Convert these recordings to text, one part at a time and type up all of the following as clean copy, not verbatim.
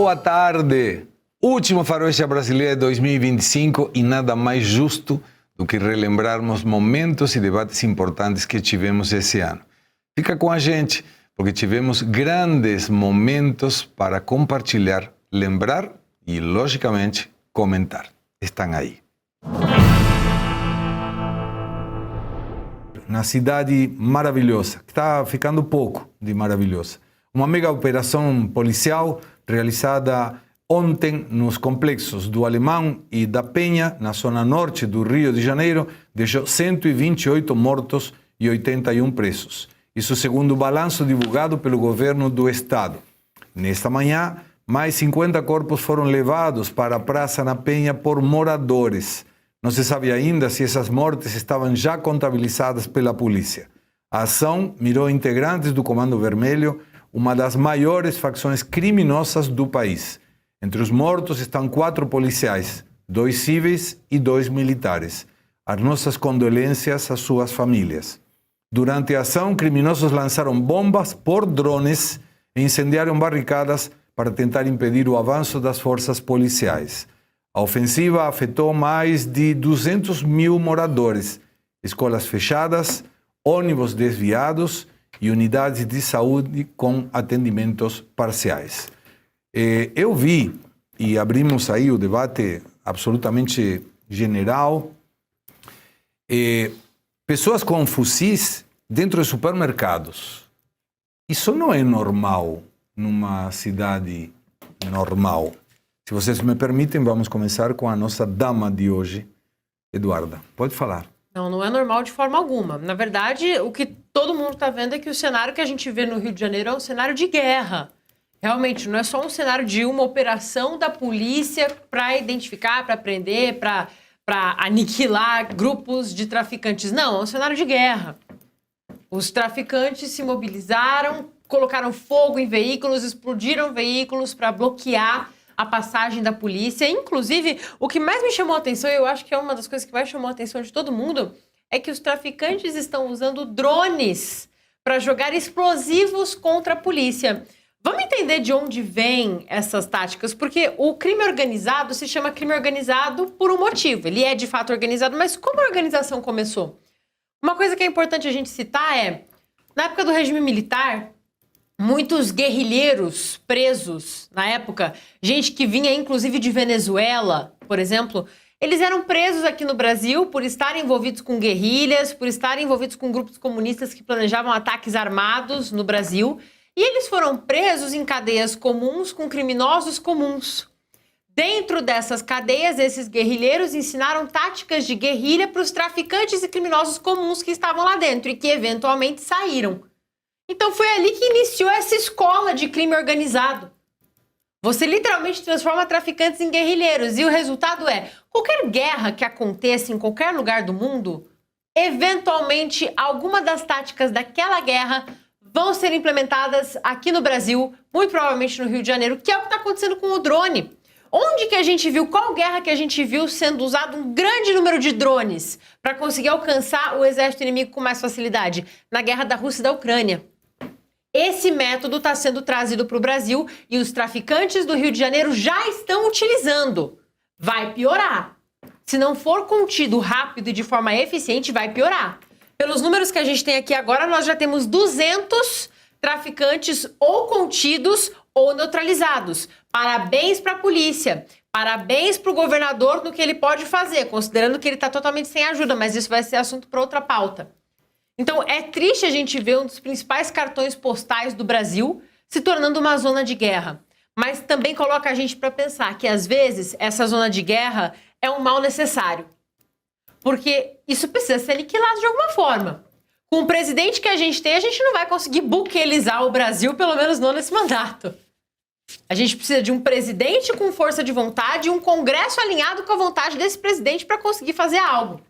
Boa tarde! Último Faroeste Brasileira de 2025 e nada mais justo do que relembrarmos momentos e debates importantes que tivemos esse ano. Fica com a gente, porque tivemos grandes momentos para compartilhar, lembrar e, logicamente, comentar. Estão aí. Na cidade maravilhosa, que está ficando pouco de maravilhosa. Uma mega operação policial realizada ontem nos complexos do Alemão e da Penha, na zona norte do Rio de Janeiro, deixou 128 mortos e 81 presos. Isso segundo o balanço divulgado pelo governo do estado. Nesta manhã, mais 50 corpos foram levados para a Praça na Penha por moradores. Não se sabe ainda se essas mortes estavam já contabilizadas pela polícia. A ação mirou integrantes do Comando Vermelho, uma das maiores facções criminosas do país. Entre os mortos estão 4 policiais, 2 civis e 2 militares. As nossas condolências às suas famílias. Durante a ação, criminosos lançaram bombas por drones e incendiaram barricadas para tentar impedir o avanço das forças policiais. A ofensiva afetou mais de 200 mil moradores, escolas fechadas, ônibus desviados e unidades de saúde com atendimentos parciais. Eu vi, e abrimos aí o debate absolutamente general, pessoas com fuzis dentro de supermercados. Isso não é normal numa cidade normal. Se vocês me permitem, vamos começar com a nossa dama de hoje, Eduarda. Pode falar. Não, não é normal de forma alguma. Na verdade, o que todo mundo está vendo é que o cenário que a gente vê no Rio de Janeiro é um cenário de guerra. Realmente, não é só um cenário de uma operação da polícia para identificar, para prender, para aniquilar grupos de traficantes. Não, é um cenário de guerra. Os traficantes se mobilizaram, colocaram fogo em veículos, explodiram veículos para bloquear a passagem da polícia. Inclusive, o que mais me chamou a atenção, e eu acho que é uma das coisas que mais chamou a atenção de todo mundo, é que os traficantes estão usando drones para jogar explosivos contra a polícia. Vamos entender de onde vêm essas táticas, porque o crime organizado se chama crime organizado por um motivo. Ele é de fato organizado, mas como a organização começou? Uma coisa que é importante a gente citar é, na época do regime militar, muitos guerrilheiros presos na época, gente que vinha inclusive de Venezuela, por exemplo, eles eram presos aqui no Brasil por estarem envolvidos com guerrilhas, por estarem envolvidos com grupos comunistas que planejavam ataques armados no Brasil, e eles foram presos em cadeias comuns com criminosos comuns. Dentro dessas cadeias, esses guerrilheiros ensinaram táticas de guerrilha para os traficantes e criminosos comuns que estavam lá dentro e que eventualmente saíram. Então foi ali que iniciou essa escola de crime organizado. Você literalmente transforma traficantes em guerrilheiros e o resultado é, qualquer guerra que aconteça em qualquer lugar do mundo, eventualmente alguma das táticas daquela guerra vão ser implementadas aqui no Brasil, muito provavelmente no Rio de Janeiro, que é o que está acontecendo com o drone. Onde que a gente viu, qual guerra que a gente viu sendo usado um grande número de drones para conseguir alcançar o exército inimigo com mais facilidade? Na guerra da Rússia e da Ucrânia. Esse método está sendo trazido para o Brasil e os traficantes do Rio de Janeiro já estão utilizando. Vai piorar. Se não for contido rápido e de forma eficiente, vai piorar. Pelos números que a gente tem aqui agora, nós já temos 200 traficantes ou contidos ou neutralizados. Parabéns para a polícia. Parabéns para o governador no que ele pode fazer, considerando que ele está totalmente sem ajuda, mas isso vai ser assunto para outra pauta. Então, é triste a gente ver um dos principais cartões postais do Brasil se tornando uma zona de guerra. Mas também coloca a gente para pensar que, às vezes, essa zona de guerra é um mal necessário. Porque isso precisa ser aniquilado de alguma forma. Com o presidente que a gente tem, a gente não vai conseguir buquelizar o Brasil, pelo menos não nesse mandato. A gente precisa de um presidente com força de vontade e um Congresso alinhado com a vontade desse presidente para conseguir fazer algo.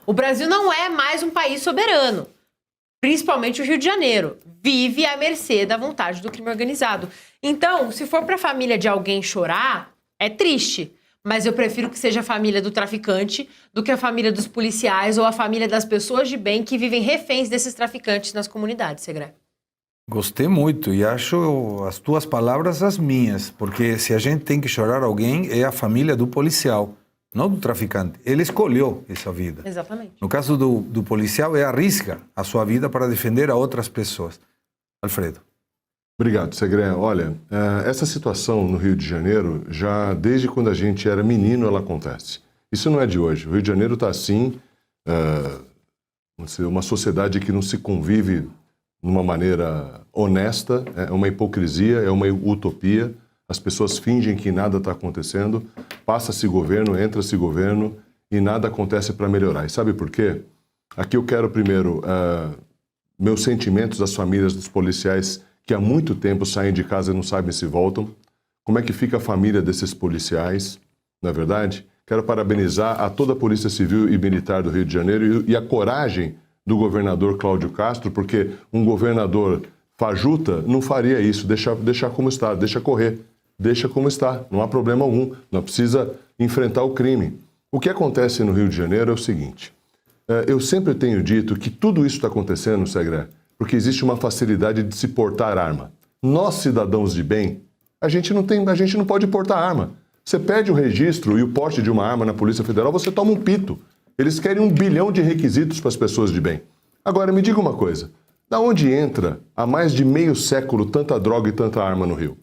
O Brasil não é mais um país soberano, principalmente o Rio de Janeiro. Vive à mercê da vontade do crime organizado. Então, se for para a família de alguém chorar, é triste. Mas eu prefiro que seja a família do traficante do que a família dos policiais ou a família das pessoas de bem que vivem reféns desses traficantes nas comunidades, Segré. Gostei muito e acho as tuas palavras as minhas, porque se a gente tem que chorar alguém, é a família do policial, não do traficante. Ele escolheu essa vida. Exatamente. No caso do policial, arrisca a sua vida para defender a outras pessoas. Alfredo. Obrigado, Segré. Olha, essa situação no Rio de Janeiro, já desde quando a gente era menino, ela acontece. Isso não é de hoje. O Rio de Janeiro está assim, uma sociedade que não se convive de uma maneira honesta, é uma hipocrisia, é uma utopia. As pessoas fingem que nada está acontecendo, passa-se governo, entra-se governo e nada acontece para melhorar. E sabe por quê? Aqui eu quero primeiro meus sentimentos às famílias dos policiais que há muito tempo saem de casa e não sabem se voltam. Como é que fica a família desses policiais, não é verdade? Quero parabenizar a toda a Polícia Civil e Militar do Rio de Janeiro e a coragem do governador Cláudio Castro, porque um governador fajuta não faria isso, deixar como está, deixa correr, deixa como está, não há problema algum, não precisa enfrentar o crime. O que acontece no Rio de Janeiro é o seguinte, eu sempre tenho dito que tudo isso está acontecendo, Segré, porque existe uma facilidade de se portar arma. Nós, cidadãos de bem, a gente não pode portar arma. Você pede o registro e o porte de uma arma na Polícia Federal, você toma um pito. Eles querem 1 bilhão de requisitos para as pessoas de bem. Agora, me diga uma coisa. Da onde entra, há mais de meio século, tanta droga e tanta arma no Rio?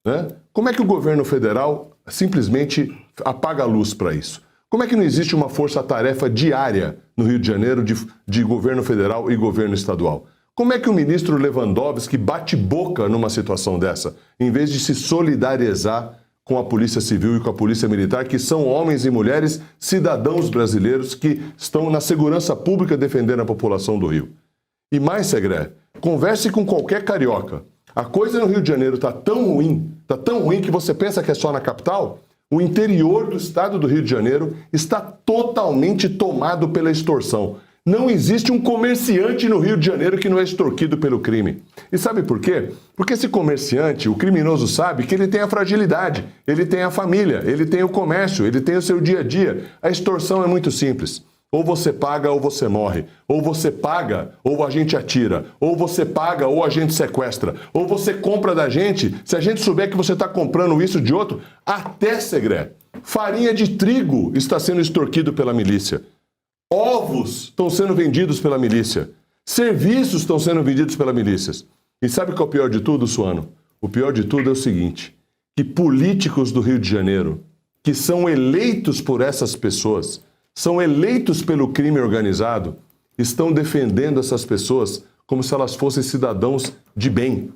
Né? Como é que o governo federal simplesmente apaga a luz para isso? Como é que não existe uma força-tarefa diária no Rio de Janeiro de governo federal e governo estadual? Como é que o ministro Lewandowski bate boca numa situação dessa, em vez de se solidarizar com a Polícia Civil e com a Polícia Militar, que são homens e mulheres, cidadãos brasileiros que estão na segurança pública defendendo a população do Rio? E mais, Segré, converse com qualquer carioca. A coisa no Rio de Janeiro está tão ruim que você pensa que é só na capital? O interior do estado do Rio de Janeiro está totalmente tomado pela extorsão. Não existe um comerciante no Rio de Janeiro que não é extorquido pelo crime. E sabe por quê? Porque esse comerciante, o criminoso, sabe que ele tem a fragilidade, ele tem a família, ele tem o comércio, ele tem o seu dia a dia. A extorsão é muito simples. Ou você paga ou você morre. Ou você paga ou a gente atira. Ou você paga ou a gente sequestra. Ou você compra da gente, se a gente souber que você está comprando isso de outro, até, Segré, farinha de trigo está sendo extorquido pela milícia. Ovos estão sendo vendidos pela milícia. Serviços estão sendo vendidos pela milícia. E sabe o que é o pior de tudo, Suano? O pior de tudo é o seguinte, que políticos do Rio de Janeiro, que são eleitos por essas pessoas, são eleitos pelo crime organizado, estão defendendo essas pessoas como se elas fossem cidadãos de bem.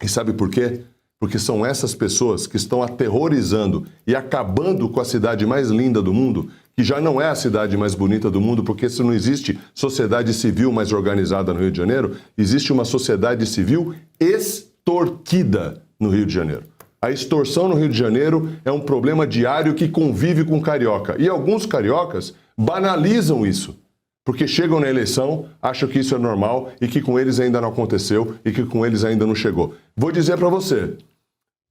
E sabe por quê? Porque são essas pessoas que estão aterrorizando e acabando com a cidade mais linda do mundo, que já não é a cidade mais bonita do mundo, porque se não existe sociedade civil mais organizada no Rio de Janeiro, existe uma sociedade civil extorquida no Rio de Janeiro. A extorsão no Rio de Janeiro é um problema diário que convive com carioca. E alguns cariocas banalizam isso, porque chegam na eleição, acham que isso é normal e que com eles ainda não aconteceu e que com eles ainda não chegou. Vou dizer para você,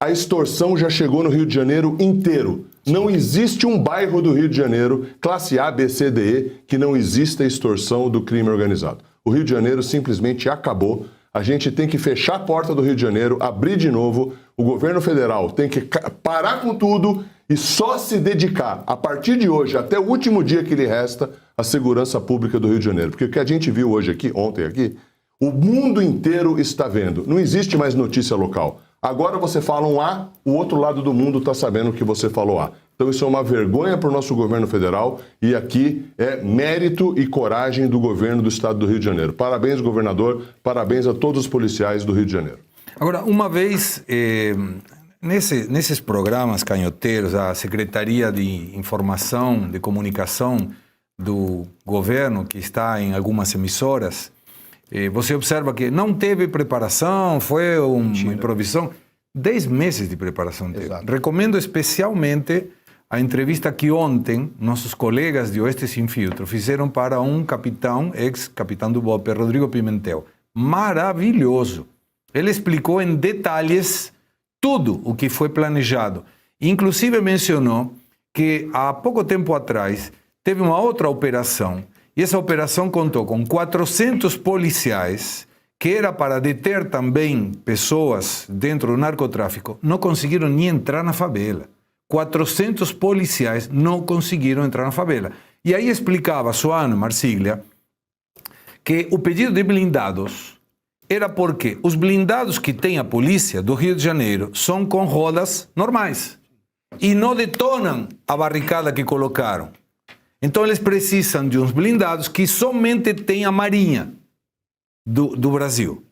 a extorsão já chegou no Rio de Janeiro inteiro. Não existe um bairro do Rio de Janeiro, classe A, B, C, D, E, que não exista extorsão do crime organizado. O Rio de Janeiro simplesmente acabou. A gente tem que fechar a porta do Rio de Janeiro, abrir de novo. O governo federal tem que parar com tudo e só se dedicar, a partir de hoje, até o último dia que lhe resta, à segurança pública do Rio de Janeiro. Porque o que a gente viu hoje aqui, ontem aqui, o mundo inteiro está vendo. Não existe mais notícia local. Agora você fala um A, o outro lado do mundo está sabendo que você falou A. Então isso é uma vergonha para o nosso governo federal e aqui é mérito e coragem do governo do estado do Rio de Janeiro. Parabéns, governador, parabéns a todos os policiais do Rio de Janeiro. Agora, uma vez, nesses programas canhoteiros, a Secretaria de Informação, de Comunicação do governo, que está em algumas emissoras, você observa que não teve preparação, foi uma improvisação. 10 meses de preparação teve. Exato. Recomendo especialmente a entrevista que ontem nossos colegas de Oeste Sem Filtro fizeram para um capitão, ex-capitão do BOPE, Rodrigo Pimentel. Maravilhoso. Ele explicou em detalhes tudo o que foi planejado. Inclusive mencionou que há pouco tempo atrás teve uma outra operação. E essa operação contou com 400 policiais que era para deter também pessoas dentro do narcotráfico, não conseguiram nem entrar na favela. 400 policiais não conseguiram entrar na favela. E aí explicava Suano Marsiglia que o pedido de blindados era porque os blindados que tem a polícia do Rio de Janeiro são com rodas normais e não detonam a barricada que colocaram. Então eles precisam de uns blindados que somente tem a Marinha do Brasil.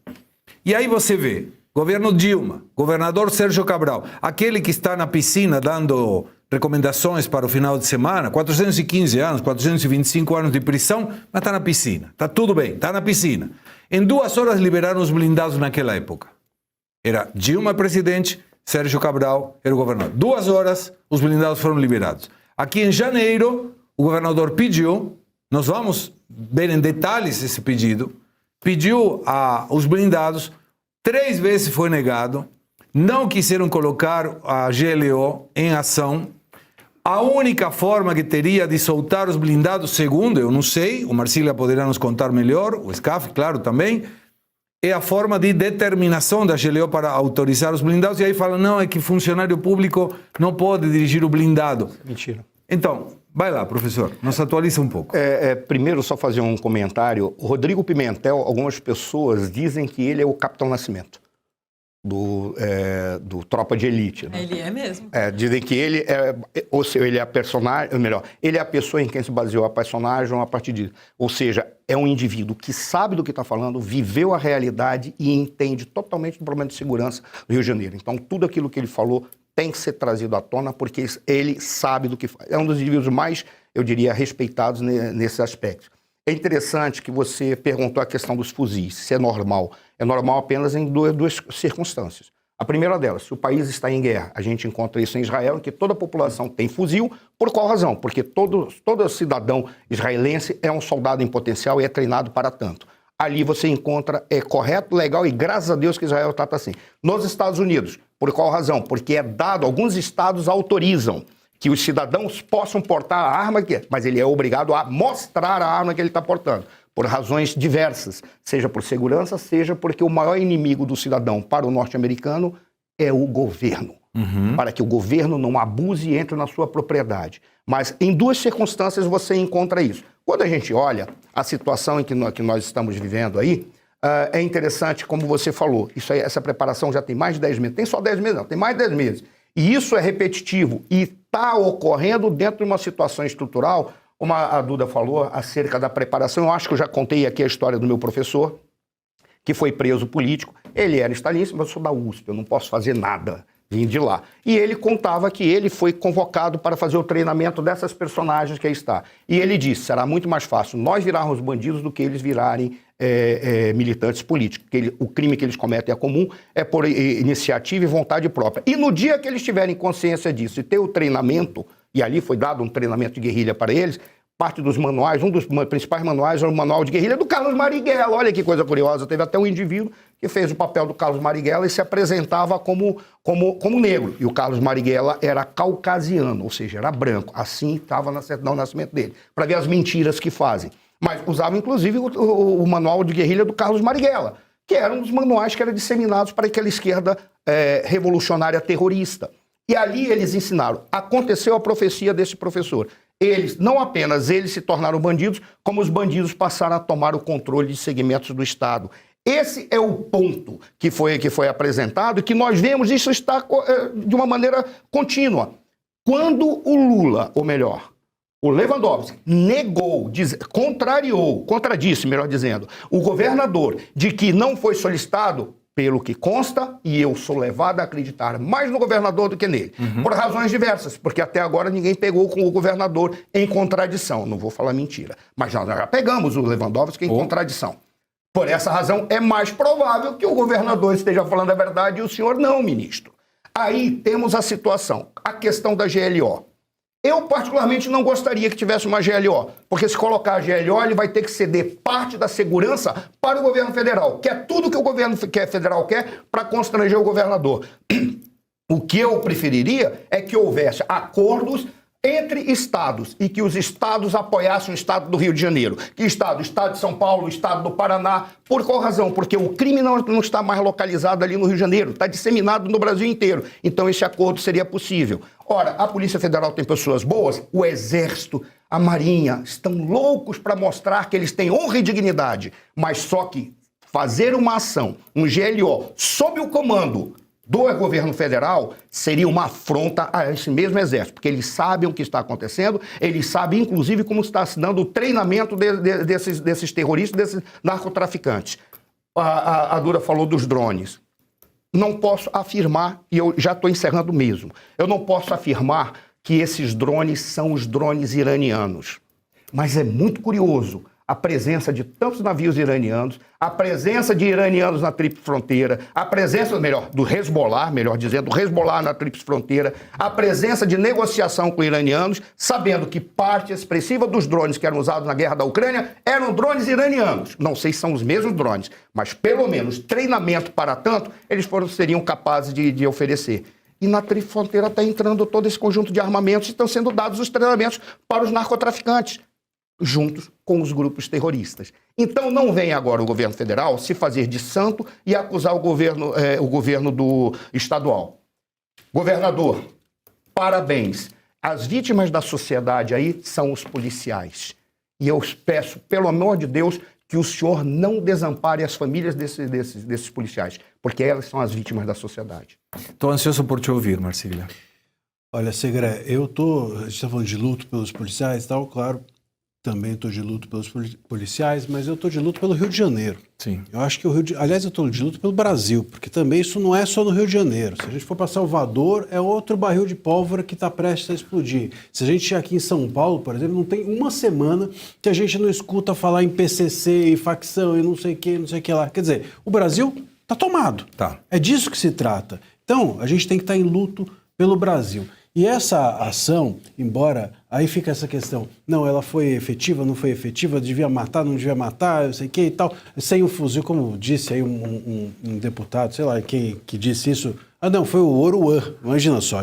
E aí você vê, governo Dilma, governador Sérgio Cabral, aquele que está na piscina dando recomendações para o final de semana, 415 anos, 425 anos de prisão, mas está na piscina, está tudo bem, está na piscina. Em 2 horas liberaram os blindados naquela época. Era Dilma presidente, Sérgio Cabral era o governador. 2 horas, os blindados foram liberados. Aqui em janeiro, o governador pediu, nós vamos ver em detalhes esse pedido, pediu os blindados, 3 vezes foi negado, não quiseram colocar a GLO em ação. A única forma que teria de soltar os blindados, segundo, eu não sei, o Marsiglia poderá nos contar melhor, o SCAF, claro, também, é a forma de determinação da GLO para autorizar os blindados, e aí falam, não, é que funcionário público não pode dirigir o blindado. Mentira. Então, vai lá, professor, nos atualiza um pouco. Primeiro, só fazer um comentário. O Rodrigo Pimentel, algumas pessoas dizem que ele é o Capitão Nascimento do Tropa de Elite. Né? Ele é mesmo. Dizem que ele ou seja, ele é a personagem, ou melhor, ele é a pessoa em quem se baseou a personagem a partir disso. Ou seja, é um indivíduo que sabe do que está falando, viveu a realidade e entende totalmente o problema de segurança do Rio de Janeiro. Então, tudo aquilo que ele falou tem que ser trazido à tona, porque ele sabe do que faz. É um dos indivíduos mais, eu diria, respeitados nesse aspecto. É interessante que você perguntou a questão dos fuzis, se é normal. É normal apenas em duas circunstâncias. A primeira delas, se o país está em guerra, a gente encontra isso em Israel, em que toda a população tem fuzil. Por qual razão? Porque todo cidadão israelense é um soldado em potencial e é treinado para tanto. Ali você encontra, é correto, legal, e graças a Deus que Israel trata assim. Nos Estados Unidos, por qual razão? Porque é dado, alguns estados autorizam que os cidadãos possam portar a arma, mas ele é obrigado a mostrar a arma que ele está portando, por razões diversas, seja por segurança, seja porque o maior inimigo do cidadão para o norte-americano é o governo, para que o governo não abuse e entre na sua propriedade. Mas em 2 circunstâncias você encontra isso. Quando a gente olha a situação em que nós estamos vivendo aí, é interessante, como você falou, essa preparação já tem mais de 10 meses. Tem só 10 meses, não, tem mais de 10 meses. E isso é repetitivo e está ocorrendo dentro de uma situação estrutural, como a Duda falou, acerca da preparação. Eu acho que eu já contei aqui a história do meu professor, que foi preso político. Ele era stalinista, mas eu sou da USP, eu não posso fazer nada. Vim de lá. E ele contava que ele foi convocado para fazer o treinamento dessas personagens que aí está. E ele disse, será muito mais fácil nós virarmos bandidos do que eles virarem militantes políticos. Porque o crime que eles cometem é comum, é por iniciativa e vontade própria. E no dia que eles tiverem consciência disso e ter o treinamento, e ali foi dado um treinamento de guerrilha para eles, parte dos manuais, um dos principais manuais é o manual de guerrilha do Carlos Marighella. Olha que coisa curiosa, teve até um indivíduo que fez o papel do Carlos Marighella e se apresentava como negro. E o Carlos Marighella era caucasiano, ou seja, era branco. Assim estava na certidão de nascimento dele, para ver as mentiras que fazem. Mas usava, inclusive, o manual de guerrilha do Carlos Marighella, que era um dos manuais que eram disseminados para aquela esquerda revolucionária terrorista. E ali eles ensinaram. Aconteceu a profecia desse professor. Não apenas eles se tornaram bandidos, como os bandidos passaram a tomar o controle de segmentos do Estado. Esse é o ponto que foi apresentado e que nós vemos isso está de uma maneira contínua. Quando o Lula, ou melhor, o Lewandowski contradisse, melhor dizendo, o governador de que não foi solicitado, pelo que consta, e eu sou levado a acreditar mais no governador do que nele, por razões diversas, porque até agora ninguém pegou com o governador em contradição. Não vou falar mentira, mas nós já pegamos o Lewandowski em contradição. Por essa razão, é mais provável que o governador esteja falando a verdade e o senhor não, ministro. Aí temos a situação, a questão da GLO. Eu, particularmente, não gostaria que tivesse uma GLO, porque se colocar a GLO, ele vai ter que ceder parte da segurança para o governo federal, que é tudo que o governo federal quer para constranger o governador. O que eu preferiria é que houvesse acordos entre estados e que os estados apoiassem o estado do Rio de Janeiro. Que estado? O estado de São Paulo, o estado do Paraná. Por qual razão? Porque o crime não está mais localizado ali no Rio de Janeiro, está disseminado no Brasil inteiro. Então esse acordo seria possível. Ora, a Polícia Federal tem pessoas boas, o Exército, a Marinha, estão loucos para mostrar que eles têm honra e dignidade, mas só que fazer uma ação, um GLO, sob o comando do governo federal, seria uma afronta a esse mesmo exército, porque eles sabem o que está acontecendo, eles sabem, inclusive, como está se dando o treinamento desses terroristas, desses narcotraficantes. A Dura falou dos drones. Não posso afirmar, e eu já estou encerrando mesmo, eu não posso afirmar que esses drones são os drones iranianos. Mas é muito curioso a presença de tantos navios iranianos, a presença de iranianos na Tríplice Fronteira, a presença, do Hezbollah, do Hezbollah na Tríplice Fronteira, a presença de negociação com iranianos, sabendo que parte expressiva dos drones que eram usados na guerra da Ucrânia eram drones iranianos. Não sei se são os mesmos drones, mas pelo menos treinamento para tanto eles seriam capazes de oferecer. E na Tríplice Fronteira está entrando todo esse conjunto de armamentos e estão sendo dados os treinamentos para os narcotraficantes, juntos com os grupos terroristas. Então não vem agora o governo federal se fazer de santo e acusar o governo do estadual. Governador, parabéns. As vítimas da sociedade aí são os policiais. E eu peço, pelo amor de Deus, que o senhor não desampare as famílias desses policiais, porque elas são as vítimas da sociedade. Estou ansioso por te ouvir, Marcília. Olha, Segré, a gente está falando de luto pelos policiais e tal, claro, também estou de luto pelos policiais, mas eu estou de luto pelo Rio de Janeiro. Sim. Eu acho que aliás, eu estou de luto pelo Brasil, porque também isso não é só no Rio de Janeiro. Se a gente for para Salvador, é outro barril de pólvora que está prestes a explodir. Se a gente ir aqui em São Paulo, por exemplo, não tem uma semana que a gente não escuta falar em PCC e facção e não sei o que lá. Quer dizer, o Brasil está tomado. Tá. É disso que se trata. Então, a gente tem que estar em luto pelo Brasil. E essa ação, embora aí fica essa questão, não, ela foi efetiva, não foi efetiva, devia matar, não devia matar, eu sei o que e tal, sem o fuzil, como disse aí um deputado, sei lá quem que disse isso, não, foi o Oruan, imagina só,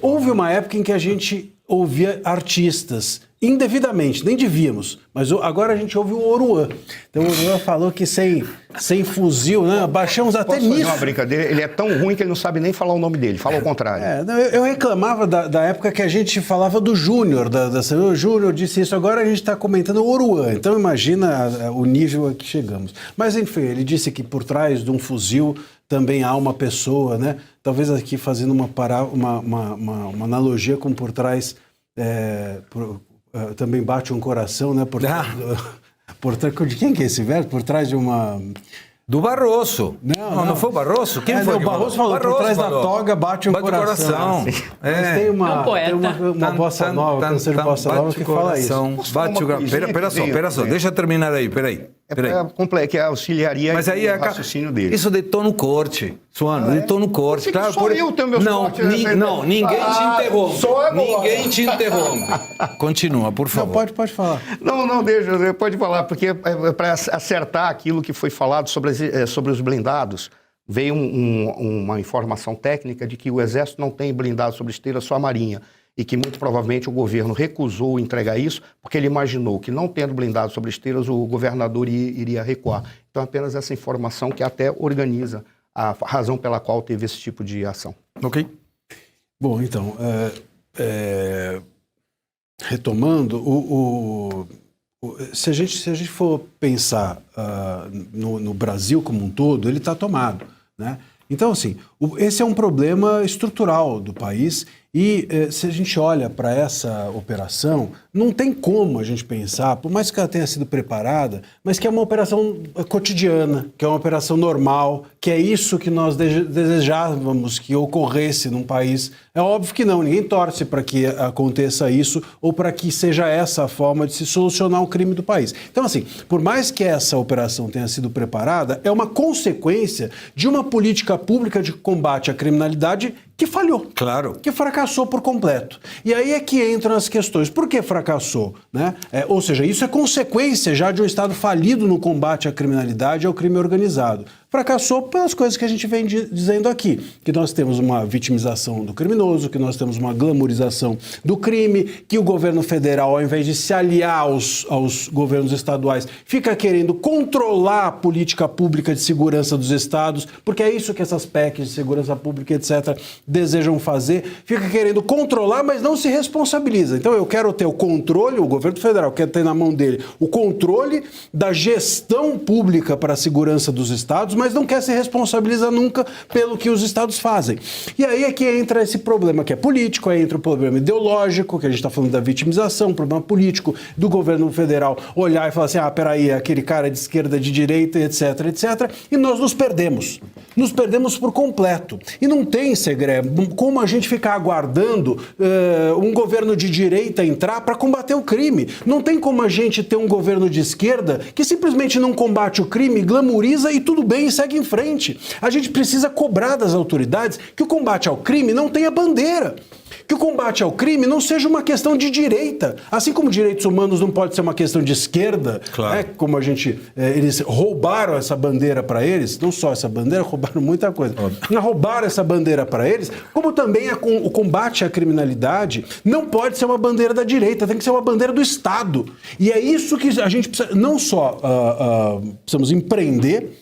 houve uma época em que a gente ouvia artistas indevidamente, nem devíamos, mas agora a gente ouve o Oruan. Então o Oruan falou que sem fuzil, né, baixamos até nisso. nisso. Fazer uma brincadeira, ele é tão ruim que ele não sabe nem falar o nome dele, fala o contrário. Eu reclamava da época que a gente falava do Júnior, o Júnior disse isso, agora a gente está comentando o Oruan, então imagina o nível a que chegamos. Mas enfim, ele disse que por trás de um fuzil também há uma pessoa, né? Talvez aqui fazendo uma analogia com por trás... também bate um coração, né? De quem que é esse verso? Por trás de uma... Do Barroso. Não foi o Barroso? Quem foi? O Barroso falou, por trás da toga bate um coração. É. Tem uma bossa nova, canção de bossa nova que fala isso. Bate o coração. Pera só, deixa eu terminar aí, peraí. Que auxiliaria mas aí o raciocínio dele. Isso detou no corte, Suano, detou no corte. Claro, eu tenho meus cortes. Ninguém te interrompe. Ninguém te interrompe. Continua, por favor. Não, pode falar. Não, deixa, pode falar, porque para acertar aquilo que foi falado sobre os blindados, veio uma informação técnica de que o Exército não tem blindado sobre esteira, só a Marinha. E que muito provavelmente o governo recusou entregar isso, porque ele imaginou que não tendo blindado sobre esteiras, o governador iria recuar. Então, apenas essa informação que até organiza a razão pela qual teve esse tipo de ação. Ok. Bom, então, retomando, se a gente for pensar no Brasil como um todo, ele está tomado, né? Então, assim, esse é um problema estrutural do país e se a gente olha para essa operação, não tem como a gente pensar, por mais que ela tenha sido preparada, mas que é uma operação cotidiana, que é uma operação normal, que é isso que nós desejávamos que ocorresse num país. É óbvio que não, ninguém torce para que aconteça isso ou para que seja essa a forma de se solucionar o crime do país. Então, assim, por mais que essa operação tenha sido preparada, é uma consequência de uma política pública de combate à criminalidade que falhou. Claro. Que fracassou por completo. E aí é que entram as questões. Por que fracassou? Né? Ou seja, isso é consequência já de um Estado falido no combate à criminalidade e ao crime organizado. Fracassou pelas coisas que a gente vem dizendo aqui, que nós temos uma vitimização do criminoso, que nós temos uma glamorização do crime, que o governo federal, ao invés de se aliar aos governos estaduais, fica querendo controlar a política pública de segurança dos estados, porque é isso que essas PECs de segurança pública, etc., desejam fazer, fica querendo controlar, mas não se responsabiliza. Então eu quero ter o controle, o governo federal quer ter na mão dele o controle da gestão pública para a segurança dos estados, mas não quer se responsabilizar nunca pelo que os estados fazem. E aí é que entra esse problema que é político, aí entra o problema ideológico, que a gente está falando da vitimização, o problema político do governo federal olhar e falar assim, peraí, aquele cara de esquerda, de direita, etc, etc, e nós nos perdemos. Nos perdemos por completo. E não tem segredo como a gente ficar aguardando um governo de direita entrar para combater o crime. Não tem como a gente ter um governo de esquerda que simplesmente não combate o crime, glamoriza e tudo bem, e segue em frente. A gente precisa cobrar das autoridades que o combate ao crime não tenha bandeira. Que o combate ao crime não seja uma questão de direita. Assim como direitos humanos não pode ser uma questão de esquerda, claro. Né? Como a gente... eles roubaram essa bandeira para eles, não só essa bandeira, roubaram muita coisa. Roubaram essa bandeira para eles, como também o combate à criminalidade não pode ser uma bandeira da direita, tem que ser uma bandeira do Estado. E é isso que a gente precisa, não só precisamos empreender,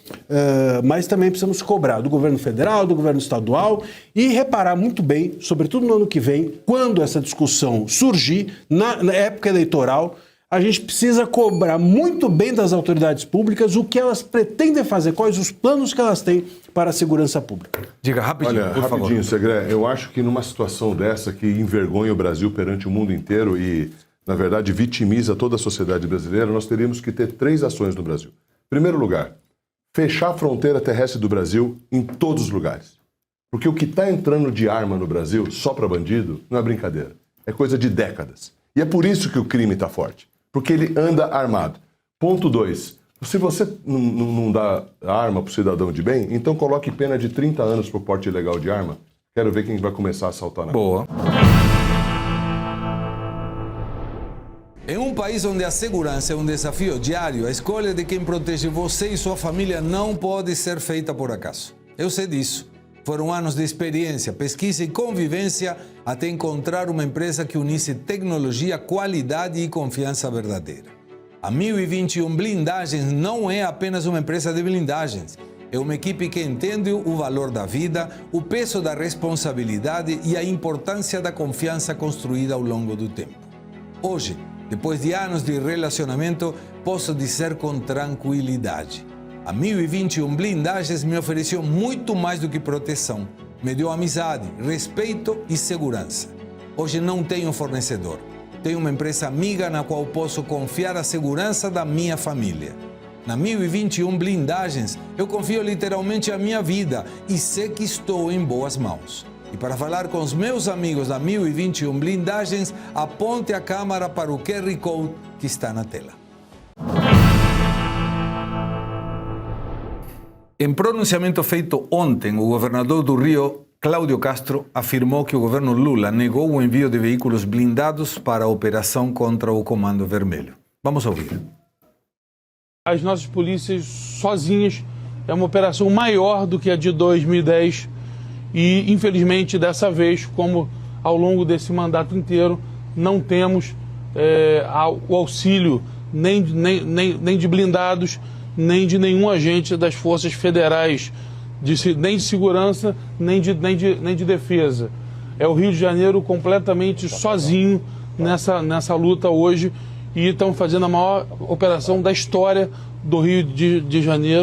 mas também precisamos cobrar do governo federal, do governo estadual e reparar muito bem, sobretudo no ano que vem, quando essa discussão surgir, na época eleitoral, a gente precisa cobrar muito bem das autoridades públicas o que elas pretendem fazer, quais os planos que elas têm para a segurança pública. Diga rapidinho, Olha, por favor. rapidinho, Segré, eu acho que numa situação dessa que envergonha o Brasil perante o mundo inteiro e, na verdade, vitimiza toda a sociedade brasileira, nós teríamos que ter 3 ações no Brasil. Em primeiro lugar, fechar a fronteira terrestre do Brasil em todos os lugares. Porque o que está entrando de arma no Brasil, só para bandido, não é brincadeira. É coisa de décadas. E é por isso que o crime está forte. Porque ele anda armado. Ponto 2. Se você não dá arma para o cidadão de bem, então coloque pena de 30 anos por porte ilegal de arma. Quero ver quem vai começar a assaltar na rua. Boa. Em um país onde a segurança é um desafio diário, a escolha de quem protege você e sua família não pode ser feita por acaso. Eu sei disso. Foram anos de experiência, pesquisa e convivência até encontrar uma empresa que unisse tecnologia, qualidade e confiança verdadeira. A 1021 Blindagens não é apenas uma empresa de blindagens. É uma equipe que entende o valor da vida, o peso da responsabilidade e a importância da confiança construída ao longo do tempo. Hoje, depois de anos de relacionamento, posso dizer com tranquilidade. A 1021 Blindagens me ofereceu muito mais do que proteção. Me deu amizade, respeito e segurança. Hoje não tenho fornecedor. Tenho uma empresa amiga na qual posso confiar a segurança da minha família. Na 1021 Blindagens, eu confio literalmente a minha vida e sei que estou em boas mãos. E para falar com os meus amigos da 1021 Blindagens, aponte a câmera para o QR Code que está na tela. Em pronunciamento feito ontem, o governador do Rio, Cláudio Castro, afirmou que o governo Lula negou o envio de veículos blindados para a operação contra o Comando Vermelho. Vamos ouvir. As nossas polícias sozinhas é uma operação maior do que a de 2010 e, infelizmente, dessa vez, como ao longo desse mandato inteiro, não temos o auxílio nem de blindados, nem de nenhum agente das forças federais, nem de segurança, nem de defesa. É o Rio de Janeiro completamente sozinho nessa luta hoje e estão fazendo a maior operação da história do Rio de Janeiro.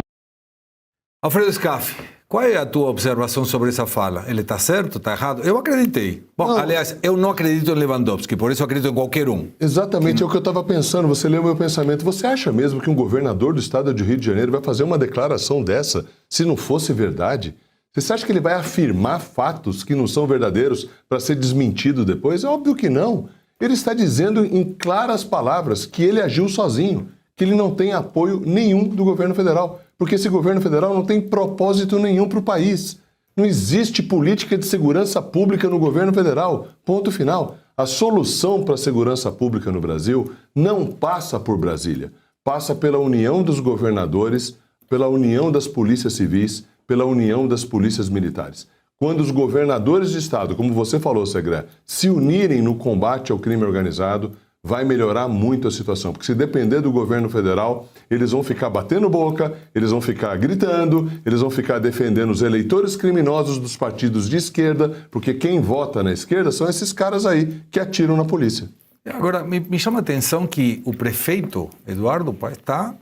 Alfredo Scaff, qual é a tua observação sobre essa fala? Ele está certo? Está errado? Eu acreditei. Bom, não. Aliás, eu não acredito em Lewandowski, por isso eu acredito em qualquer um. Exatamente, é o que eu estava pensando. Você leu o meu pensamento. Você acha mesmo que um governador do estado de Rio de Janeiro vai fazer uma declaração dessa se não fosse verdade? Você acha que ele vai afirmar fatos que não são verdadeiros para ser desmentido depois? É óbvio que não. Ele está dizendo em claras palavras que ele agiu sozinho, que ele não tem apoio nenhum do governo federal, porque esse governo federal não tem propósito nenhum para o país. Não existe política de segurança pública no governo federal. Ponto final. A solução para a segurança pública no Brasil não passa por Brasília. Passa pela união dos governadores, pela união das polícias civis, pela união das polícias militares. Quando os governadores de estado, como você falou, Segré, se unirem no combate ao crime organizado, vai melhorar muito a situação. Porque se depender do governo federal, eles vão ficar batendo boca, eles vão ficar gritando, eles vão ficar defendendo os eleitores criminosos dos partidos de esquerda, porque quem vota na esquerda são esses caras aí que atiram na polícia. Agora, me chama a atenção que o prefeito Eduardo Paes está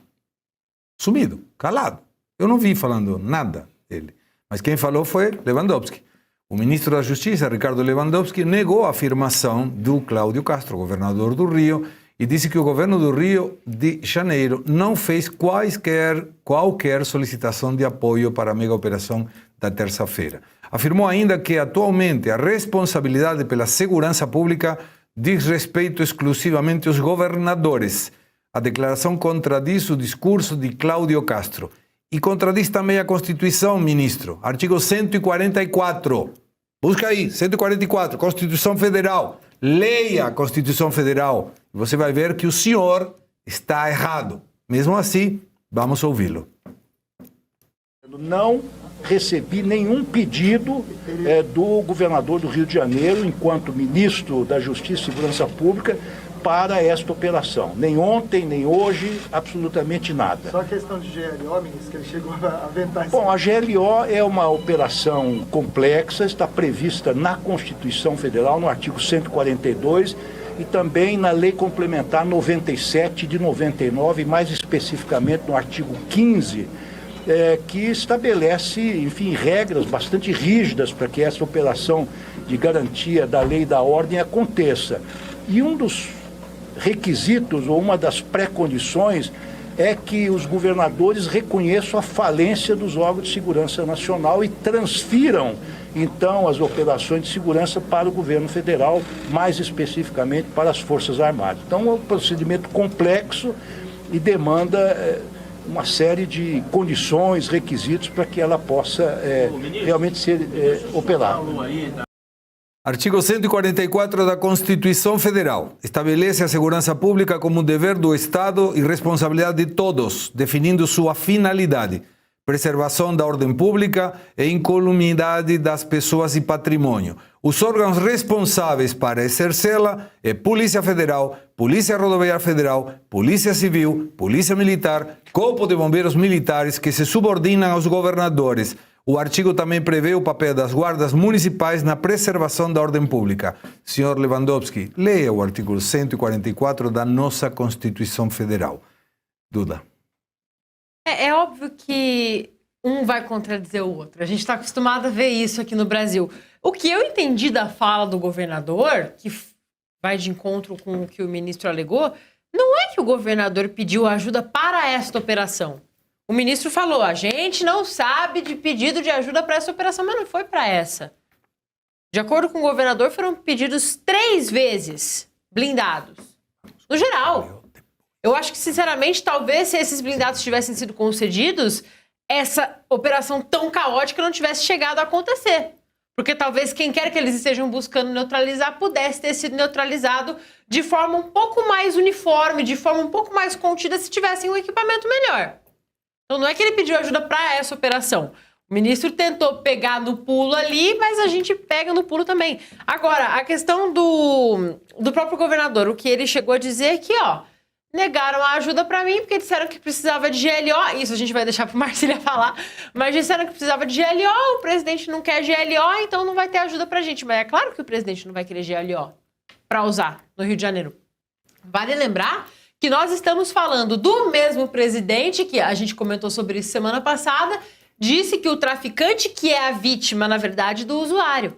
sumido, calado. Eu não vi falando nada dele. Mas quem falou foi Lewandowski. O ministro da Justiça, Ricardo Lewandowski, negou a afirmação do Cláudio Castro, governador do Rio, e disse que o governo do Rio de Janeiro não fez qualquer solicitação de apoio para a mega operação da terça-feira. Afirmou ainda que atualmente a responsabilidade pela segurança pública diz respeito exclusivamente aos governadores. A declaração contradiz o discurso de Cláudio Castro. E contradiz também a Constituição, ministro. Artigo 144. Busca aí, 144, Constituição Federal. Leia a Constituição Federal. E você vai ver que o senhor está errado. Mesmo assim, vamos ouvi-lo. Não recebi nenhum pedido do governador do Rio de Janeiro, enquanto ministro da Justiça e Segurança Pública, para esta operação. Nem ontem, nem hoje, absolutamente nada. Só a questão de GLO, ministro, que ele chegou a aventar isso. Bom, a GLO é uma operação complexa, está prevista na Constituição Federal, no artigo 142, e também na Lei Complementar 97 de 99, mais especificamente no artigo 15, que estabelece, enfim, regras bastante rígidas para que essa operação de garantia da lei e da ordem aconteça. E um dos requisitos, ou uma das pré-condições, é que os governadores reconheçam a falência dos órgãos de segurança nacional e transfiram, então, as operações de segurança para o governo federal, mais especificamente para as Forças Armadas. Então, é um procedimento complexo e demanda uma série de condições, requisitos para que ela possa realmente ser operada. Artigo 144 da Constituição Federal estabelece a segurança pública como um dever do Estado e responsabilidade de todos, definindo sua finalidade, preservação da ordem pública e incolumidade das pessoas e patrimônio. Os órgãos responsáveis para exercê-la é Polícia Federal, Polícia Rodoviária Federal, Polícia Civil, Polícia Militar, Corpo de Bombeiros Militares, que se subordinam aos governadores. O artigo também prevê o papel das guardas municipais na preservação da ordem pública. Senhor Lewandowski, leia o artigo 144 da nossa Constituição Federal. Duda. É óbvio que um vai contradizer o outro. A gente está acostumado a ver isso aqui no Brasil. O que eu entendi da fala do governador, que vai de encontro com o que o ministro alegou, não é que o governador pediu ajuda para esta operação. O ministro falou, a gente não sabe de pedido de ajuda para essa operação, mas não foi para essa. De acordo com o governador, foram pedidos 3 vezes blindados. No geral. Eu acho que, sinceramente, talvez se esses blindados tivessem sido concedidos, essa operação tão caótica não tivesse chegado a acontecer. Porque talvez quem quer que eles estejam buscando neutralizar pudesse ter sido neutralizado de forma um pouco mais uniforme, de forma um pouco mais contida, se tivessem um equipamento melhor. Então não é que ele pediu ajuda para essa operação. O ministro tentou pegar no pulo ali, mas a gente pega no pulo também. Agora, a questão do próprio governador, o que ele chegou a dizer é que, negaram a ajuda para mim, porque disseram que precisava de GLO. Isso a gente vai deixar para o Marcília falar. Mas disseram que precisava de GLO, o presidente não quer GLO, então não vai ter ajuda para a gente. Mas é claro que o presidente não vai querer GLO para usar no Rio de Janeiro. Vale lembrar que nós estamos falando do mesmo presidente, que a gente comentou sobre isso semana passada, disse que o traficante que é a vítima, na verdade, do usuário.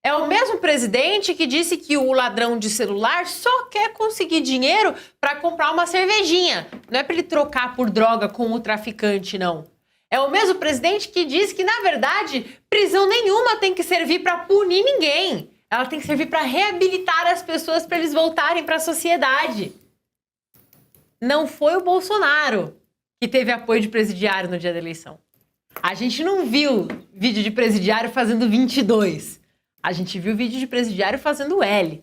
É o mesmo presidente que disse que o ladrão de celular só quer conseguir dinheiro para comprar uma cervejinha. Não é para ele trocar por droga com o traficante, não. É o mesmo presidente que disse que, na verdade, prisão nenhuma tem que servir para punir ninguém. Ela tem que servir para reabilitar as pessoas para eles voltarem para a sociedade. Não foi o Bolsonaro que teve apoio de presidiário no dia da eleição. A gente não viu vídeo de presidiário fazendo 22. A gente viu vídeo de presidiário fazendo L.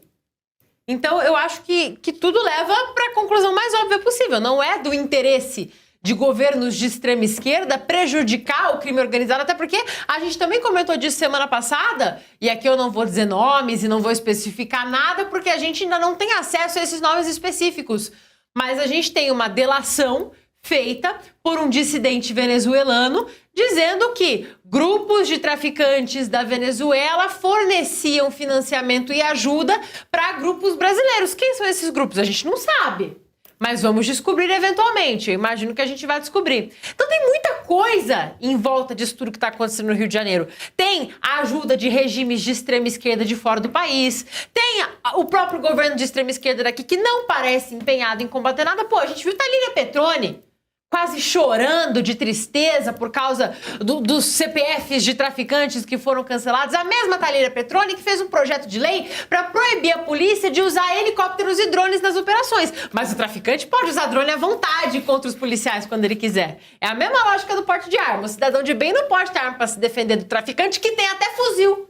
Então, eu acho que tudo leva para a conclusão mais óbvia possível. Não é do interesse de governos de extrema esquerda prejudicar o crime organizado, até porque a gente também comentou disso semana passada, e aqui eu não vou dizer nomes e não vou especificar nada, porque a gente ainda não tem acesso a esses nomes específicos. Mas a gente tem uma delação feita por um dissidente venezuelano dizendo que grupos de traficantes da Venezuela forneciam financiamento e ajuda para grupos brasileiros. Quem são esses grupos? A gente não sabe. Mas vamos descobrir eventualmente. Eu imagino que a gente vai descobrir. Então tem muita coisa em volta disso tudo que está acontecendo no Rio de Janeiro. Tem a ajuda de regimes de extrema esquerda de fora do país. Tem o próprio governo de extrema esquerda daqui que não parece empenhado em combater nada. Pô, a gente viu Thalíria Petroni quase chorando de tristeza por causa dos CPFs de traficantes que foram cancelados. A mesma Thalíria Petroni que fez um projeto de lei para proibir a polícia de usar helicópteros e drones nas operações. Mas o traficante pode usar drone à vontade contra os policiais quando ele quiser. É a mesma lógica do porte de arma. O cidadão de bem não pode ter arma para se defender do traficante que tem até fuzil.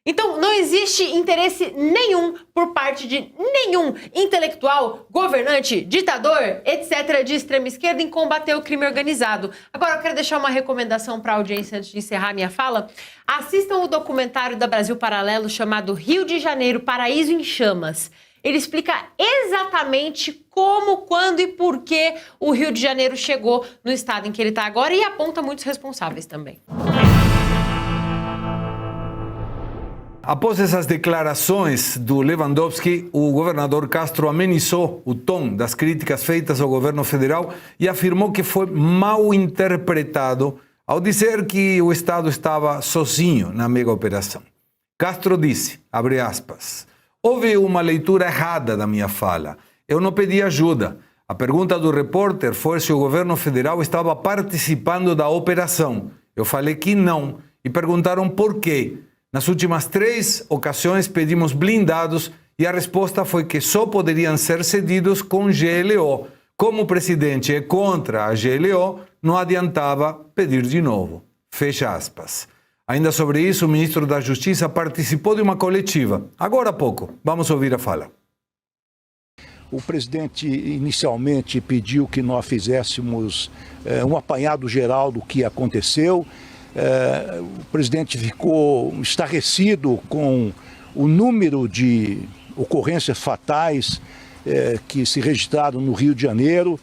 Então, não existe interesse nenhum por parte de nenhum intelectual, governante, ditador, etc., de extrema esquerda em combater o crime organizado. Agora, eu quero deixar uma recomendação para a audiência antes de encerrar minha fala. Assistam o documentário da Brasil Paralelo chamado Rio de Janeiro, Paraíso em Chamas. Ele explica exatamente como, quando e por que o Rio de Janeiro chegou no estado em que ele está agora e aponta muitos responsáveis também. Após essas declarações do Lewandowski, o governador Castro amenizou o tom das críticas feitas ao governo federal e afirmou que foi mal interpretado ao dizer que o Estado estava sozinho na mega operação. Castro disse, abre aspas, houve uma leitura errada da minha fala. Eu não pedi ajuda. A pergunta do repórter foi se o governo federal estava participando da operação. Eu falei que não e perguntaram por quê. Nas últimas 3 ocasiões pedimos blindados e a resposta foi que só poderiam ser cedidos com GLO. Como o presidente é contra a GLO, não adiantava pedir de novo. Fecha aspas. Ainda sobre isso, o ministro da Justiça participou de uma coletiva. Agora há pouco. Vamos ouvir a fala. O presidente inicialmente pediu que nós fizéssemos um apanhado geral do que aconteceu. O presidente ficou estarrecido com o número de ocorrências fatais que se registraram no Rio de Janeiro.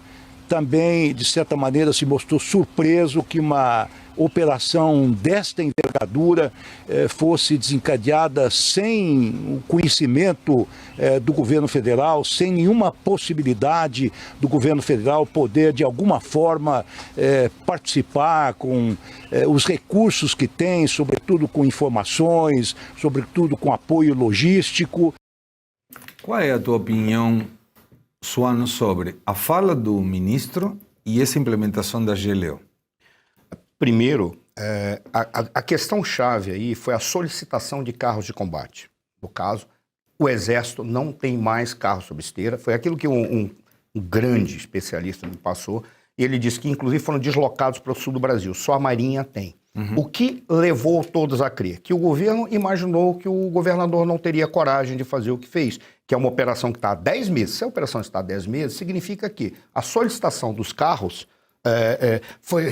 Também, de certa maneira, se mostrou surpreso que uma operação desta envergadura fosse desencadeada sem o conhecimento do governo federal, sem nenhuma possibilidade do governo federal poder, de alguma forma, participar com os recursos que tem, sobretudo com informações, sobretudo com apoio logístico. Qual é a tua opinião, Suano, sobre a fala do ministro e essa implementação da GLO? Primeiro, a questão-chave aí foi a solicitação de carros de combate. No caso, o Exército não tem mais carros sob esteira. Foi aquilo que um grande especialista me passou. E ele disse que, inclusive, foram deslocados para o sul do Brasil. Só a Marinha tem. O que levou todos a crer? Que o governo imaginou que o governador não teria coragem de fazer o que fez, que é uma operação que está há 10 meses. Se a operação está há 10 meses, significa que a solicitação dos carros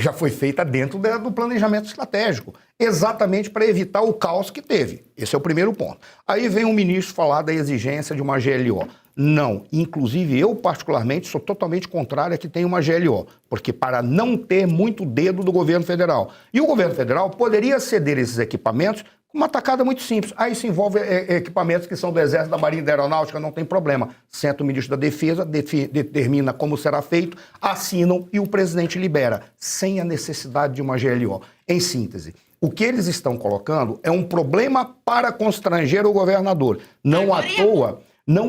já foi feita dentro do planejamento estratégico, exatamente para evitar o caos que teve. Esse é o primeiro ponto. Aí vem o ministro falar da exigência de uma GLO. Não, inclusive eu particularmente sou totalmente contrário a que tenha uma GLO, porque para não ter muito dedo do governo federal. E o governo federal poderia ceder esses equipamentos com uma tacada muito simples. Aí se envolve equipamentos que são do Exército, da Marinha e da Aeronáutica, não tem problema. Senta o ministro da Defesa, determina como será feito, assinam e o presidente libera, sem a necessidade de uma GLO. Em síntese, o que eles estão colocando é um problema para constranger o governador. Não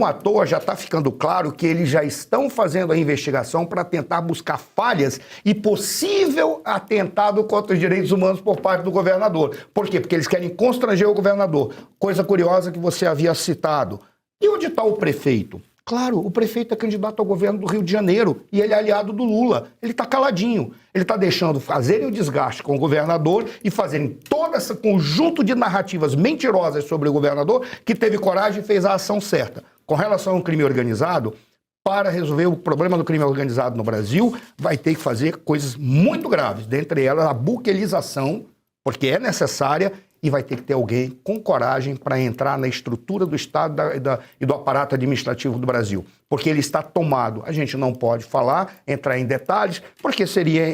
à toa já está ficando claro que eles já estão fazendo a investigação para tentar buscar falhas e possível atentado contra os direitos humanos por parte do governador. Por quê? Porque eles querem constranger o governador. Coisa curiosa que você havia citado. E onde está o prefeito? Claro, o prefeito é candidato ao governo do Rio de Janeiro e ele é aliado do Lula. Ele está caladinho. Ele está deixando fazerem o desgaste com o governador e fazerem todo esse conjunto de narrativas mentirosas sobre o governador que teve coragem e fez a ação certa. Com relação ao crime organizado, para resolver o problema do crime organizado no Brasil, vai ter que fazer coisas muito graves, dentre elas a buquelização, porque é necessária, e vai ter que ter alguém com coragem para entrar na estrutura do Estado e do aparato administrativo do Brasil. Porque ele está tomado. A gente não pode falar, entrar em detalhes, porque seria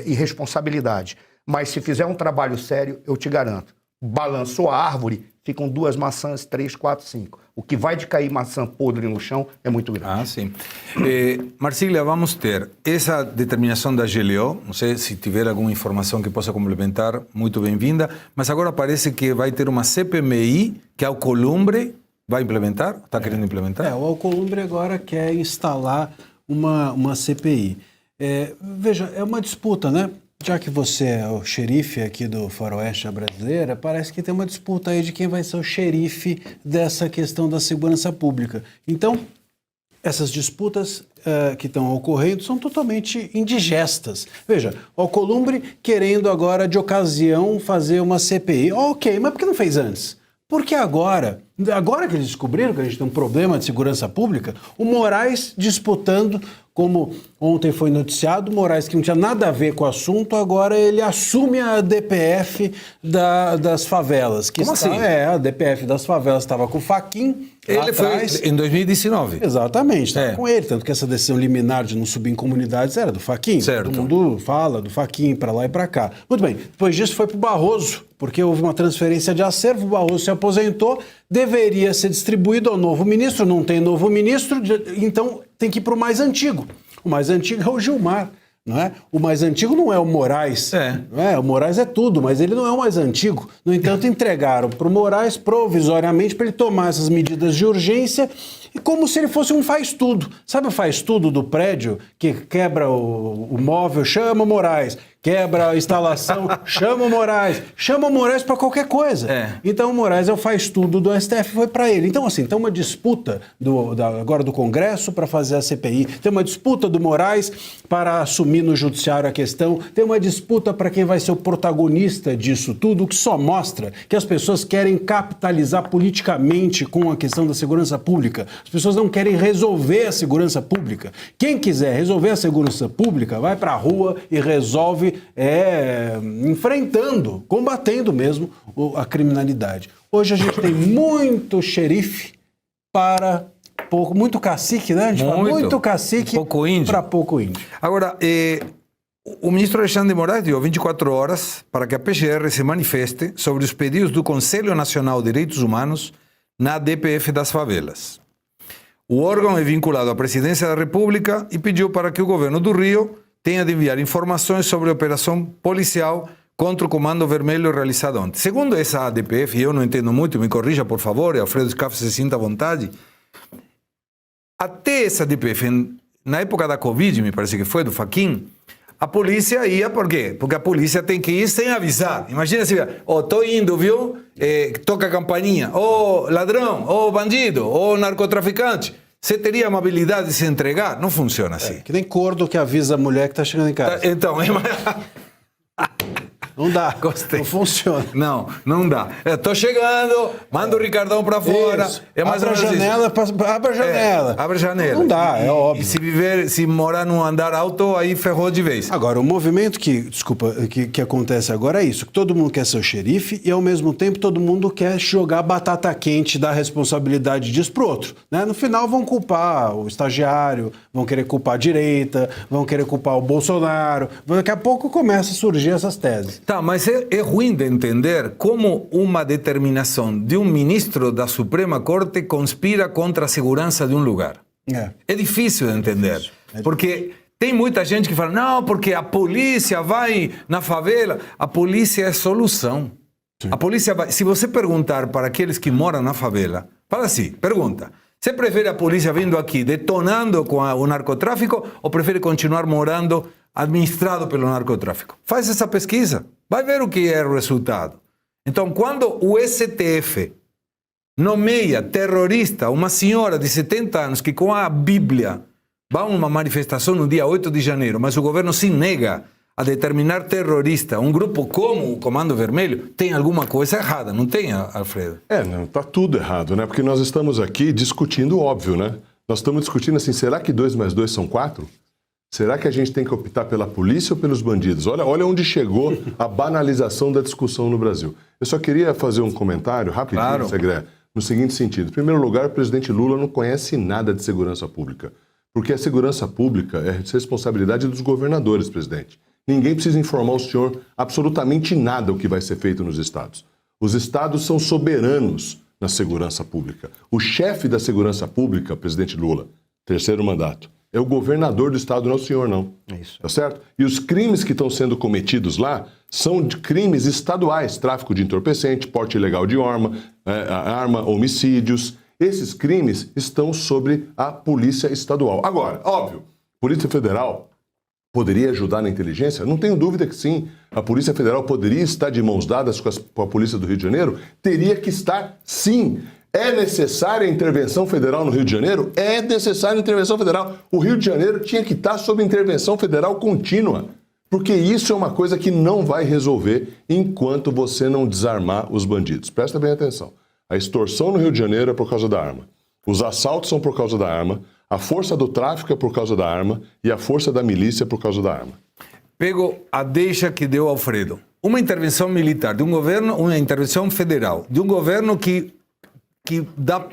irresponsabilidade. Mas se fizer um trabalho sério, eu te garanto, balançou a árvore, ficam 2 maçãs, 3, 4, 5. O que vai de cair maçã podre no chão é muito grande. Ah, sim. Marcília, vamos ter essa determinação da GLO, não sei se tiver alguma informação que possa complementar, muito bem-vinda, mas agora parece que vai ter uma CPMI que a Alcolumbre vai implementar, está querendo implementar? O Alcolumbre agora quer instalar uma CPI. Veja, é uma disputa, né? Já que você é o xerife aqui do Faroeste Brasileira, parece que tem uma disputa aí de quem vai ser o xerife dessa questão da segurança pública. Então, essas disputas que estão ocorrendo são totalmente indigestas. Veja, o Alcolumbre querendo agora, de ocasião, fazer uma CPI. Ok, mas por que não fez antes? Porque agora que eles descobriram que a gente tem um problema de segurança pública, o Moraes disputando, como ontem foi noticiado, o Moraes, que não tinha nada a ver com o assunto, agora ele assume a DPF das favelas. Como assim? A DPF das favelas estava com o Fachin. Ele foi em 2019. Exatamente, estava com ele, tanto que essa decisão liminar de não subir em comunidades era do Fachin. Certo. Todo mundo fala do Fachin para lá e para cá. Muito bem, depois disso foi para o Barroso, porque houve uma transferência de acervo, o Barroso se aposentou, deveria ser distribuído ao novo ministro, não tem novo ministro, então tem que ir para o mais antigo. O mais antigo é o Gilmar, não é? O mais antigo não é o Moraes, não é? O Moraes é tudo, mas ele não é o mais antigo. No entanto, entregaram para o Moraes provisoriamente para ele tomar essas medidas de urgência e como se ele fosse um faz-tudo. Sabe o faz-tudo do prédio que quebra o móvel, chama o Moraes, quebra a instalação, chama o Moraes para qualquer coisa. Então o Moraes é o faz-tudo do STF, foi para ele. Então assim, tem uma disputa agora do Congresso para fazer a CPI, tem uma disputa do Moraes para assumir no judiciário a questão, tem uma disputa para quem vai ser o protagonista disso tudo, o que só mostra que as pessoas querem capitalizar politicamente com a questão da segurança pública. As pessoas não querem resolver a segurança pública. Quem quiser resolver a segurança pública vai para a rua e resolve enfrentando, combatendo mesmo a criminalidade. Hoje a gente tem muito xerife para pouco, muito cacique, né? A gente fala muito cacique para pouco índio. Agora, o ministro Alexandre de Moraes deu 24 horas para que a PGR se manifeste sobre os pedidos do Conselho Nacional de Direitos Humanos na DPF das favelas. O órgão é vinculado à Presidência da República e pediu para que o governo do Rio tenha de enviar informações sobre a operação policial contra o Comando Vermelho realizada ontem. Segundo essa ADPF, eu não entendo muito, me corrija por favor, e Alfredo Scaff se sinta à vontade, até essa ADPF, na época da Covid, me parece que foi, do Fachin, a polícia ia, por quê? Porque a polícia tem que ir sem avisar. Imagina se, tô indo, viu? Toca a campainha, ladrão, bandido, narcotraficante. Você teria a amabilidade de se entregar? Não funciona assim. Que nem cordo que avisa a mulher que está chegando em casa. Então, não dá. Gostei. Não funciona. Não dá. Tô chegando, manda o Ricardão para fora. Isso. É mais abre a janela, abre a janela. Abre a janela. Não dá, é óbvio. E se morar num andar alto, aí ferrou de vez. Agora, o movimento que acontece agora é isso, que todo mundo quer ser o xerife e, ao mesmo tempo, todo mundo quer jogar batata quente, dar responsabilidade disso pro outro. Né? No final, vão culpar o estagiário, vão querer culpar a direita, vão querer culpar o Bolsonaro. Daqui a pouco começa a surgir essas teses. Tá, mas é ruim de entender como uma determinação de um ministro da Suprema Corte conspira contra a segurança de um lugar. É difícil de entender, porque tem muita gente que fala, não, porque a polícia vai na favela. A polícia é solução. Sim. A polícia vai... Se você perguntar para aqueles que moram na favela, fala assim, pergunta, você prefere a polícia vindo aqui detonando com o narcotráfico ou prefere continuar morando administrado pelo narcotráfico? Faz essa pesquisa, vai ver o que é o resultado. Então, quando o STF nomeia terrorista uma senhora de 70 anos que com a Bíblia vai a uma manifestação no dia 8 de janeiro, mas o governo se nega a determinar terrorista um grupo como o Comando Vermelho, tem alguma coisa errada, não tem, Alfredo? Não, tá tudo errado, né? Porque nós estamos aqui discutindo o óbvio, né? Nós estamos discutindo assim, será que 2 mais 2 são 4? Será que a gente tem que optar pela polícia ou pelos bandidos? Olha onde chegou a banalização da discussão no Brasil. Eu só queria fazer um comentário rapidinho, Segré, no seguinte sentido. Em primeiro lugar, o presidente Lula não conhece nada de segurança pública, porque a segurança pública é responsabilidade dos governadores, presidente. Ninguém precisa informar o senhor absolutamente nada o que vai ser feito nos estados. Os estados são soberanos na segurança pública. O chefe da segurança pública, presidente Lula, 3º mandato, é o governador do estado, não é o senhor, não. É isso. Tá certo? E os crimes que estão sendo cometidos lá são de crimes estaduais. Tráfico de entorpecente, porte ilegal de arma, homicídios. Esses crimes estão sobre a Polícia Estadual. Agora, óbvio, Polícia Federal poderia ajudar na inteligência? Não tenho dúvida que sim. A Polícia Federal poderia estar de mãos dadas com a Polícia do Rio de Janeiro? Teria que estar, sim. É necessária a intervenção federal no Rio de Janeiro? É necessária a intervenção federal. O Rio de Janeiro tinha que estar sob intervenção federal contínua, porque isso é uma coisa que não vai resolver enquanto você não desarmar os bandidos. Presta bem atenção. A extorsão no Rio de Janeiro é por causa da arma. Os assaltos são por causa da arma. A força do tráfico é por causa da arma. E a força da milícia é por causa da arma. Pego a deixa que deu Alfredo. Uma intervenção militar de um governo, uma intervenção federal de um governo que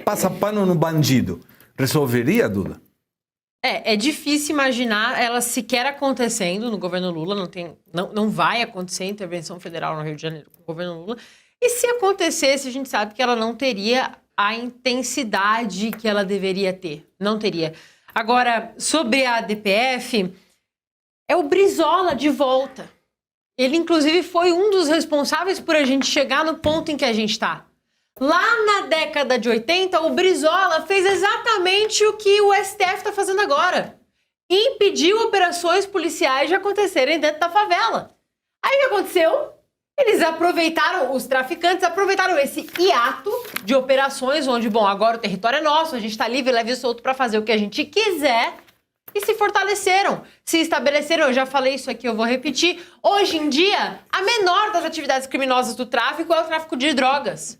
passa pano no bandido, resolveria, Duda? É difícil imaginar ela sequer acontecendo no governo Lula, não vai acontecer intervenção federal no Rio de Janeiro com o governo Lula. E se acontecesse, a gente sabe que ela não teria a intensidade que ela deveria ter. Não teria. Agora, sobre a DPF, é o Brizola de volta. Ele, inclusive, foi um dos responsáveis por a gente chegar no ponto em que a gente está. Lá na década de 80, o Brizola fez exatamente o que o STF está fazendo agora. Impediu operações policiais de acontecerem dentro da favela. Aí o que aconteceu? Eles aproveitaram, os traficantes aproveitaram esse hiato de operações onde, bom, agora o território é nosso, a gente está livre, leve e solto para fazer o que a gente quiser, e se fortaleceram, se estabeleceram. Eu já falei isso aqui, eu vou repetir. Hoje em dia, a menor das atividades criminosas do tráfico é o tráfico de drogas.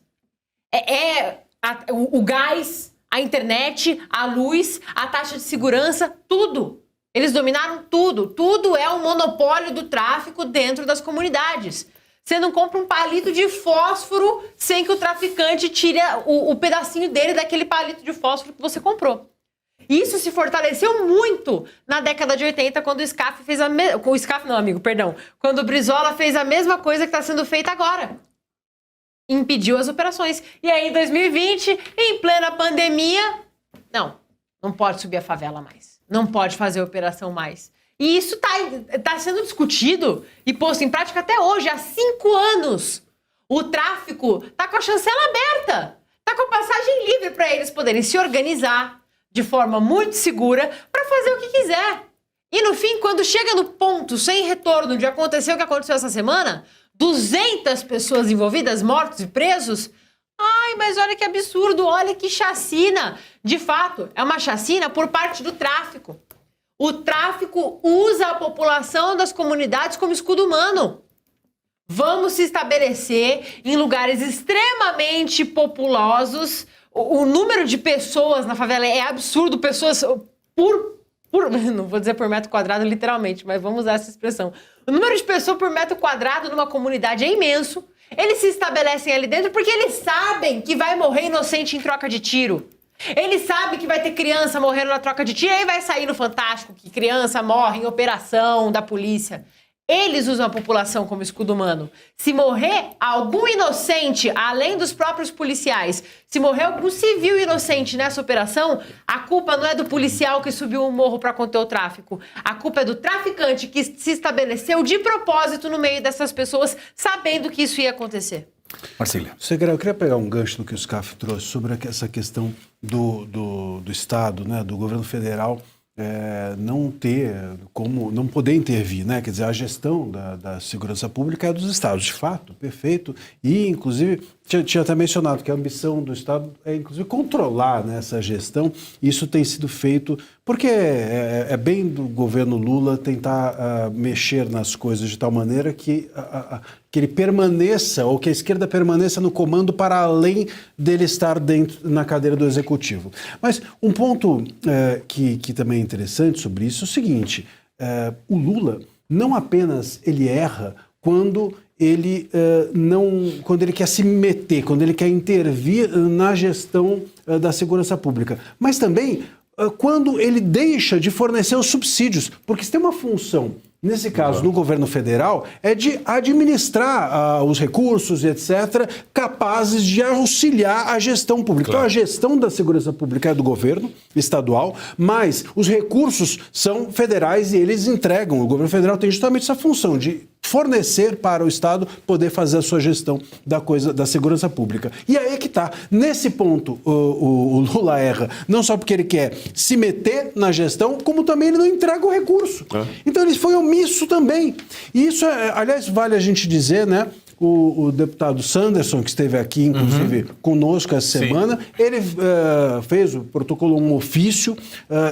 O gás, a internet, a luz, a taxa de segurança, tudo. Eles dominaram tudo. Tudo é um monopólio do tráfico dentro das comunidades. Você não compra um palito de fósforo sem que o traficante tire o pedacinho dele daquele palito de fósforo que você comprou. Isso se fortaleceu muito na década de 80, quando o SCAF fez quando o Brizola fez a mesma coisa que está sendo feita agora. Impediu as operações. E aí, em 2020, em plena pandemia, não pode subir a favela mais. Não pode fazer operação mais. E isso tá sendo discutido e posto em prática até hoje, há 5 anos. O tráfico tá com a chancela aberta, tá com a passagem livre para eles poderem se organizar de forma muito segura para fazer o que quiser. E no fim, quando chega no ponto sem retorno de acontecer o que aconteceu essa semana, 200 pessoas envolvidas, mortos e presos. Ai, mas olha que absurdo, olha que chacina. De fato, é uma chacina por parte do tráfico. O tráfico usa a população das comunidades como escudo humano. Vamos se estabelecer em lugares extremamente populosos. O número de pessoas na favela é absurdo, pessoas não vou dizer por metro quadrado literalmente, mas vamos usar essa expressão. O número de pessoas por metro quadrado numa comunidade é imenso. Eles se estabelecem ali dentro porque eles sabem que vai morrer inocente em troca de tiro. Eles sabem que vai ter criança morrendo na troca de tiro, e aí vai sair no Fantástico que criança morre em operação da polícia. Eles usam a população como escudo humano. Se morrer algum inocente, além dos próprios policiais, se morrer algum civil inocente nessa operação, a culpa não é do policial que subiu o morro para conter o tráfico. A culpa é do traficante que se estabeleceu de propósito no meio dessas pessoas, sabendo que isso ia acontecer. Marcília. Segré, eu queria pegar um gancho do que o SCAF trouxe sobre essa questão do Estado, né, do governo federal, não poder intervir, né? Quer dizer, a gestão da segurança pública é dos estados, de fato, perfeito. E, inclusive, tinha até mencionado que a ambição do Estado é, inclusive, controlar, né, essa gestão. Isso tem sido feito porque é bem do governo Lula tentar mexer nas coisas de tal maneira que que ele permaneça, ou que a esquerda permaneça no comando para além dele estar dentro na cadeira do executivo. Mas um ponto que também é interessante sobre isso é o seguinte, o Lula não apenas ele erra quando ele quando ele quer se meter, quando ele quer intervir na gestão da segurança pública, mas também quando ele deixa de fornecer os subsídios, porque se tem uma função, nesse caso, no governo federal, é de administrar os recursos, etc., capazes de auxiliar a gestão pública. Claro. Então, a gestão da segurança pública é do governo estadual, mas os recursos são federais e eles entregam. O governo federal tem justamente essa função de fornecer para o Estado poder fazer a sua gestão da segurança pública. E aí é que está. Nesse ponto, o Lula erra, não só porque ele quer se meter na gestão, como também ele não entrega o recurso. Então ele foi omisso também. E isso, aliás, vale a gente dizer, né? O deputado Sanderson, que esteve aqui, inclusive, conosco essa semana, ele protocolou um ofício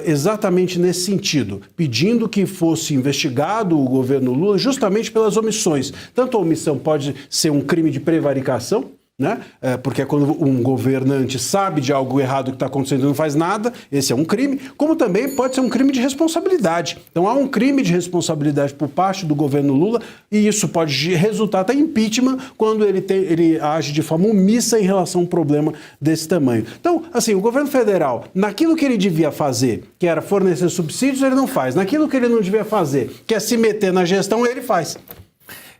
exatamente nesse sentido, pedindo que fosse investigado o governo Lula justamente pelas omissões. Tanto a omissão pode ser um crime de prevaricação, né? Porque é quando um governante sabe de algo errado que está acontecendo e não faz nada, esse é um crime, como também pode ser um crime de responsabilidade. Então há um crime de responsabilidade por parte do governo Lula e isso pode resultar até em impeachment quando ele age de forma omissa em relação a um problema desse tamanho. Então, assim, o governo federal, naquilo que ele devia fazer, que era fornecer subsídios, ele não faz. Naquilo que ele não devia fazer, que é se meter na gestão, ele faz.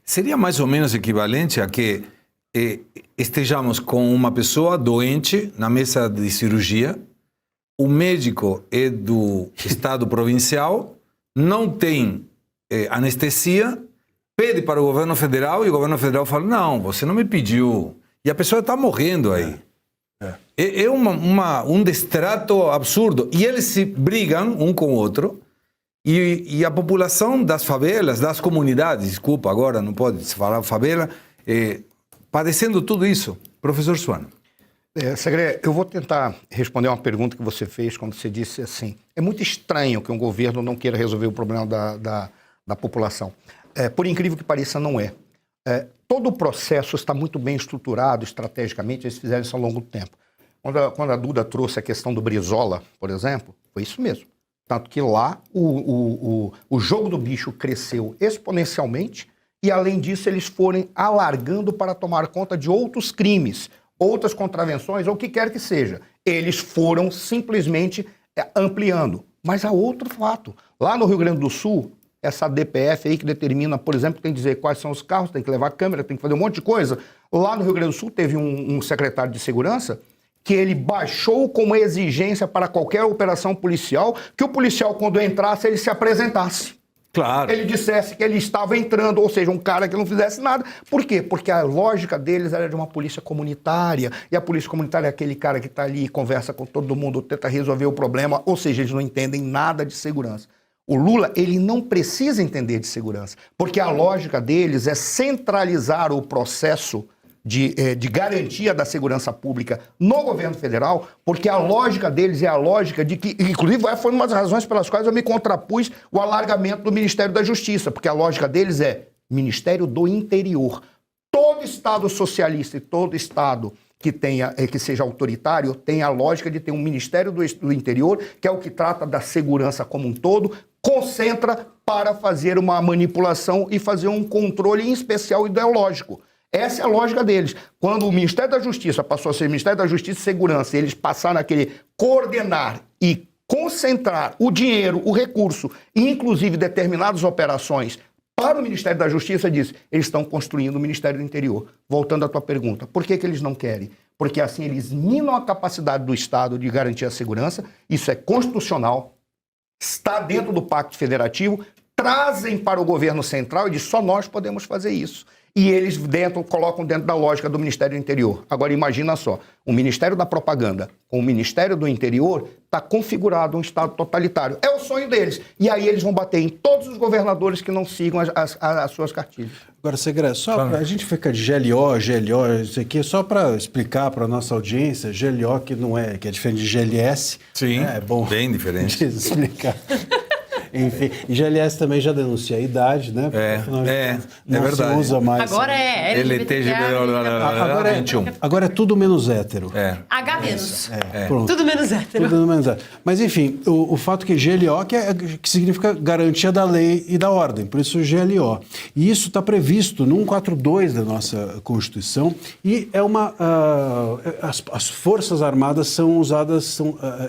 Seria mais ou menos equivalente a que estejamos com uma pessoa doente na mesa de cirurgia, o médico é do estado provincial, não tem anestesia, pede para o governo federal e o governo federal fala, não, você não me pediu. E a pessoa está morrendo aí. É um destrato absurdo. E eles se brigam um com o outro e a população das favelas, das comunidades, desculpa, agora não pode se falar favela, padecendo tudo isso. Professor Suano. Segre, eu vou tentar responder uma pergunta que você fez quando você disse assim, é muito estranho que um governo não queira resolver o problema da população. Por incrível que pareça, não é. Todo o processo está muito bem estruturado estrategicamente, eles fizeram isso ao longo do tempo. Quando a Duda trouxe a questão do Brizola, por exemplo, foi isso mesmo. Tanto que lá o jogo do bicho cresceu exponencialmente, e, além disso, eles foram alargando para tomar conta de outros crimes, outras contravenções, ou o que quer que seja. Eles foram simplesmente ampliando. Mas há outro fato. Lá no Rio Grande do Sul, essa DPF aí que determina, por exemplo, tem que dizer quais são os carros, tem que levar câmera, tem que fazer um monte de coisa. Lá no Rio Grande do Sul teve um secretário de segurança que ele baixou como exigência para qualquer operação policial que o policial, quando entrasse, ele se apresentasse. Claro. Ele dissesse que ele estava entrando, ou seja, um cara que não fizesse nada. Por quê? Porque a lógica deles era de uma polícia comunitária, e a polícia comunitária é aquele cara que está ali, conversa com todo mundo, tenta resolver o problema, ou seja, eles não entendem nada de segurança. O Lula, ele não precisa entender de segurança, porque a lógica deles é centralizar o processo de garantia da segurança pública no governo federal, porque a lógica deles é a lógica de que, inclusive foi uma das razões pelas quais eu me contrapus o alargamento do Ministério da Justiça, porque a lógica deles é Ministério do Interior. Todo Estado socialista e todo Estado que seja autoritário tem a lógica de ter um Ministério do Interior, que é o que trata da segurança como um todo, concentra para fazer uma manipulação e fazer um controle, em especial ideológico. Essa é a lógica deles. Quando o Ministério da Justiça passou a ser Ministério da Justiça e Segurança, eles passaram a querer coordenar e concentrar o dinheiro, o recurso, e inclusive determinadas operações para o Ministério da Justiça, eles estão construindo o Ministério do Interior. Voltando à tua pergunta, por que eles não querem? Porque assim eles minam a capacidade do Estado de garantir a segurança, isso é constitucional, está dentro do Pacto Federativo, trazem para o governo central e dizem, só nós podemos fazer isso. E eles colocam dentro da lógica do Ministério do Interior. Agora imagina só, o Ministério da Propaganda com o Ministério do Interior está configurado um Estado totalitário. É o sonho deles. E aí eles vão bater em todos os governadores que não sigam as suas cartilhas. Agora, Segre, só pra, a gente fica de GLO, isso aqui, só para explicar para a nossa audiência, GLO que é diferente de GLS. Sim, é bom bem diferente. explicar. Enfim, e GLS também já denuncia a idade, né? Afinal de contas, não verdade. se usa mais. Agora é Agora é tudo menos hétero. H menos. Pronto. Tudo menos hétero. Tudo menos hétero. Mas enfim, o fato que GLO que significa garantia da lei e da ordem, por isso GLO. E isso está previsto no 142 da nossa Constituição e é as Forças Armadas são usadas,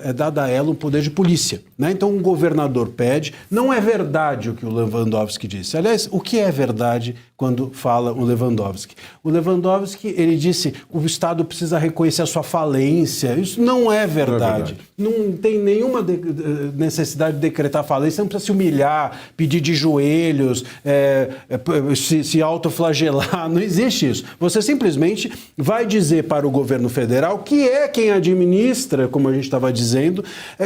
é dada a ela um poder de polícia, né? Então o governador pede, não é verdade o que o Lewandowski disse. Aliás, o que é verdade quando fala o Lewandowski? O Lewandowski, ele disse o Estado precisa reconhecer a sua falência. Isso não é verdade. Não tem nenhuma necessidade de decretar falência, não precisa se humilhar, pedir de joelhos, se autoflagelar, não existe isso. Você simplesmente vai dizer para o governo federal, que é quem administra, como a gente estava dizendo,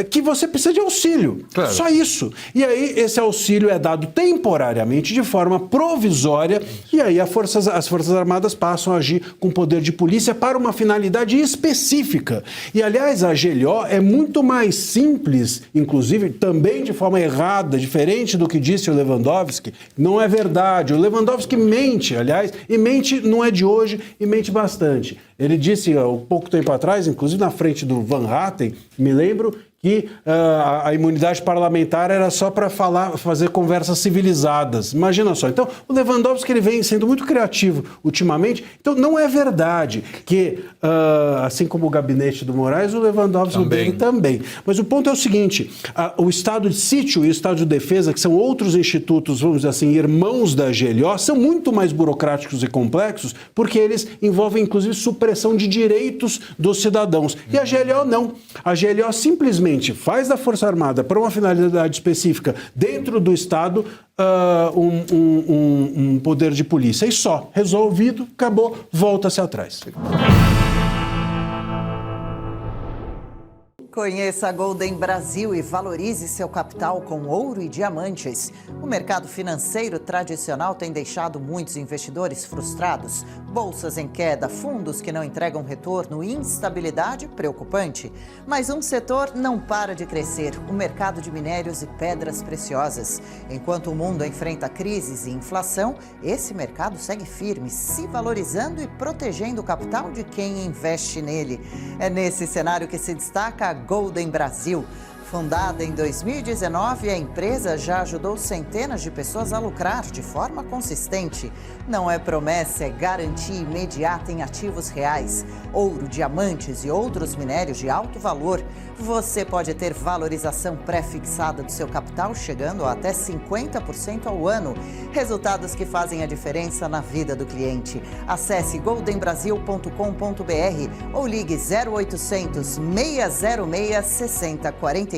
que você precisa de auxílio. Claro. Só isso. E aí esse auxílio é dado temporariamente, de forma provisória, e aí as Forças Armadas passam a agir com poder de polícia para uma finalidade específica. E, aliás, a GLO é muito mais simples, inclusive, também de forma errada, diferente do que disse o Lewandowski. Não é verdade. O Lewandowski mente, aliás, e mente não é de hoje, e mente bastante. Ele disse há pouco tempo atrás, inclusive na frente do Van Hatten, me lembro, que a imunidade parlamentar era só para fazer conversas civilizadas. Imagina só. Então, o Lewandowski ele vem sendo muito criativo ultimamente. Então, não é verdade que, assim como o gabinete do Moraes, o Lewandowski também. Mas o ponto é o seguinte, o Estado de Sítio e o Estado de Defesa, que são outros institutos, vamos dizer assim, irmãos da GLO, são muito mais burocráticos e complexos, porque eles envolvem, inclusive, supressão de direitos dos cidadãos. E a GLO não. A GLO simplesmente faz da Força Armada para uma finalidade específica dentro do Estado um poder de polícia. E só. Resolvido, acabou, volta-se atrás. Conheça a Golden Brasil e valorize seu capital com ouro e diamantes. O mercado financeiro tradicional tem deixado muitos investidores frustrados. Bolsas em queda, fundos que não entregam retorno, instabilidade preocupante. Mas um setor não para de crescer, o mercado de minérios e pedras preciosas. Enquanto o mundo enfrenta crises e inflação, esse mercado segue firme, se valorizando e protegendo o capital de quem investe nele. É nesse cenário que se destaca a Golden Brasil. Fundada em 2019, a empresa já ajudou centenas de pessoas a lucrar de forma consistente. Não é promessa, é garantia imediata em ativos reais. Ouro, diamantes e outros minérios de alto valor. Você pode ter valorização pré-fixada do seu capital chegando a até 50% ao ano. Resultados que fazem a diferença na vida do cliente. Acesse goldenbrasil.com.br ou ligue 0800 606 6048.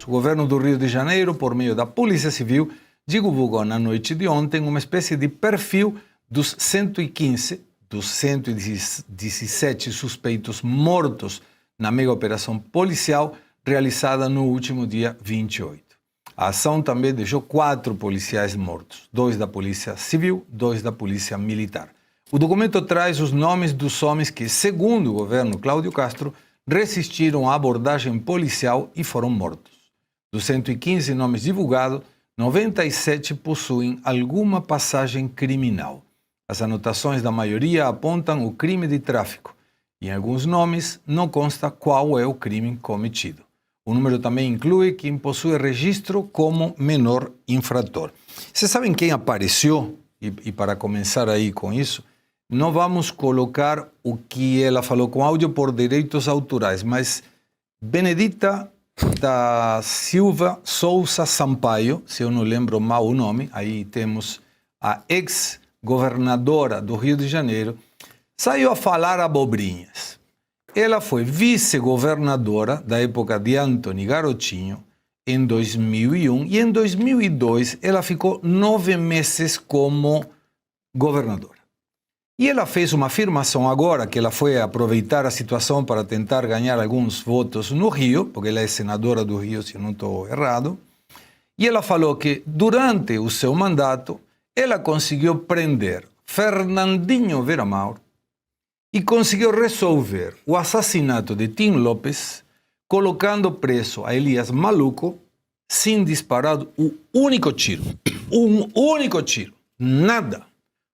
O governo do Rio de Janeiro, por meio da Polícia Civil, divulgou na noite de ontem uma espécie de perfil dos 115 dos 117 suspeitos mortos na mega operação policial realizada no último dia 28. A ação também deixou 4 policiais mortos, 2 da Polícia Civil, 2 da Polícia Militar. O documento traz os nomes dos homens que, segundo o governo Cláudio Castro, resistiram à abordagem policial e foram mortos. Dos 115 nomes divulgados, 97 possuem alguma passagem criminal. As anotações da maioria apontam o crime de tráfico. Em alguns nomes, não consta qual é o crime cometido. O número também inclui quem possui registro como menor infrator. Vocês sabem quem apareceu? E para começar aí com isso, não vamos colocar o que ela falou com áudio por direitos autorais, mas Benedita da Silva Souza Sampaio, se eu não lembro mal o nome, aí temos a ex-governadora do Rio de Janeiro, saiu a falar abobrinhas. Ela foi vice-governadora da época de Antony Garotinho em 2001 e em 2002 ela ficou 9 meses como governadora. E ela fez uma afirmação agora que ela foi aproveitar a situação para tentar ganhar alguns votos no Rio, porque ela é senadora do Rio, se eu não estou errado. E ela falou que durante o seu mandato ela conseguiu prender Fernandinho Beiramar e conseguiu resolver o assassinato de Tim Lopes colocando preso a Elias Maluco sem disparar um único tiro. Um único tiro. Nada.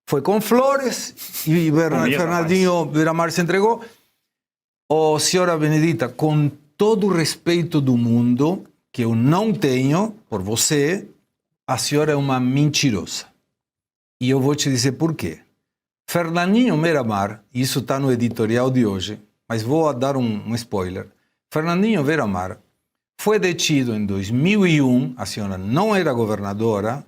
Foi com flores e Fernandinho Beiramar se entregou. Oh, senhora Benedita, com todo o respeito do mundo, que eu não tenho por você, a senhora é uma mentirosa. E eu vou te dizer por quê. Fernandinho Beiramar, isso está no editorial de hoje, mas vou dar um spoiler. Fernandinho Beiramar foi detido em 2001, a senhora não era governadora,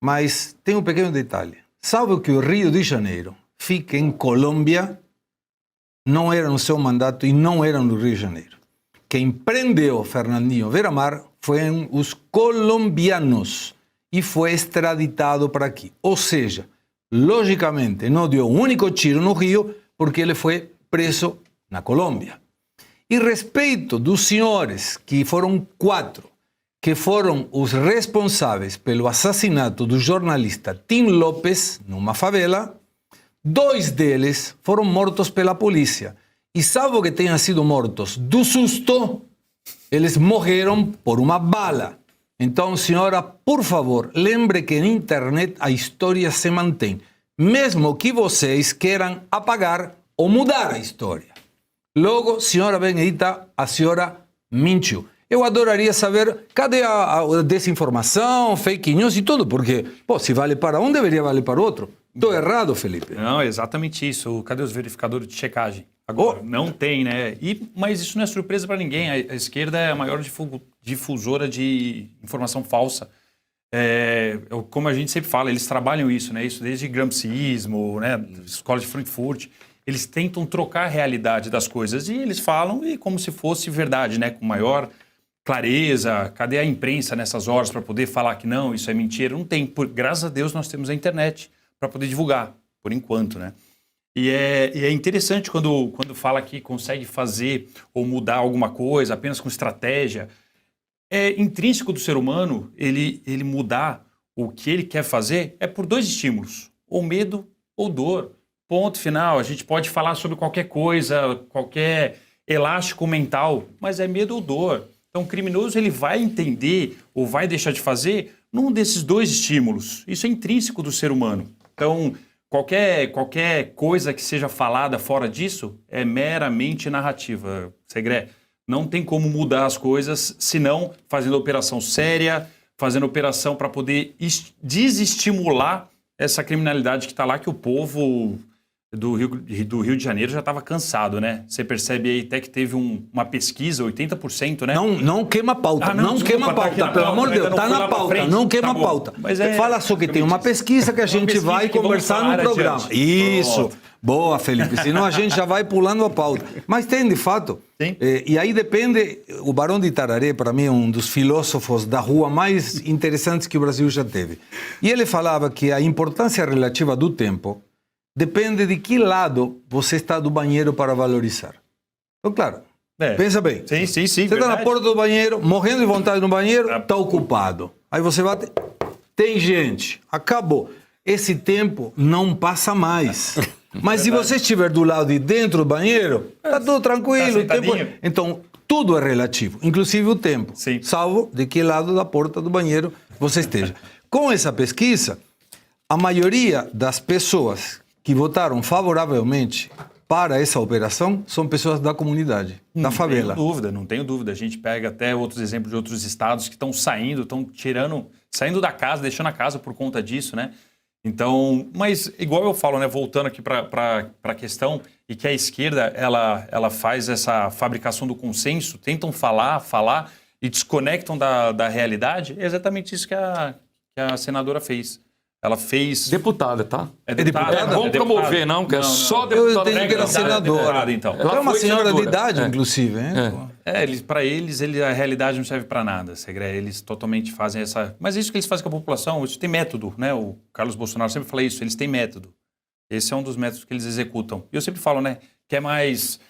mas tem um pequeno detalhe. Sabe que o Rio de Janeiro fica em Colômbia, não era no seu mandato e não era no Rio de Janeiro. Quem prendeu Fernandinho Beiramar foram os colombianos e foi extraditado para aqui. Ou seja, logicamente não deu um único tiro no Rio porque ele foi preso na Colômbia. E respeito dos senhores, que foram 4, que foram os responsáveis pelo assassinato do jornalista Tim Lopes numa favela, 2 deles foram mortos pela polícia. E salvo que tenham sido mortos do susto, eles morreram por uma bala. Então, senhora, por favor, lembre que na internet a história se mantém, mesmo que vocês queiram apagar ou mudar a história. Logo, senhora Benedita, a senhora mentiu. Eu adoraria saber cadê a desinformação, fake news e tudo, porque, pô, se vale para um, deveria valer para o outro. Estou errado, Felipe? Não, é exatamente isso. Cadê os verificadores de checagem? Agora, não tem, né? Mas isso não é surpresa para ninguém. A esquerda é a maior difusora de informação falsa. Como a gente sempre fala, eles trabalham isso, né? Isso desde gramsciismo, né? Escola de Frankfurt. Eles tentam trocar a realidade das coisas e eles falam e como se fosse verdade, né? Com maior clareza. Cadê a imprensa nessas horas para poder falar que não, isso é mentira? Não tem. Graças a Deus nós temos a internet para poder divulgar, por enquanto, né? E é interessante quando fala que consegue fazer ou mudar alguma coisa apenas com estratégia. É intrínseco do ser humano ele mudar o que ele quer fazer é por 2 estímulos, ou medo ou dor. Ponto final. A gente pode falar sobre qualquer coisa, qualquer elástico mental, mas é medo ou dor. Então o criminoso ele vai entender ou vai deixar de fazer num desses 2 estímulos. Isso é intrínseco do ser humano. Então qualquer coisa que seja falada fora disso é meramente narrativa, Segré. Não tem como mudar as coisas, senão fazendo operação séria, fazendo operação para poder desestimular essa criminalidade que está lá, que o povo do Rio de Janeiro já estava cansado, né? Você percebe aí até que teve uma pesquisa, 80%, né? Não queima a pauta, não queima a pauta, pelo amor de Deus, está na pauta, não queima a pauta. Fala só que tem uma pesquisa que a gente vai conversar no programa. Isso, boa, Felipe, senão a gente já vai pulando a pauta. Mas tem, de fato, e aí depende, o Barão de Itararé, para mim, é um dos filósofos da rua mais interessantes que o Brasil já teve. E ele falava que a importância relativa do tempo depende de que lado você está do banheiro para valorizar. Então, claro, pensa bem. Sim, você está na porta do banheiro, morrendo de vontade no banheiro, está ocupado. Aí você bate, tem gente, acabou. Esse tempo não passa mais. Se você estiver do lado de dentro do banheiro, está tudo tranquilo. Então, tudo é relativo, inclusive o tempo. Sim. Salvo de que lado da porta do banheiro você esteja. Com essa pesquisa, a maioria das pessoas que votaram favoravelmente para essa operação são pessoas da comunidade, da favela. Não tenho dúvida. A gente pega até outros exemplos de outros estados que estão saindo da casa, deixando a casa por conta disso, né? Então, mas igual eu falo, né? Voltando aqui para a questão, e que a esquerda, ela faz essa fabricação do consenso, tentam falar e desconectam da realidade, é exatamente isso que a senadora fez. Ela fez... Deputada, tá? É deputada? Vamos promover, não, que é só deputada. Eu entendi que era senadora. Então. Ela é uma senhora de idade, inclusive. Para eles, a realidade não serve para nada, Segré. Eles totalmente fazem essa... Mas é isso que eles fazem com a população, isso tem método, né? O Carlos Bolsonaro sempre fala isso, eles têm método. Esse é um dos métodos que eles executam. E eu sempre falo, né? Que é mais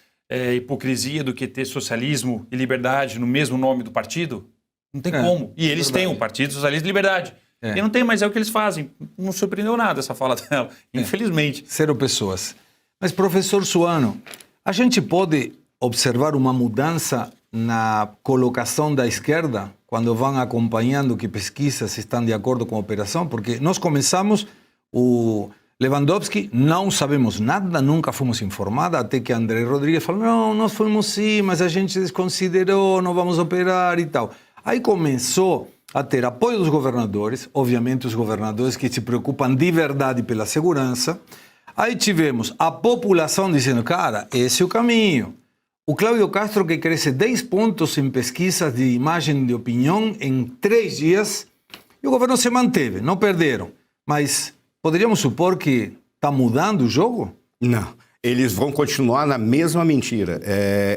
hipocrisia do que ter socialismo e liberdade no mesmo nome do partido. Não tem como. E eles têm o Partido Socialista e Liberdade. E não tem, mas é o que eles fazem. Não surpreendeu nada essa fala dela, infelizmente. Serão pessoas. Mas, professor Suano, a gente pode observar uma mudança na colocação da esquerda, quando vão acompanhando que pesquisas estão de acordo com a operação? Porque nós começamos, o Lewandowski, não sabemos nada, nunca fomos informados, até que André Rodrigues falou, não, nós fomos sim, mas a gente desconsiderou, não vamos operar e tal. Aí começou a ter apoio dos governadores, obviamente os governadores que se preocupam de verdade pela segurança. Aí tivemos a população dizendo, cara, esse é o caminho. O Cláudio Castro, que cresce 10 pontos em pesquisas de imagem de opinião em 3 dias, e o governo se manteve, não perderam. Mas poderíamos supor que está mudando o jogo? Não, eles vão continuar na mesma mentira.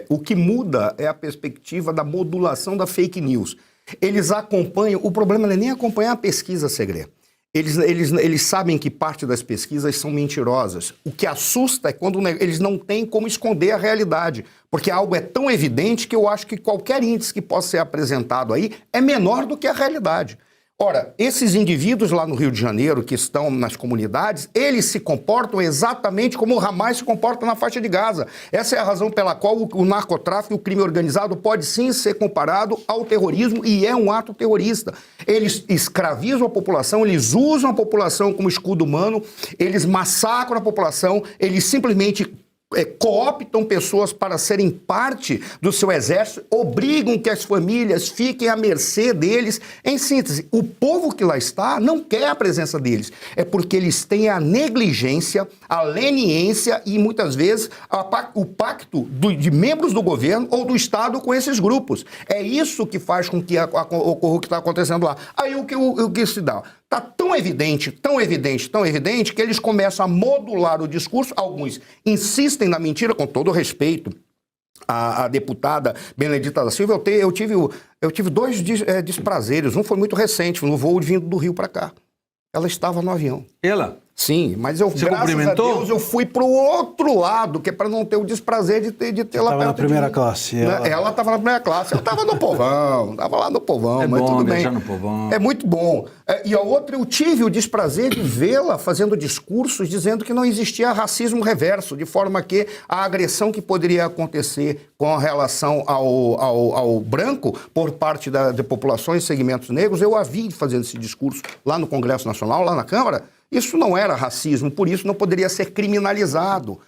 O que muda é a perspectiva da modulação da fake news. Eles acompanham, o problema não é nem acompanhar a pesquisa, Segre. Eles sabem que parte das pesquisas são mentirosas. O que assusta é quando eles não têm como esconder a realidade, porque algo é tão evidente que eu acho que qualquer índice que possa ser apresentado aí é menor do que a realidade. Ora, esses indivíduos lá no Rio de Janeiro que estão nas comunidades, eles se comportam exatamente como o Hamas se comporta na faixa de Gaza. Essa é a razão pela qual o narcotráfico e o crime organizado pode sim ser comparado ao terrorismo e é um ato terrorista. Eles escravizam a população, eles usam a população como escudo humano, eles massacram a população, eles simplesmente cooptam pessoas para serem parte do seu exército, obrigam que as famílias fiquem à mercê deles. Em síntese, o povo que lá está não quer a presença deles. É porque eles têm a negligência, a leniência e, muitas vezes, o pacto de membros do governo ou do Estado com esses grupos. É isso que faz com que ocorra o que está acontecendo lá. Aí o que se dá? Está tão evidente, que eles começam a modular o discurso. Alguns insistem na mentira, com todo respeito à deputada Benedita da Silva. Eu tive 2 desprazeres. Um foi muito recente, no voo vindo do Rio para cá. Ela estava no avião. Ela? Sim, mas eu, você graças cumprimentou? a Deus, eu fui pro outro lado, que é para não ter o desprazer de ter ela perto na primeira classe. Ela estava na primeira classe, ela estava no povão, estava lá no povão, é mas bom, tudo bem. No povão. É muito bom. E a outra, eu tive o desprazer de vê-la fazendo discursos dizendo que não existia racismo reverso, de forma que a agressão que poderia acontecer com relação ao branco por parte de populações e segmentos negros, eu a vi fazendo esse discurso lá no Congresso Nacional, lá na Câmara. Isso não era racismo, por isso não poderia ser criminalizado.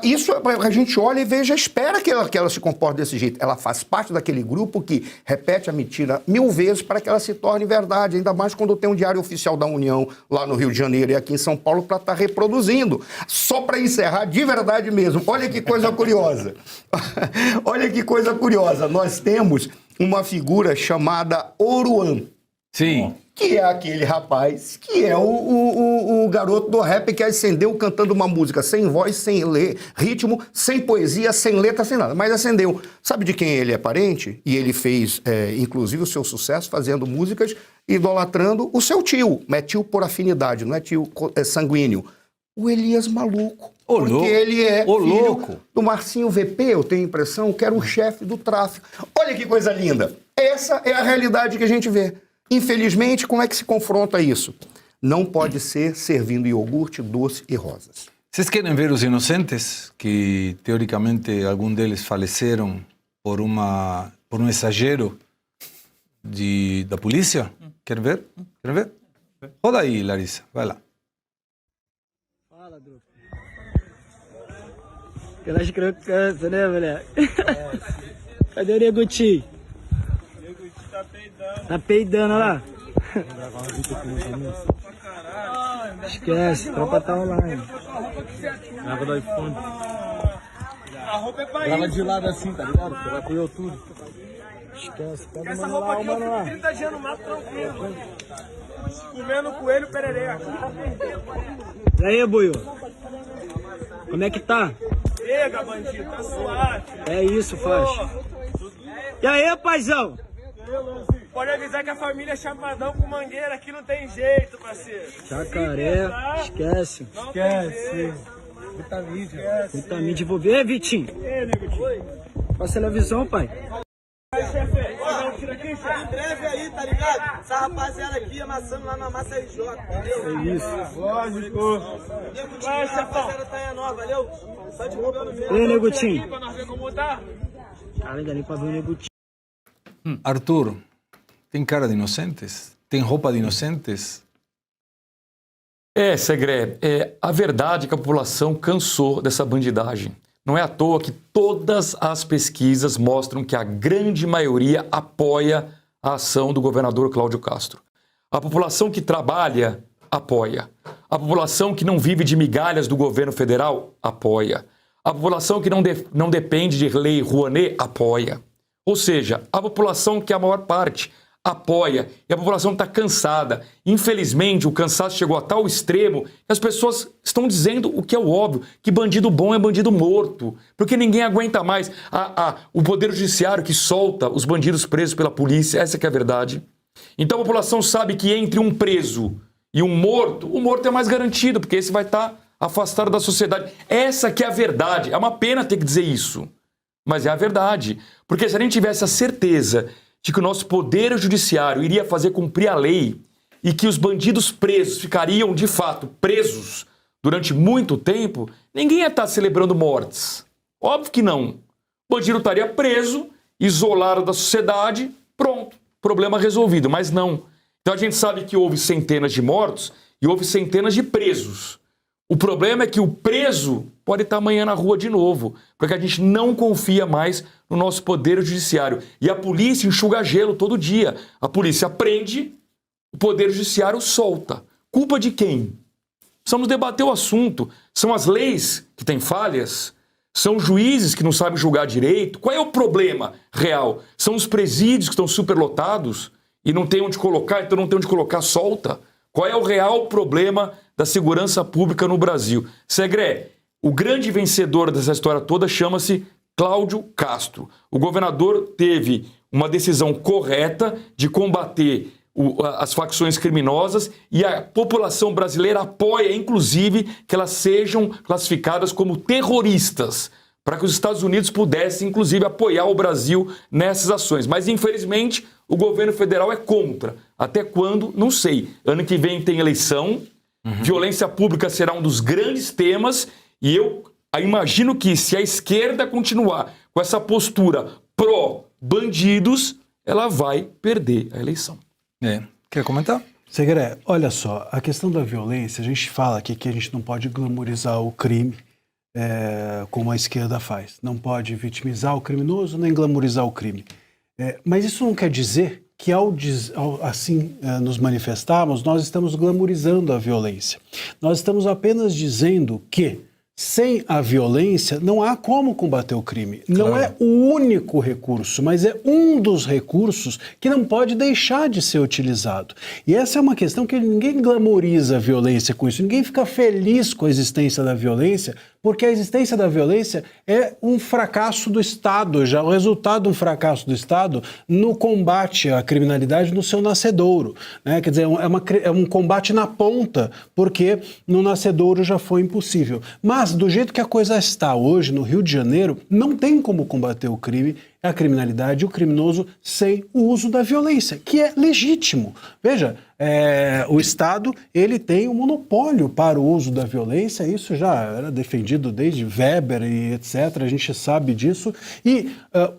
Isso a gente olha e veja, espera que ela se comporte desse jeito. Ela faz parte daquele grupo que repete a mentira 1000 vezes para que ela se torne verdade, ainda mais quando tem um Diário Oficial da União lá no Rio de Janeiro e aqui em São Paulo para estar reproduzindo. Só para encerrar, de verdade mesmo, olha que coisa curiosa. Olha que coisa curiosa. Nós temos uma figura chamada Oruan. Sim. Que é aquele rapaz, que é o garoto do rap que acendeu cantando uma música sem voz, sem ritmo, sem poesia, sem letra, sem nada, mas acendeu. Sabe de quem ele é parente? E ele fez, inclusive, o seu sucesso fazendo músicas idolatrando o seu tio. Não é tio por afinidade, não é tio sanguíneo. O Elias Maluco. Porque ele é filho do Marcinho VP, eu tenho a impressão, que era o chefe do tráfico. Olha que coisa linda. Essa é a realidade que a gente vê. Infelizmente, como é que se confronta isso? Não pode ser servindo iogurte, doce e rosas. Vocês querem ver os inocentes, que teoricamente alguns deles faleceram por um exagero da polícia? Querem ver? Querem ver? Roda aí, Larissa, vai lá. Fala, Drup. Aquelas crocâncias, né, moleque? Cadê o Neguti? Tá peidando, olha lá. Esquece, tropa tá online. Grava do iPhone. Grava de lado assim, tá ligado? Você vai pro YouTube. Esquece, pega essa roupa aqui, eu fico 30 dias no mato tranquilo. Comendo coelho perereca. E aí, Buiu? Como é que tá? Chega, bandido, tá suave. É isso, faixa. E aí, paizão? Pode avisar que a família é chapadão com mangueira aqui, não tem jeito, parceiro. Jacaré, esquece. Esquece. Muita mídia. Muita mídia envolvida. Ei, Vitinho. Passa a visão, pai. Aí, chefe, olha o tiro aqui, chefe. Em breve aí, tá ligado? Essa rapaziada aqui amassando lá na Massa RJ, entendeu? É isso. Lógico. Vai, chefão. Rapaziada tá aí nova, valeu? Só de boa no meio. Ei, Negutinho. Pra nós ver como tá. Arthur, tem cara de inocentes? Tem roupa de inocentes? Segré, a verdade é que a população cansou dessa bandidagem. Não é à toa que todas as pesquisas mostram que a grande maioria apoia a ação do governador Cláudio Castro. A população que trabalha, apoia. A população que não vive de migalhas do governo federal, apoia. A população que não depende de lei Rouanet, apoia. Ou seja, a população que é a maior parte apoia, e a população está cansada. Infelizmente, o cansaço chegou a tal extremo que as pessoas estão dizendo o que é o óbvio, que bandido bom é bandido morto, porque ninguém aguenta mais. O Poder Judiciário que solta os bandidos presos pela polícia, essa que é a verdade. Então a população sabe que entre um preso e um morto, o morto é mais garantido, porque esse vai estar afastado da sociedade. Essa que é a verdade. É uma pena ter que dizer isso, mas é a verdade. Porque se a gente tivesse a certeza de que o nosso Poder Judiciário iria fazer cumprir a lei e que os bandidos presos ficariam, de fato, presos durante muito tempo, ninguém ia estar celebrando mortes. Óbvio que não. O bandido estaria preso, isolado da sociedade, pronto, problema resolvido. Mas não. Então a gente sabe que houve centenas de mortos e houve centenas de presos. O problema é que o preso pode estar amanhã na rua de novo, porque a gente não confia mais no nosso Poder Judiciário. E a polícia enxuga gelo todo dia. A polícia prende, o Poder Judiciário solta. Culpa de quem? Precisamos debater o assunto. São as leis que têm falhas? São os juízes que não sabem julgar direito? Qual é o problema real? São os presídios que estão superlotados e não tem onde colocar, então não tem onde colocar, solta? Qual é o real problema da segurança pública no Brasil? Segré, o grande vencedor dessa história toda chama-se Cláudio Castro. O governador teve uma decisão correta de combater as facções criminosas e a população brasileira apoia, inclusive, que elas sejam classificadas como terroristas, para que os Estados Unidos pudessem, inclusive, apoiar o Brasil nessas ações. Mas, infelizmente, o governo federal é contra. Até quando? Não sei. Ano que vem tem eleição, violência pública será um dos grandes temas e eu imagino que se a esquerda continuar com essa postura pró-bandidos, ela vai perder a eleição. Quer comentar? Segré, olha só, a questão da violência, a gente fala aqui que a gente não pode glamorizar o crime como a esquerda faz. Não pode vitimizar o criminoso nem glamorizar o crime. Mas isso não quer dizer que ao assim nos manifestarmos, nós estamos glamorizando a violência. Nós estamos apenas dizendo que sem a violência não há como combater o crime. Não é o único recurso, mas é um dos recursos que não pode deixar de ser utilizado. E essa é uma questão que ninguém glamoriza a violência com isso. Ninguém fica feliz com a existência da violência, porque a existência da violência é um fracasso do Estado, já o resultado de um fracasso do Estado no combate à criminalidade no seu nascedouro, né? Quer dizer, é um combate na ponta, porque no nascedouro já foi impossível. Mas do jeito que a coisa está hoje no Rio de Janeiro, não tem como combater o crime, a criminalidade e o criminoso sem o uso da violência, que é legítimo. Veja, o Estado ele tem um monopólio para o uso da violência, isso já era defendido desde Weber e etc., a gente sabe disso, e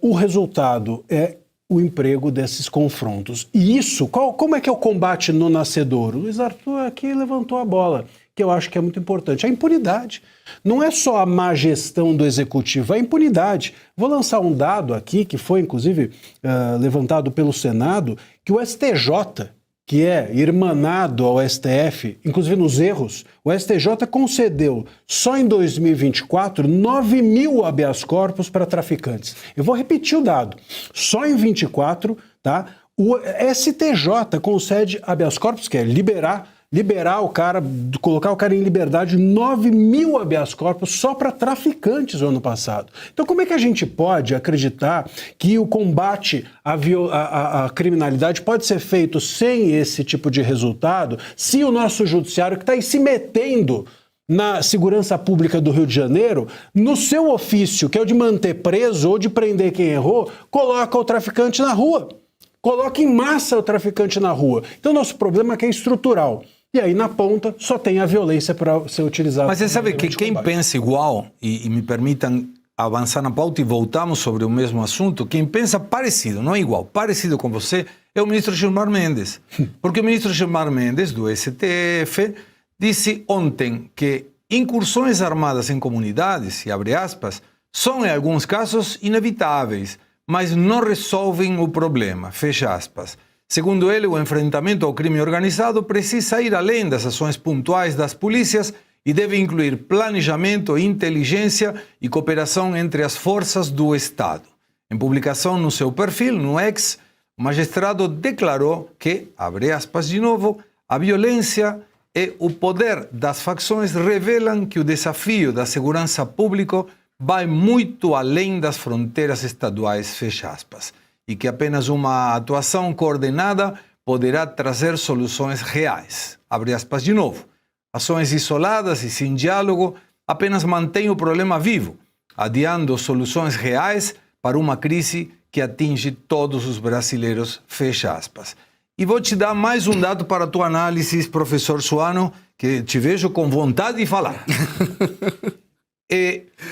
o resultado é o emprego desses confrontos. E isso, como é que é o combate no nascedouro? O Luiz Arthur aqui levantou a bola, que eu acho que é muito importante, a impunidade. Não é só a má gestão do executivo, é a impunidade. Vou lançar um dado aqui, que foi inclusive levantado pelo Senado, que o STJ, que é irmanado ao STF, inclusive nos erros, o STJ concedeu só em 2024 9 mil habeas corpus para traficantes. Eu vou repetir o dado. Só em 24, tá? O STJ concede habeas corpus, que é liberar o cara, colocar o cara em liberdade, 9 mil habeas corpus só para traficantes no ano passado. Então como é que a gente pode acreditar que o combate à criminalidade pode ser feito sem esse tipo de resultado, se o nosso judiciário que está aí se metendo na segurança pública do Rio de Janeiro, no seu ofício, que é o de manter preso ou de prender quem errou, coloca o traficante na rua. Coloca em massa o traficante na rua. Então nosso problema é que é estrutural. E aí, na ponta, só tem a violência para ser utilizada. Mas você sabe que quem pensa igual, e me permitam avançar na pauta e voltamos sobre o mesmo assunto, quem pensa parecido, não é igual, parecido com você, é o ministro Gilmar Mendes. Porque o ministro Gilmar Mendes, do STF, disse ontem que incursões armadas em comunidades, e abre aspas, são em alguns casos inevitáveis, mas não resolvem o problema, fecha aspas. Segundo ele, o enfrentamento ao crime organizado precisa ir além das ações pontuais das polícias e deve incluir planejamento, inteligência e cooperação entre as forças do Estado. Em publicação no seu perfil, no X, o magistrado declarou que, abre aspas de novo, a violência e o poder das facções revelam que o desafio da segurança pública vai muito além das fronteiras estaduais, fecha aspas, e que apenas uma atuação coordenada poderá trazer soluções reais. Abre aspas de novo. Ações isoladas e sem diálogo apenas mantêm o problema vivo, adiando soluções reais para uma crise que atinge todos os brasileiros, fecha aspas. E vou te dar mais um dado para a tua análise, professor Suano, que te vejo com vontade de falar.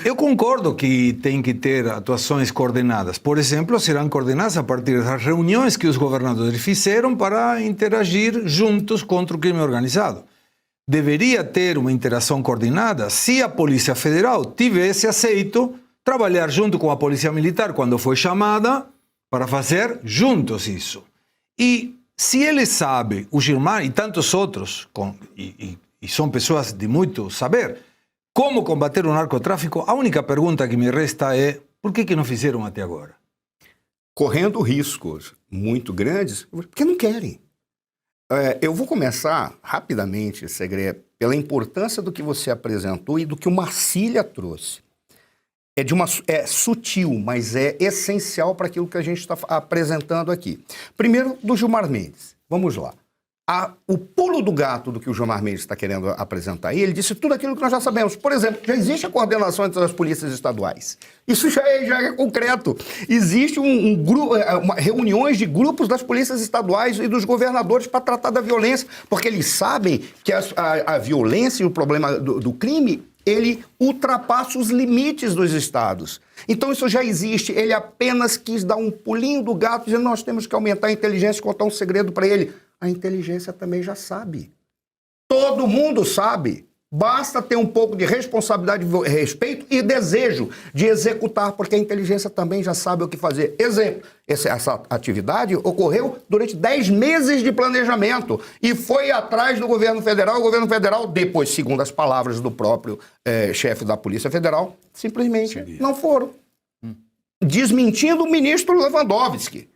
Eu concordo que tem que ter atuações coordenadas. Por exemplo, serão coordenadas a partir das reuniões que os governadores fizeram para interagir juntos contra o crime organizado. Deveria ter uma interação coordenada se a Polícia Federal tivesse aceito trabalhar junto com a Polícia Militar quando foi chamada para fazer juntos isso. E se ele sabe, o Gilmar e tantos outros, e são pessoas de muito saber, como combater o narcotráfico, a única pergunta que me resta é por que não fizeram até agora? Correndo riscos muito grandes, porque não querem. Eu vou começar rapidamente, Segre, pela importância do que você apresentou e do que o Marcília trouxe. É sutil, mas é essencial para aquilo que a gente está apresentando aqui. Primeiro, do Gilmar Mendes. Vamos lá. O pulo do gato do que o Gilmar Mendes está querendo apresentar aí, ele disse tudo aquilo que nós já sabemos. Por exemplo, já existe a coordenação entre as polícias estaduais. Isso já é concreto. Existe reuniões de grupos das polícias estaduais e dos governadores para tratar da violência, porque eles sabem que a violência e o problema do crime, ele ultrapassa os limites dos estados. Então isso já existe. Ele apenas quis dar um pulinho do gato, dizendo nós temos que aumentar a inteligência e contar um segredo para ele. A inteligência também já sabe. Todo mundo sabe. Basta ter um pouco de responsabilidade, respeito e desejo de executar, porque a inteligência também já sabe o que fazer. Exemplo, essa atividade ocorreu durante 10 meses de planejamento e foi atrás do governo federal. O governo federal, depois, segundo as palavras do próprio chefe da Polícia Federal, simplesmente não foram. Desmentindo o ministro Lewandowski.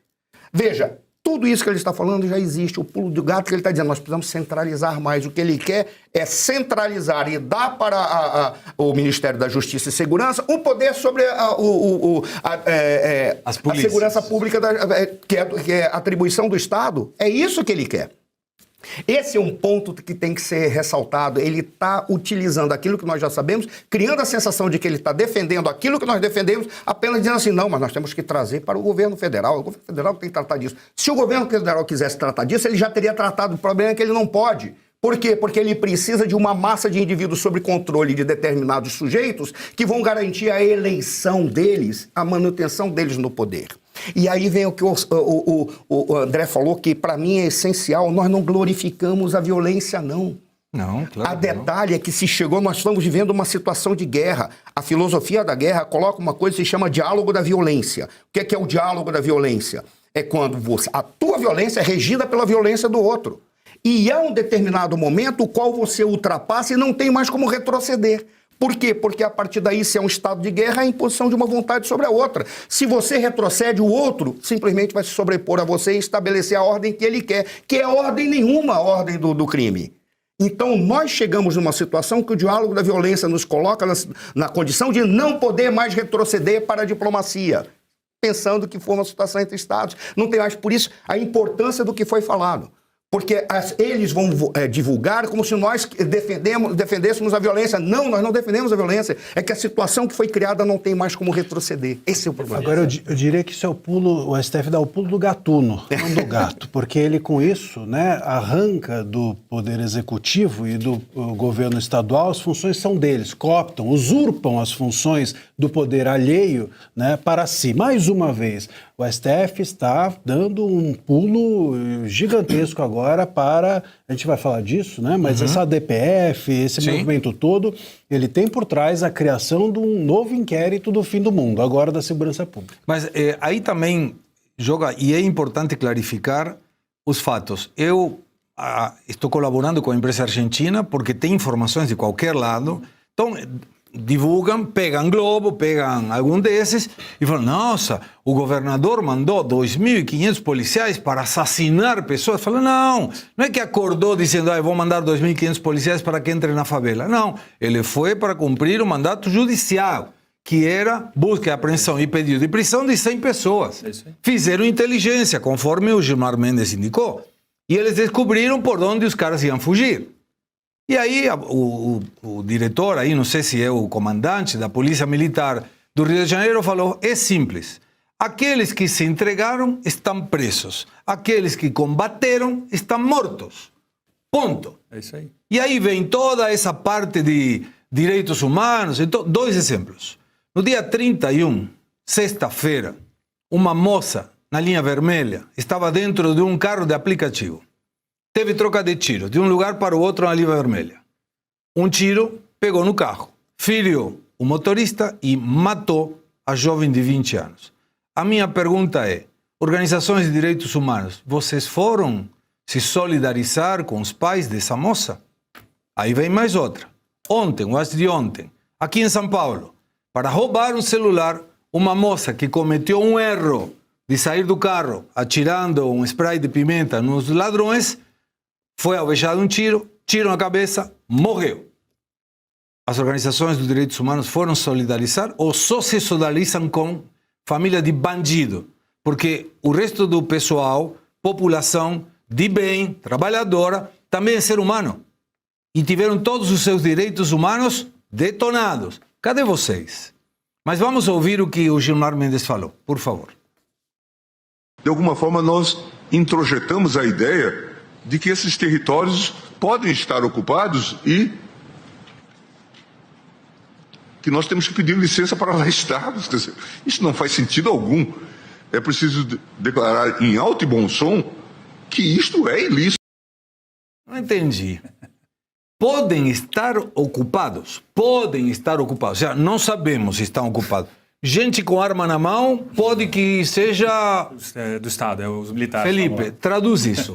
Veja, tudo isso que ele está falando já existe. O pulo do gato que ele está dizendo, nós precisamos centralizar mais. O que ele quer é centralizar e dar para o Ministério da Justiça e Segurança o poder sobre a segurança pública, que é a atribuição do Estado. É isso que ele quer. Esse é um ponto que tem que ser ressaltado. Ele está utilizando aquilo que nós já sabemos, criando a sensação de que ele está defendendo aquilo que nós defendemos, apenas dizendo assim, não, mas nós temos que trazer para o governo federal. O governo federal tem que tratar disso. Se o governo federal quisesse tratar disso, ele já teria tratado. O problema é que ele não pode. Por quê? Porque ele precisa de uma massa de indivíduos sob controle de determinados sujeitos que vão garantir a eleição deles, a manutenção deles no poder. E aí vem o que o André falou, que para mim é essencial, nós não glorificamos a violência, não. Não, claro. A detalhe é que se chegou, nós estamos vivendo uma situação de guerra. A filosofia da guerra coloca uma coisa que se chama diálogo da violência. O que é o diálogo da violência? É quando a tua violência é regida pela violência do outro. E há um determinado momento o qual você ultrapassa e não tem mais como retroceder. Por quê? Porque a partir daí, se é um estado de guerra, é a imposição de uma vontade sobre a outra. Se você retrocede, o outro simplesmente vai se sobrepor a você e estabelecer a ordem que ele quer, que é ordem nenhuma, a ordem do crime. Então, nós chegamos numa situação que o diálogo da violência nos coloca na condição de não poder mais retroceder para a diplomacia, pensando que foi uma situação entre estados. Não tem mais, por isso, a importância do que foi falado. Porque eles vão divulgar como se nós defendêssemos a violência. Não, nós não defendemos a violência. É que a situação que foi criada não tem mais como retroceder. Esse é o problema. Agora, eu diria que isso é o STF dá o pulo do gatuno, não do gato, porque ele com isso, né, arranca do poder executivo e do governo estadual, as funções são deles, cooptam, usurpam as funções do poder alheio, né, para si. Mais uma vez, o STF está dando um pulo gigantesco agora para, a gente vai falar disso, né, mas essa DPF, esse movimento todo, ele tem por trás a criação de um novo inquérito do fim do mundo, agora da segurança pública. Mas aí também joga, e é importante clarificar os fatos. Eu estou colaborando com a empresa argentina porque tem informações de qualquer lado, então divulgam, pegam Globo, pegam algum desses e falam, nossa, o governador mandou 2.500 policiais para assassinar pessoas. Falam, não é que acordou dizendo, vou mandar 2.500 policiais para que entrem na favela. Não, ele foi para cumprir o mandato judicial, que era busca, apreensão e pedido de prisão de 100 pessoas. Fizeram inteligência, conforme o Gilmar Mendes indicou. E eles descobriram por onde os caras iam fugir. E aí o diretor, aí não sei se é o comandante da Polícia Militar do Rio de Janeiro, falou, é simples. Aqueles que se entregaram estão presos. Aqueles que combateram estão mortos. Ponto. É isso aí. E aí vem toda essa parte de direitos humanos. Então, 2 exemplos. No dia 31, sexta-feira, uma moça na linha vermelha estava dentro de um carro de aplicativo. Teve troca de tiro de um lugar para o outro na linha vermelha. Um tiro pegou no carro, feriu o motorista e matou a jovem de 20 anos. A minha pergunta é, organizações de direitos humanos, vocês foram se solidarizar com os pais dessa moça? Aí vem mais outra. Ontem, ou antes de ontem, aqui em São Paulo, para roubar um celular, uma moça que cometeu um erro de sair do carro atirando um spray de pimenta nos ladrões, foi alvejado um tiro na cabeça, morreu. As organizações dos direitos humanos foram solidarizar ou só se solidarizam com família de bandido? Porque o resto do pessoal, população de bem, trabalhadora, também é ser humano. E tiveram todos os seus direitos humanos detonados. Cadê vocês? Mas vamos ouvir o que o Gilmar Mendes falou, por favor. De alguma forma, nós introjetamos a ideia de que esses territórios podem estar ocupados e que nós temos que pedir licença para lá estarmos. Isso não faz sentido algum. É preciso declarar em alto e bom som que isto é ilícito. Não entendi. Podem estar ocupados. Podem estar ocupados. Já não sabemos se estão ocupados. Gente com arma na mão pode que seja... Do Estado, é os militares. Felipe, traduz isso.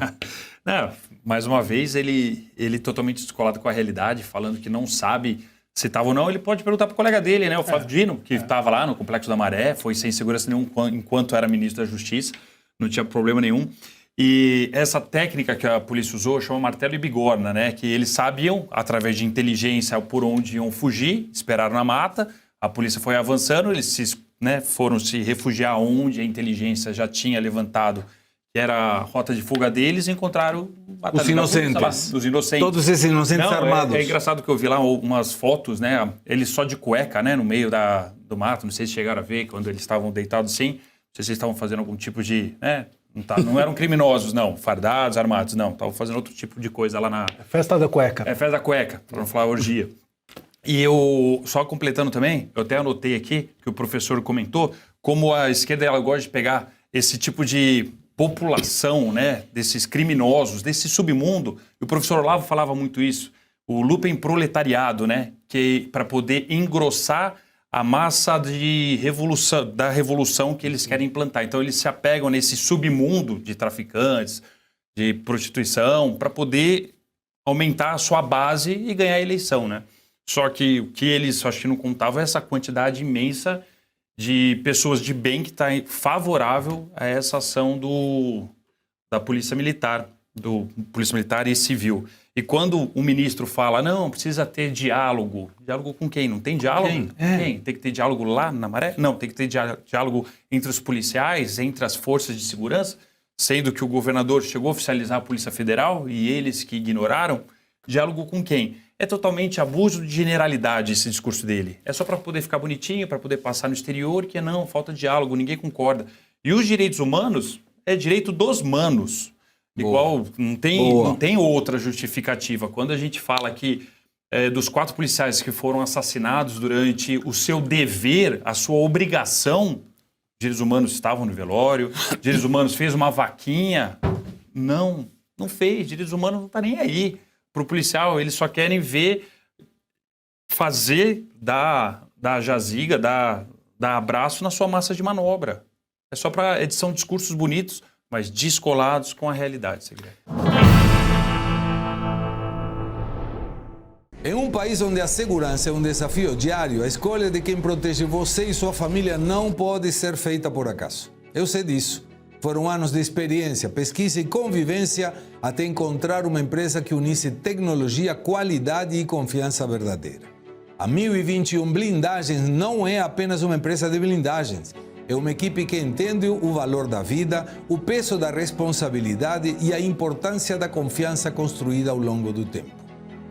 Não, mais uma vez, ele totalmente descolado com a realidade, falando que não sabe se estava ou não. Ele pode perguntar para o colega dele, né, o Flávio Dino, que estava lá no Complexo da Maré, foi sem segurança nenhum enquanto era ministro da Justiça, não tinha problema nenhum. E essa técnica que a polícia usou chama martelo e bigorna, né? Que eles sabiam, através de inteligência, por onde iam fugir, esperaram na mata, a polícia foi avançando, eles foram se refugiar onde a inteligência já tinha levantado, que era a rota de fuga deles, e encontraram os inocentes. Os inocentes. Todos esses inocentes armados. É engraçado que eu vi lá umas fotos, né? Eles só de cueca, né? No meio do mato, não sei se chegaram a ver, quando eles estavam deitados assim, não sei se eles estavam fazendo algum tipo de... Não eram criminosos, não. Fardados, armados, não. Estavam fazendo outro tipo de coisa lá na... Festa da cueca. É, festa da cueca, para não falar orgia. E eu, só completando também, eu até anotei aqui, que o professor comentou, como a esquerda ela gosta de pegar esse tipo de população, né, desses criminosos, desse submundo. E o professor Olavo falava muito isso. O Lupen proletariado, né, que para poder engrossar a massa da revolução que eles querem implantar. Então, eles se apegam nesse submundo de traficantes, de prostituição, para poder aumentar a sua base e ganhar a eleição, né? Só que o que eles, acho que não contavam, é essa quantidade imensa de pessoas de bem que está favorável a essa ação da Polícia Militar, do Polícia Militar e Civil. E quando o ministro fala, não, precisa ter diálogo. Diálogo com quem? Não tem diálogo? Quem? Tem que ter diálogo lá na Maré? Não, tem que ter diálogo entre os policiais, entre as forças de segurança, sendo que o governador chegou a oficializar a Polícia Federal e eles que ignoraram. Diálogo com quem? É totalmente abuso de generalidade esse discurso dele. É só para poder ficar bonitinho, para poder passar no exterior, que não, falta diálogo, ninguém concorda. E os direitos humanos é direito dos manos. Igual, não tem outra justificativa. Quando a gente fala que dos 4 policiais que foram assassinados durante o seu dever, a sua obrigação, direitos humanos estavam no velório, direitos humanos fez uma vaquinha. Não fez. Direitos humanos não está nem aí. Para o policial, eles só querem ver, fazer da jaziga, dar abraço na sua massa de manobra. São discursos bonitos, mas descolados com a realidade, Segredo. Em um país onde a segurança é um desafio diário, a escolha de quem protege você e sua família não pode ser feita por acaso. Eu sei disso. Foram anos de experiência, pesquisa e convivência até encontrar uma empresa que unisse tecnologia, qualidade e confiança verdadeira. A 1021 Blindagens não é apenas uma empresa de blindagens. É uma equipe que entende o valor da vida, o peso da responsabilidade e a importância da confiança construída ao longo do tempo.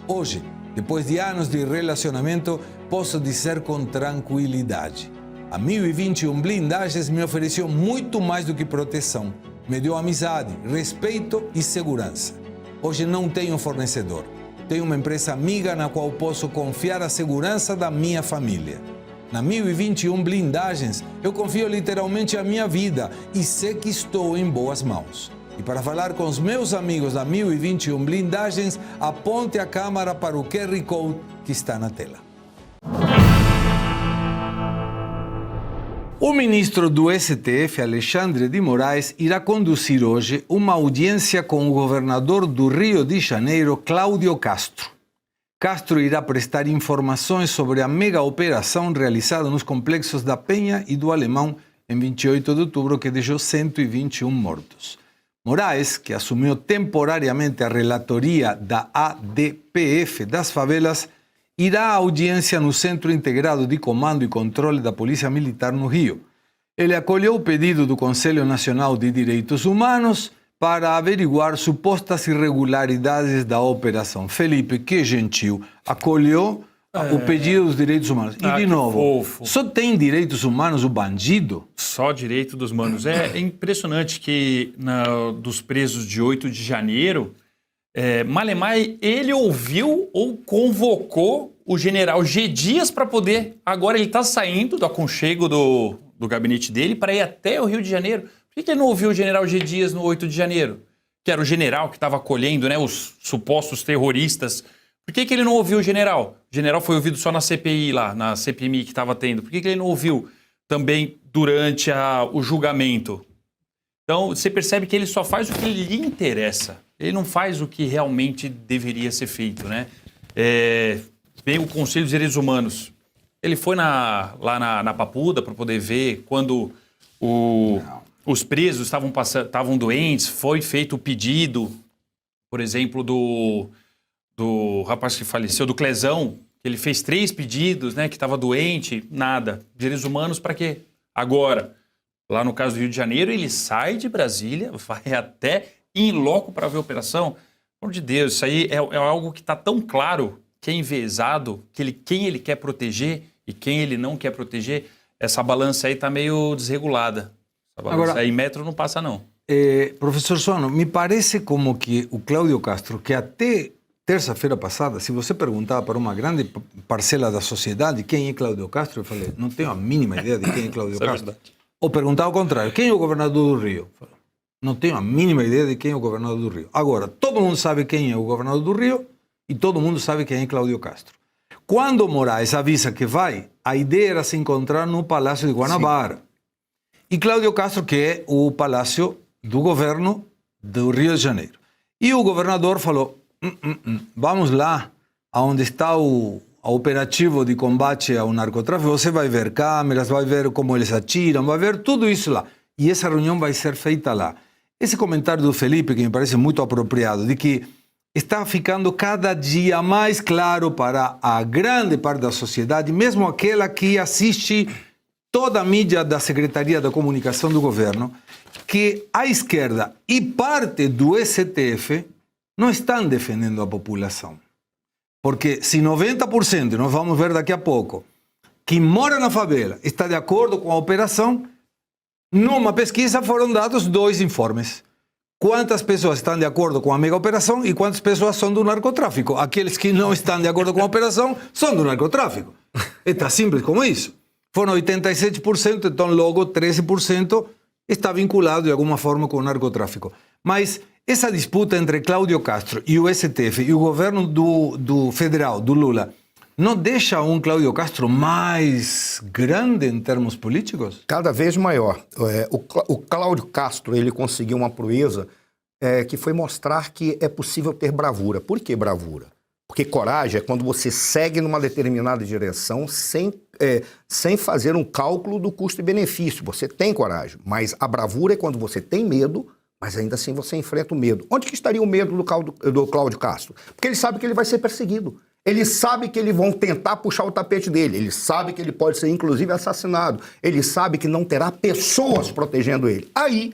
Hoje, depois de anos de relacionamento, posso dizer com tranquilidade: a 1021 Blindagens me ofereceu muito mais do que proteção. Me deu amizade, respeito e segurança. Hoje não tenho fornecedor. Tenho uma empresa amiga na qual posso confiar a segurança da minha família. Na 1021 Blindagens, eu confio literalmente a minha vida e sei que estou em boas mãos. E para falar com os meus amigos da 1021 Blindagens, aponte a câmera para o QR Code que está na tela. O ministro do STF, Alexandre de Moraes, irá conduzir hoje uma audiência com o governador do Rio de Janeiro, Cláudio Castro. Castro irá prestar informações sobre a mega operação realizada nos complexos da Penha e do Alemão em 28 de outubro, que deixou 121 mortos. Moraes, que assumiu temporariamente a relatoria da ADPF das favelas, irá à audiência no Centro Integrado de Comando e Controle da Polícia Militar no Rio. Ele acolheu o pedido do Conselho Nacional de Direitos Humanos para averiguar supostas irregularidades da operação. Felipe, que gentil, acolheu o pedido dos direitos humanos. E, de novo, só tem direitos humanos o bandido? Só direito dos manos. É impressionante que dos presos de 8 de janeiro, Malemay, ele ouviu ou convocou o general G. Dias para poder... Agora ele está saindo do aconchego do gabinete dele para ir até o Rio de Janeiro. Por que ele não ouviu o general G. Dias no 8 de janeiro? Que era o general que estava acolhendo, né, os supostos terroristas. Por que ele não ouviu o general? O general foi ouvido só na CPI lá, na CPMI que estava tendo. Por que ele não ouviu também durante o julgamento? Então, você percebe que ele só faz o que lhe interessa. Ele não faz o que realmente deveria ser feito, né? Vem o Conselho dos Direitos Humanos. Ele foi lá na Papuda para poder ver quando os presos estavam doentes, foi feito o pedido, por exemplo, do rapaz que faleceu, do Clezão, que ele fez 3 pedidos, né, que estava doente, nada. Direitos humanos para quê? Agora, lá no caso do Rio de Janeiro, ele sai de Brasília, vai até in loco para ver a operação. Pelo amor de Deus, isso aí é algo que está tão claro, que é enviesado, quem ele quer proteger e quem ele não quer proteger. Essa balança aí está meio desregulada. Essa balança agora, aí metro não passa, não. Professor Suano, me parece como que o Cláudio Castro, que até terça-feira passada, se você perguntava para uma grande parcela da sociedade quem é Cláudio Castro, eu falei, não tenho a mínima ideia de quem é Cláudio Castro. Ou perguntava ao contrário, quem é o governador do Rio? Não tenho a mínima ideia de quem é o governador do Rio. Agora, todo mundo sabe quem é o governador do Rio e todo mundo sabe quem é Cláudio Castro. Quando Moraes avisa que vai, a ideia era se encontrar no Palácio de Guanabara. Sim. E Cláudio Castro, que é o palácio do governo do Rio de Janeiro. E o governador falou, vamos lá, onde está o operativo de combate ao narcotráfico, você vai ver câmeras, vai ver como eles atiram, vai ver tudo isso lá. E essa reunião vai ser feita lá. Esse comentário do Felipe, que me parece muito apropriado, de que está ficando cada dia mais claro para a grande parte da sociedade, mesmo aquela que assiste toda a mídia da Secretaria da Comunicação do governo, que a esquerda e parte do STF não estão defendendo a população. Porque se 90%, nós vamos ver daqui a pouco, que mora na favela está de acordo com a operação, Numa pesquisa foram dados 2 informes. Quantas pessoas estão de acordo com a mega operação e quantas pessoas são do narcotráfico. Aqueles que não estão de acordo com a operação são do narcotráfico. É tão simples como isso. Foram 87%, então logo 13% está vinculado de alguma forma com o narcotráfico. Mas essa disputa entre Cláudio Castro e o STF e o governo do federal, do Lula, não deixa um Cláudio Castro mais grande em termos políticos? Cada vez maior. O Cláudio Castro, ele conseguiu uma proeza que foi mostrar que é possível ter bravura. Por que bravura? Porque coragem é quando você segue numa determinada direção sem fazer um cálculo do custo e benefício. Você tem coragem, mas a bravura é quando você tem medo, mas ainda assim você enfrenta o medo. Onde que estaria o medo do Cláudio Castro? Porque ele sabe que ele vai ser perseguido. Ele sabe que eles vão tentar puxar o tapete dele. Ele sabe que ele pode ser, inclusive, assassinado. Ele sabe que não terá pessoas protegendo ele. Aí,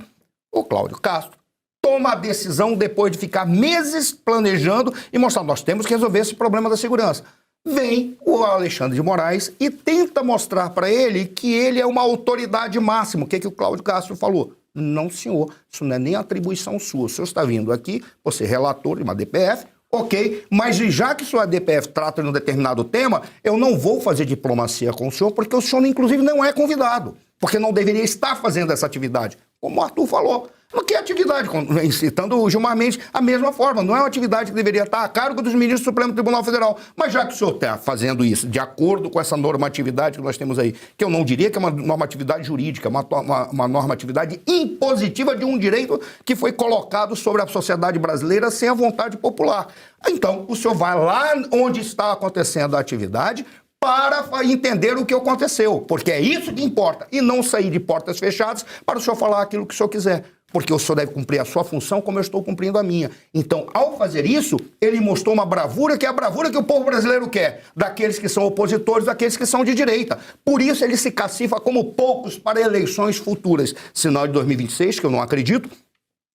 o Cláudio Castro toma a decisão, depois de ficar meses planejando e mostrar, nós temos que resolver esse problema da segurança. Vem o Alexandre de Moraes e tenta mostrar para ele que ele é uma autoridade máxima. O que o Cláudio Castro falou? Não, senhor, isso não é nem atribuição sua. O senhor está vindo aqui, você é relator de uma DPF, ok, mas já que sua DPF trata de um determinado tema, eu não vou fazer diplomacia com o senhor, porque o senhor, inclusive, não é convidado, porque não deveria estar fazendo essa atividade, como o Arthur falou. Que atividade? Citando o Gilmar Mendes, a mesma forma, não é uma atividade que deveria estar a cargo dos ministros do Supremo Tribunal Federal. Mas já que o senhor está fazendo isso de acordo com essa normatividade que nós temos aí, que eu não diria que é uma normatividade jurídica, uma normatividade impositiva de um direito que foi colocado sobre a sociedade brasileira sem a vontade popular. Então, o senhor vai lá onde está acontecendo a atividade para entender o que aconteceu, porque é isso que importa, e não sair de portas fechadas para o senhor falar aquilo que o senhor quiser. Porque o senhor deve cumprir a sua função como eu estou cumprindo a minha. Então, ao fazer isso, ele mostrou uma bravura que é a bravura que o povo brasileiro quer, daqueles que são opositores, daqueles que são de direita. Por isso ele se cacifa como poucos para eleições futuras. Se não a de 2026, que eu não acredito,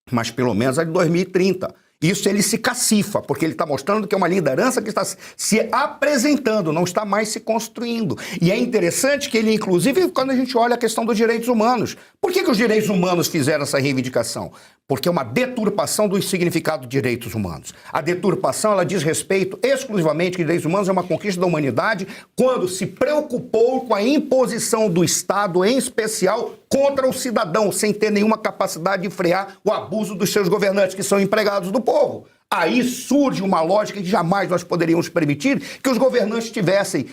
mas pelo menos a de 2030. Isso ele se cacifa, porque ele está mostrando que é uma liderança que está se apresentando, não está mais se construindo. E é interessante que ele, inclusive, quando a gente olha a questão dos direitos humanos, por que os direitos humanos fizeram essa reivindicação? Porque é uma deturpação do significado de direitos humanos. A deturpação, ela diz respeito exclusivamente que direitos humanos é uma conquista da humanidade quando se preocupou com a imposição do Estado, em especial contra o cidadão, sem ter nenhuma capacidade de frear o abuso dos seus governantes, que são empregados do povo. Aí surge uma lógica que jamais nós poderíamos permitir que os governantes tivessem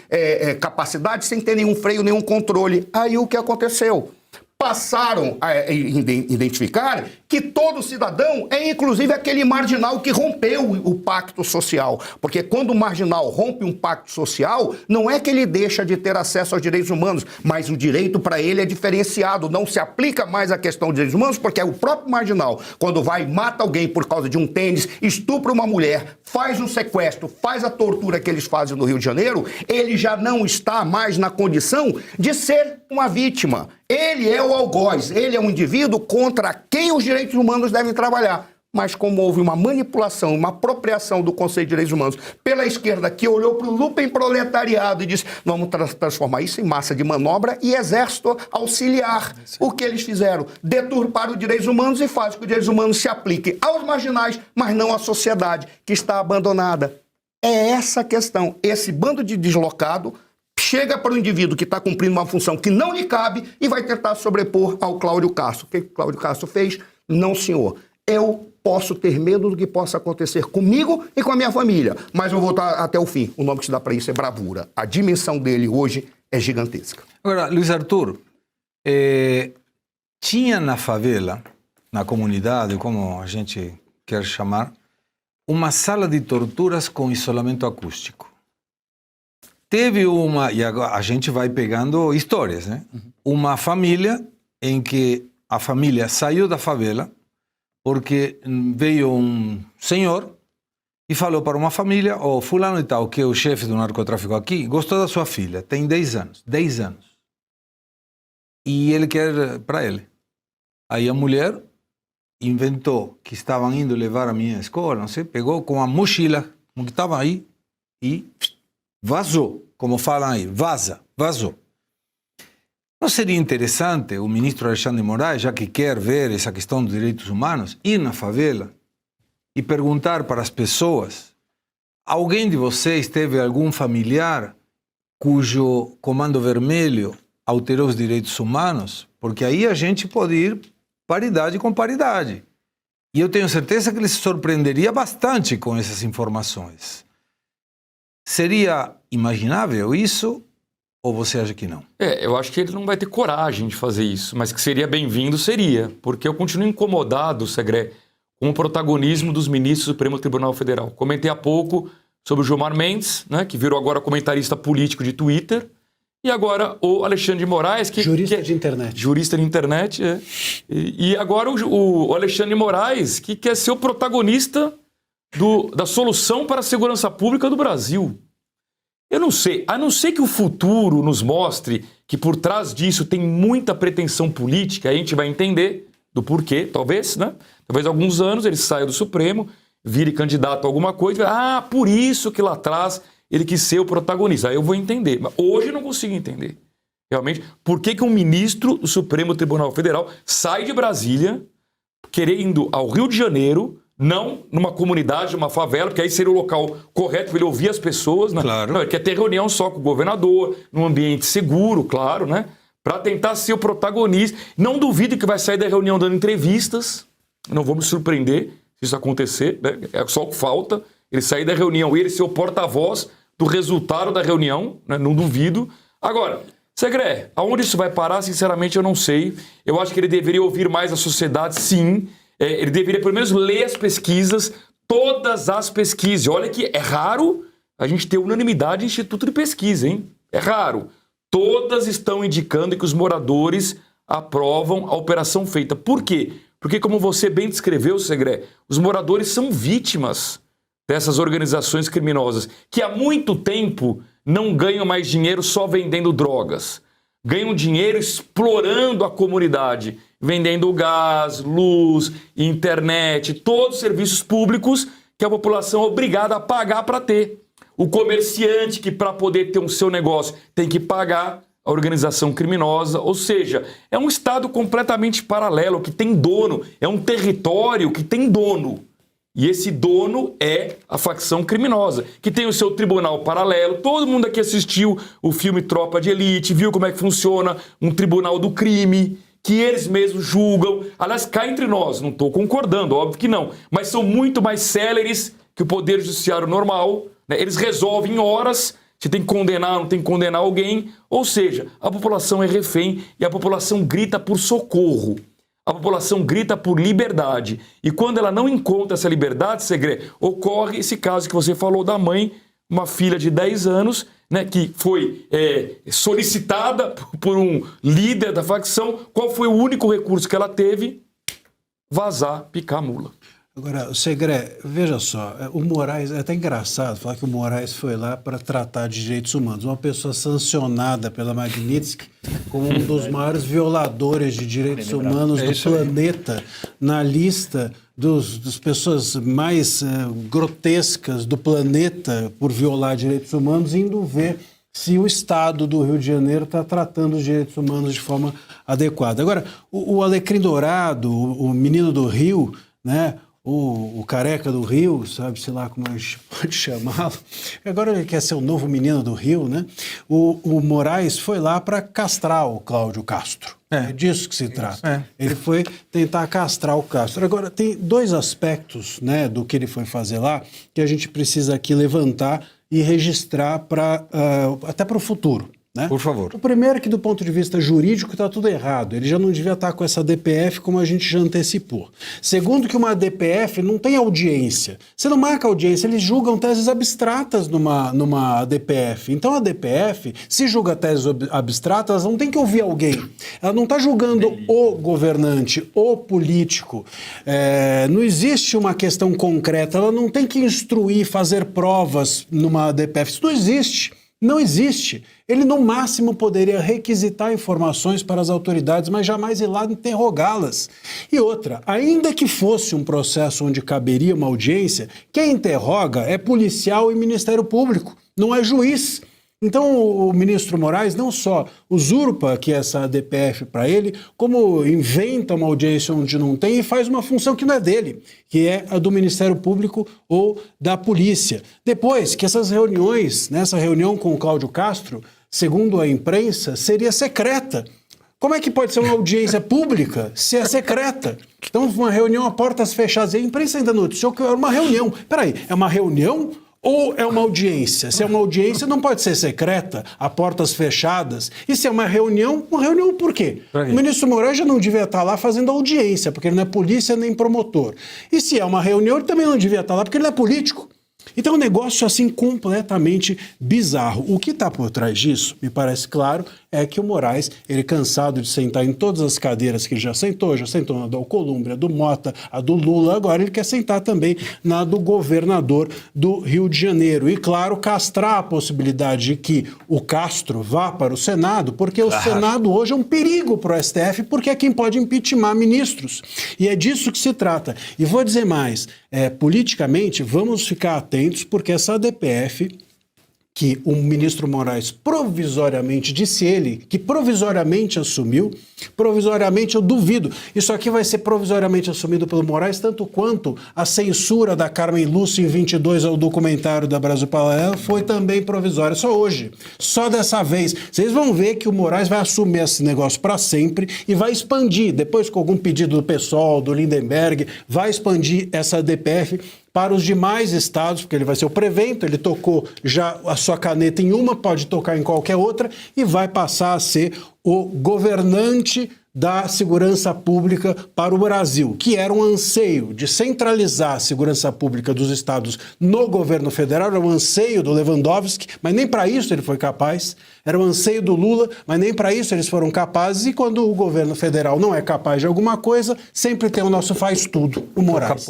capacidade sem ter nenhum freio, nenhum controle. Aí o que aconteceu? Passaram a identificar que todo cidadão é inclusive aquele marginal que rompeu o pacto social. Porque quando o marginal rompe um pacto social, não é que ele deixa de ter acesso aos direitos humanos, mas o direito para ele é diferenciado. Não se aplica mais a questão dos direitos humanos, porque é o próprio marginal, quando vai e mata alguém por causa de um tênis, estupra uma mulher, faz um sequestro, faz a tortura que eles fazem no Rio de Janeiro, ele já não está mais na condição de ser uma vítima. Ele é o algoz, ele é um indivíduo contra quem os direitos humanos devem trabalhar. Mas como houve uma manipulação, uma apropriação do conceito de direitos humanos pela esquerda, que olhou para o lupenproletariado e disse, vamos transformar isso em massa de manobra e exército auxiliar. O que eles fizeram? Deturparam os direitos humanos e fazem com que os direitos humanos se apliquem aos marginais, mas não à sociedade, que está abandonada. É essa a questão. Esse bando de deslocado chega para o indivíduo que está cumprindo uma função que não lhe cabe e vai tentar sobrepor ao Cláudio Castro. O que o Cláudio Castro fez? Não, senhor. Eu posso ter medo do que possa acontecer comigo e com a minha família, mas eu vou estar até o fim. O nome que se dá para isso é bravura. A dimensão dele hoje é gigantesca. Agora, Luiz Arthur, tinha na favela, na comunidade, como a gente quer chamar, uma sala de torturas com isolamento acústico. Teve uma, e agora a gente vai pegando histórias, né? Uma família em que a família saiu da favela porque veio um senhor e falou para uma família, fulano e tal, que é o chefe do narcotráfico aqui, gostou da sua filha, tem 10 anos. E ele quer para ele. Aí a mulher inventou que estavam indo levar a minha escola, não sei, pegou com a mochila, como que estava aí, e vazou, como falam aí, vazou. Não seria interessante o ministro Alexandre de Moraes, já que quer ver essa questão dos direitos humanos, ir na favela e perguntar para as pessoas: alguém de vocês teve algum familiar cujo Comando Vermelho alterou os direitos humanos? Porque aí a gente pode ir paridade com paridade. E eu tenho certeza que ele se surpreenderia bastante com essas informações. Seria imaginável isso? Ou você acha que não? Eu acho que ele não vai ter coragem de fazer isso, mas que seria bem-vindo, seria. Porque eu continuo incomodado, Segré, com o protagonismo dos ministros do Supremo Tribunal Federal. Comentei há pouco sobre o Gilmar Mendes, né, que virou agora comentarista político de Twitter, e agora o Alexandre de Moraes, que... Jurista de internet. Jurista de internet, é. E agora o Alexandre de Moraes, que quer ser o protagonista da solução para a segurança pública do Brasil. Eu não sei, a não ser que o futuro nos mostre que por trás disso tem muita pretensão política, a gente vai entender do porquê, talvez, né? Talvez alguns anos ele saia do Supremo, vire candidato a alguma coisa, por isso que lá atrás ele quis ser o protagonista. Aí eu vou entender, mas hoje eu não consigo entender. Realmente, por que um ministro do Supremo Tribunal Federal sai de Brasília, querendo ao Rio de Janeiro, não numa comunidade, numa favela, porque aí seria o local correto para ele ouvir as pessoas, né? Claro. Não, ele quer ter reunião só com o governador, num ambiente seguro, claro, né? Para tentar ser o protagonista. Não duvido que vai sair da reunião dando entrevistas, não vou me surpreender se isso acontecer, né? É só o que falta, ele sair da reunião e ele ser o porta-voz do resultado da reunião, né? Não duvido. Agora, Segré, aonde isso vai parar, sinceramente eu não sei. Eu acho que ele deveria ouvir mais a sociedade, sim. Ele deveria pelo menos ler as pesquisas, todas as pesquisas. Olha que é raro a gente ter unanimidade em instituto de pesquisa, hein? É raro. Todas estão indicando que os moradores aprovam a operação feita. Por quê? Porque, como você bem descreveu, Segré, os moradores são vítimas dessas organizações criminosas que há muito tempo não ganham mais dinheiro só vendendo drogas. Ganham dinheiro explorando a comunidade, vendendo gás, luz, internet, todos os serviços públicos que a população é obrigada a pagar para ter. O comerciante que, para poder ter o seu negócio, tem que pagar a organização criminosa. Ou seja, é um estado completamente paralelo, que tem dono, é um território que tem dono. E esse dono é a facção criminosa, que tem o seu tribunal paralelo. Todo mundo aqui assistiu o filme Tropa de Elite, viu como é que funciona um tribunal do crime, que eles mesmos julgam. Aliás, cá entre nós, não estou concordando, óbvio que não, mas são muito mais céleres que o Poder Judiciário normal, né? Eles resolvem em horas se tem que condenar ou não tem que condenar alguém. Ou seja, a população é refém e a população grita por socorro. A população grita por liberdade. E quando ela não encontra essa liberdade, Segré, ocorre esse caso que você falou da mãe, uma filha de 10 anos, né, que foi solicitada por um líder da facção. Qual foi o único recurso que ela teve? Vazar, picar a mula. Agora, Segré, veja só, o Moraes, é até engraçado falar que o Moraes foi lá para tratar de direitos humanos. Uma pessoa sancionada pela Magnitsky como um dos maiores violadores de direitos humanos do planeta, na lista das pessoas mais grotescas do planeta por violar direitos humanos, indo ver se o Estado do Rio de Janeiro está tratando os direitos humanos de forma adequada. Agora, o Alecrim Dourado, o menino do Rio, né? O careca do Rio, sabe-se lá como a gente pode chamá-lo. Agora ele quer ser o novo menino do Rio, né? O Moraes foi lá para castrar o Cláudio Castro. É disso que se trata. Ele foi tentar castrar o Castro. Agora, tem dois aspectos, né, do que ele foi fazer lá que a gente precisa aqui levantar e registrar até para o futuro. Né? Por favor. O primeiro é que, do ponto de vista jurídico, está tudo errado. Ele já não devia estar com essa DPF, como a gente já antecipou. Segundo, que uma DPF não tem audiência. Você não marca audiência, eles julgam teses abstratas numa DPF. Então, a DPF, se julga teses abstratas, elas não tem que ouvir alguém. Ela não está julgando o governante, o político. Não existe uma questão concreta. Ela não tem que instruir, fazer provas numa DPF. Isso não existe. Não existe. Ele, no máximo, poderia requisitar informações para as autoridades, mas jamais ir lá interrogá-las. E outra, ainda que fosse um processo onde caberia uma audiência, quem interroga é policial e Ministério Público, não é juiz. Então o ministro Moraes não só usurpa aqui essa DPF para ele, como inventa uma audiência onde não tem e faz uma função que não é dele, que é a do Ministério Público ou da polícia. Depois que essas reuniões, nessa reunião com o Cláudio Castro, segundo a imprensa, seria secreta. Como é que pode ser uma audiência pública se é secreta? Então, uma reunião a portas fechadas. E a imprensa ainda noticiou que era uma reunião. Peraí, é uma reunião ou é uma audiência? Se é uma audiência, não pode ser secreta, a portas fechadas. E se é uma reunião por quê? O ministro Moraes já não devia estar lá fazendo audiência, porque ele não é polícia nem promotor. E se é uma reunião, ele também não devia estar lá, porque ele não é político. Então, é um negócio assim completamente bizarro. O que está por trás disso, me parece claro, é que o Moraes, ele cansado de sentar em todas as cadeiras que ele já sentou na do Alcolumbre, a do Mota, a do Lula, agora ele quer sentar também na do governador do Rio de Janeiro. E, claro, castrar a possibilidade de que o Castro vá para o Senado, porque o Senado hoje é um perigo para o STF, porque é quem pode impeachment ministros. E é disso que se trata. E vou dizer mais, politicamente, vamos ficar atentos, porque essa DPF que o ministro Moraes provisoriamente, disse ele, que provisoriamente assumiu, provisoriamente eu duvido, isso aqui vai ser provisoriamente assumido pelo Moraes, tanto quanto a censura da Carmen Lúcia em 22 ao documentário da Brasil Paralelo foi também provisória, só hoje, só dessa vez. Vocês vão ver que o Moraes vai assumir esse negócio para sempre e vai expandir, depois com algum pedido do PSOL, do Lindenberg, vai expandir essa DPF para os demais estados, porque ele vai ser o prevento, ele tocou já a sua caneta em uma, pode tocar em qualquer outra, e vai passar a ser o governante da segurança pública para o Brasil, que era um anseio de centralizar a segurança pública dos estados no governo federal, era um anseio do Lewandowski, mas nem para isso ele foi capaz, era um anseio do Lula, mas nem para isso eles foram capazes, e quando o governo federal não é capaz de alguma coisa, sempre tem o nosso faz tudo, o Moraes.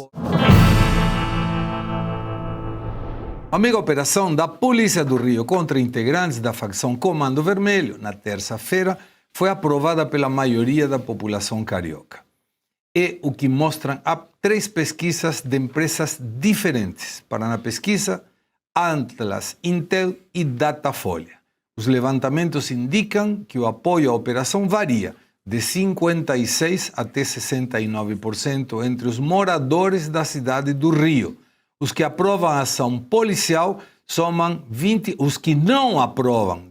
A mega operação da Polícia do Rio contra integrantes da facção Comando Vermelho, na terça-feira, foi aprovada pela maioria da população carioca. É o que mostram 3 pesquisas de empresas diferentes. Paraná Pesquisa, Atlas, Intel e Datafolha. Os levantamentos indicam que o apoio à operação varia de 56% até 69% entre os moradores da cidade do Rio. Os que aprovam a ação policial somam 20%. Os que não aprovam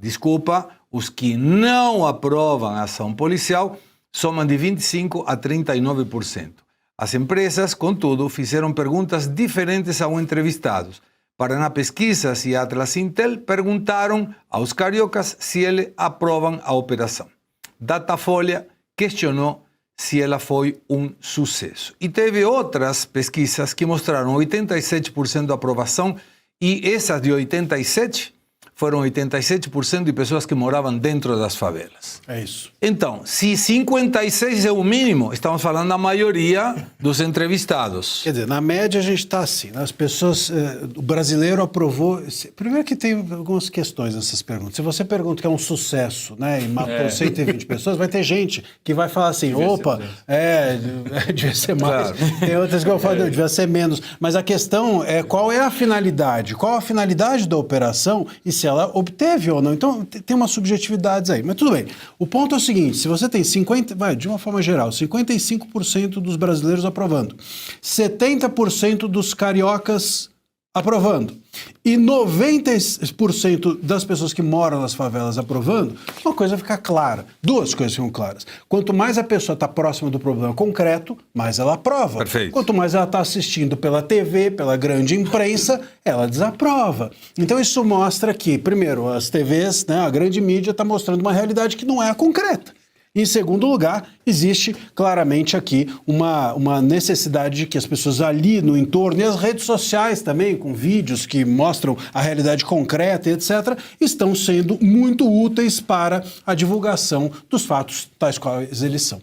a ação policial somam de 25% a 39%. As empresas, contudo, fizeram perguntas diferentes aos entrevistados. Paraná Pesquisas e Atlas Intel perguntaram aos cariocas se eles aprovam a operação. Datafolha questionou se ela foi um sucesso. E teve outras pesquisas que mostraram 87% de aprovação, e essas de 87% foram 87% de pessoas que moravam dentro das favelas. É isso. Então, se 56% é o mínimo, estamos falando da maioria dos entrevistados. Quer dizer, na média a gente está assim, né? As pessoas, o brasileiro aprovou... Primeiro que tem algumas questões nessas perguntas. Se você pergunta que é um sucesso, né, e matou 120 pessoas, vai ter gente que vai falar assim, devia ser mais. Claro. Tem outras que vão falar, devia ser menos. Mas a questão é qual é a finalidade? Qual a finalidade da operação e se ela obteve ou não. Então, tem umas subjetividades aí. Mas tudo bem. O ponto é o seguinte, se você tem de uma forma geral, 55% dos brasileiros aprovando, 70% dos cariocas aprovando e 90% das pessoas que moram nas favelas aprovando, uma coisa fica clara. 2 coisas ficam claras. Quanto mais a pessoa está próxima do problema concreto, mais ela aprova. Perfeito. Quanto mais ela está assistindo pela TV, pela grande imprensa, ela desaprova. Então isso mostra que, primeiro, as TVs, né, a grande mídia está mostrando uma realidade que não é a concreta. Em segundo lugar, existe claramente aqui uma necessidade de que as pessoas ali no entorno, e as redes sociais também, com vídeos que mostram a realidade concreta, etc., estão sendo muito úteis para a divulgação dos fatos tais quais eles são.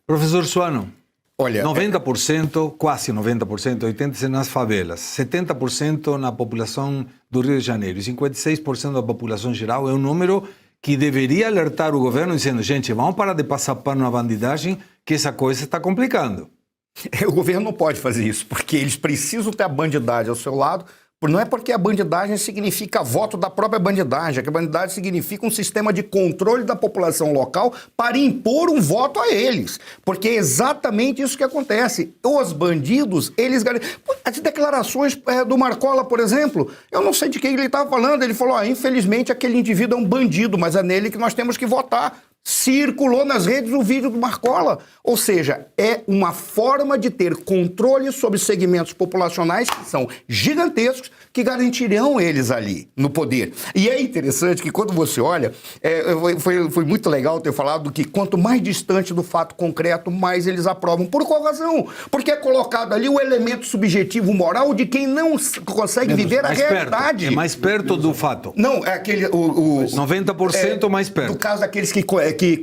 Professor Suano, olha, 90%, quase 90%, 80% nas favelas, 70% na população do Rio de Janeiro e 56% da população geral é um número que deveria alertar o governo dizendo, gente, vamos parar de passar pano na bandidagem, que essa coisa está complicando. O governo não pode fazer isso, porque eles precisam ter a bandidagem ao seu lado Não é porque a bandidagem significa voto da própria bandidagem, que a bandidagem significa um sistema de controle da população local para impor um voto a eles. Porque é exatamente isso que acontece. Os bandidos, eles... As declarações do Marcola, por exemplo, eu não sei de quem ele estava falando. Ele falou, infelizmente aquele indivíduo é um bandido, mas é nele que nós temos que votar. Circulou nas redes o vídeo do Marcola. Ou seja, é uma forma de ter controle sobre segmentos populacionais que são gigantescos, que garantirão eles ali no poder. E é interessante que quando você olha, foi muito legal ter falado que quanto mais distante do fato concreto, mais eles aprovam. Por qual razão? Porque é colocado ali o elemento subjetivo moral de quem não consegue viver a realidade. É mais perto do fato. Não, é aquele... 90% mais perto. No caso daqueles que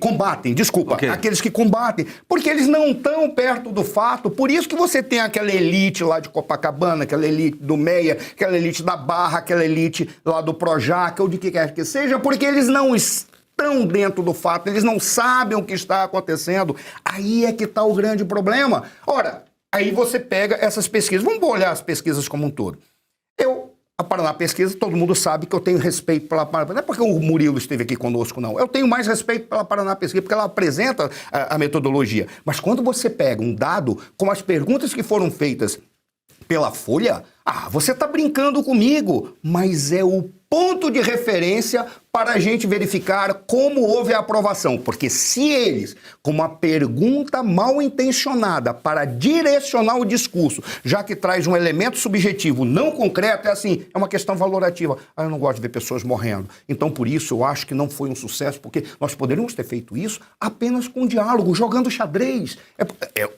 combatem, desculpa, aqueles que combatem, porque eles não estão perto do fato. Por isso que você tem aquela elite lá de Copacabana, aquela elite do Meia, aquela elite da Barra, aquela elite lá do Projac, ou de que quer que seja, porque eles não estão dentro do fato, eles não sabem o que está acontecendo. Aí é que está o grande problema. Ora, aí você pega essas pesquisas, vamos olhar as pesquisas como um todo. A Paraná Pesquisa, todo mundo sabe que eu tenho respeito pela Paraná. Não é porque o Murilo esteve aqui conosco, não. Eu tenho mais respeito pela Paraná Pesquisa, porque ela apresenta a metodologia. Mas quando você pega um dado com as perguntas que foram feitas pela Folha, você está brincando comigo, mas é o ponto de referência para a gente verificar como houve a aprovação. Porque se eles, com uma pergunta mal intencionada para direcionar o discurso, já que traz um elemento subjetivo não concreto, é uma questão valorativa. Eu não gosto de ver pessoas morrendo. Então, por isso, eu acho que não foi um sucesso, porque nós poderíamos ter feito isso apenas com diálogo, jogando xadrez.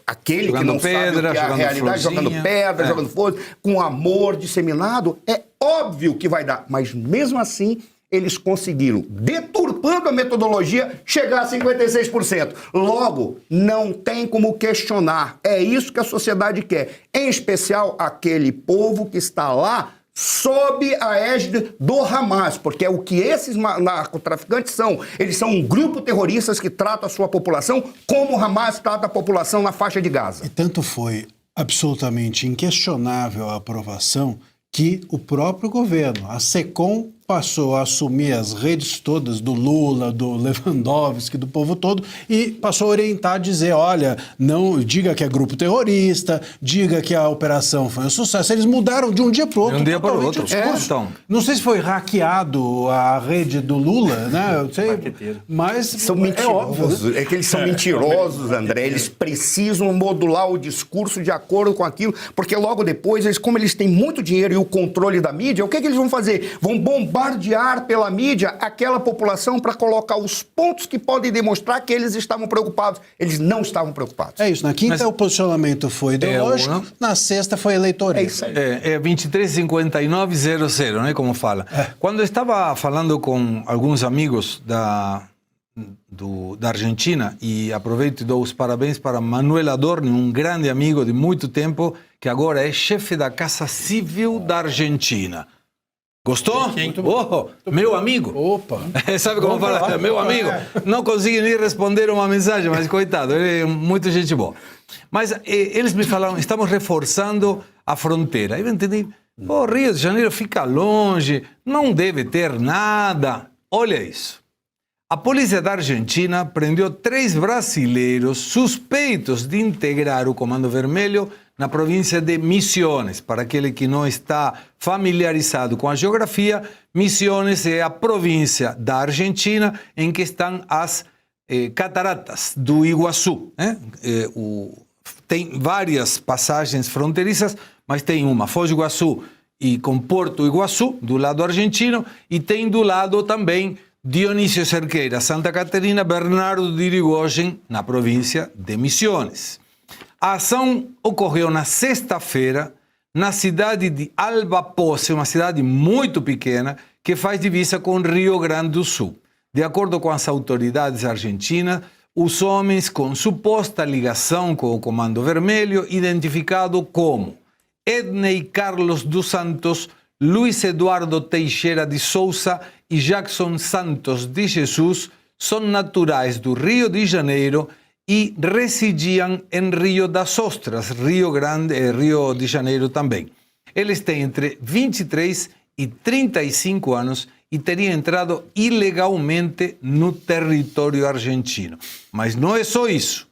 Aquele jogando que não pedra, sabe o que é a realidade, jogando pedra, jogando fogo, com amor disseminado, é óbvio que vai dar. Mas, mesmo assim, eles conseguiram, deturpando a metodologia, chegar a 56%. Logo, não tem como questionar. É isso que a sociedade quer. Em especial, aquele povo que está lá sob a égide do Hamas, porque é o que esses narcotraficantes são. Eles são um grupo terrorista que trata a sua população como o Hamas trata a população na faixa de Gaza. E tanto foi absolutamente inquestionável a aprovação que o próprio governo, a SECOM, passou a assumir as redes todas do Lula, do Lewandowski, do povo todo, e passou a orientar, dizer, olha, não diga que é grupo terrorista, diga que a operação foi um sucesso. Eles mudaram de um dia para o outro. De um dia para o outro. Então, não sei se foi hackeado a rede do Lula, né? Eu sei, mas são mentirosos. É que eles são mentirosos, André. Eles precisam modular o discurso de acordo com aquilo, porque logo depois, como eles têm muito dinheiro e o controle da mídia, o que eles vão fazer? Vão bombardear pela mídia aquela população para colocar os pontos que podem demonstrar que eles estavam preocupados. Eles não estavam preocupados. É isso. Na quinta o posicionamento foi ideológico, na sexta foi eleitoral. É isso aí. É 23,59,00, né, como fala. Quando eu estava falando com alguns amigos da Argentina, e aproveito e dou os parabéns para Manuel Adorni, um grande amigo de muito tempo, que agora é chefe da Casa Civil da Argentina. Gostou? Meu amigo. Opa. Sabe como fala? Meu amigo. Não consegui nem responder uma mensagem, mas coitado, ele é muito gente boa. Mas eles me falaram, estamos reforçando a fronteira. Eu entendi, Rio de Janeiro fica longe, não deve ter nada. Olha isso. A polícia da Argentina prendeu 3 brasileiros suspeitos de integrar o Comando Vermelho na província de Misiones. Para aquele que não está familiarizado com a geografia, Misiones é a província da Argentina em que estão as cataratas do Iguaçu. Tem várias passagens fronteiriças, mas tem uma, Foz do Iguaçu e com Porto Iguaçu, do lado argentino, e tem do lado também Dionísio Cerqueira, Santa Catarina, Bernardo de Irigoyen, na província de Misiones. A ação ocorreu na sexta-feira, na cidade de Alba Posse, uma cidade muito pequena, que faz divisa com Rio Grande do Sul. De acordo com as autoridades argentinas, os homens com suposta ligação com o Comando Vermelho, identificado como Ednei Carlos dos Santos, Luiz Eduardo Teixeira de Souza e Jackson Santos de Jesus, são naturais do Rio de Janeiro e residiam em Rio das Ostras, Rio de Janeiro também. Eles têm entre 23 e 35 anos e teriam entrado ilegalmente no território argentino. Mas não é só isso.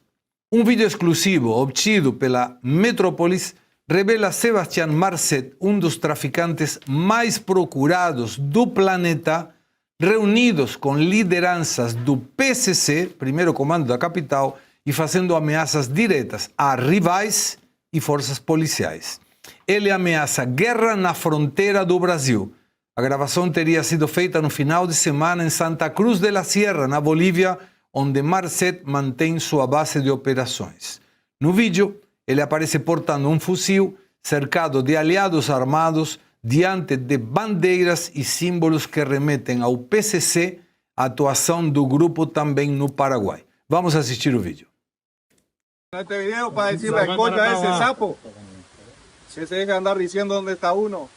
Um vídeo exclusivo obtido pela Metrópolis revela Sebastián Marcet, um dos traficantes mais procurados do planeta, reunidos com lideranças do PCC, primeiro comando da capital, e fazendo ameaças diretas a rivais e forças policiais. Ele ameaça guerra na fronteira do Brasil. A gravação teria sido feita no final de semana em Santa Cruz de la Sierra, na Bolívia, onde Marcet mantém sua base de operações. No vídeo, ele aparece portando um fuzil, cercado de aliados armados, diante de bandeiras e símbolos que remetem ao PCC, a atuação do grupo também no Paraguai. Vamos assistir o vídeo. Este video para decirle a concha a ese sapo que se deja andar diciendo dónde está uno.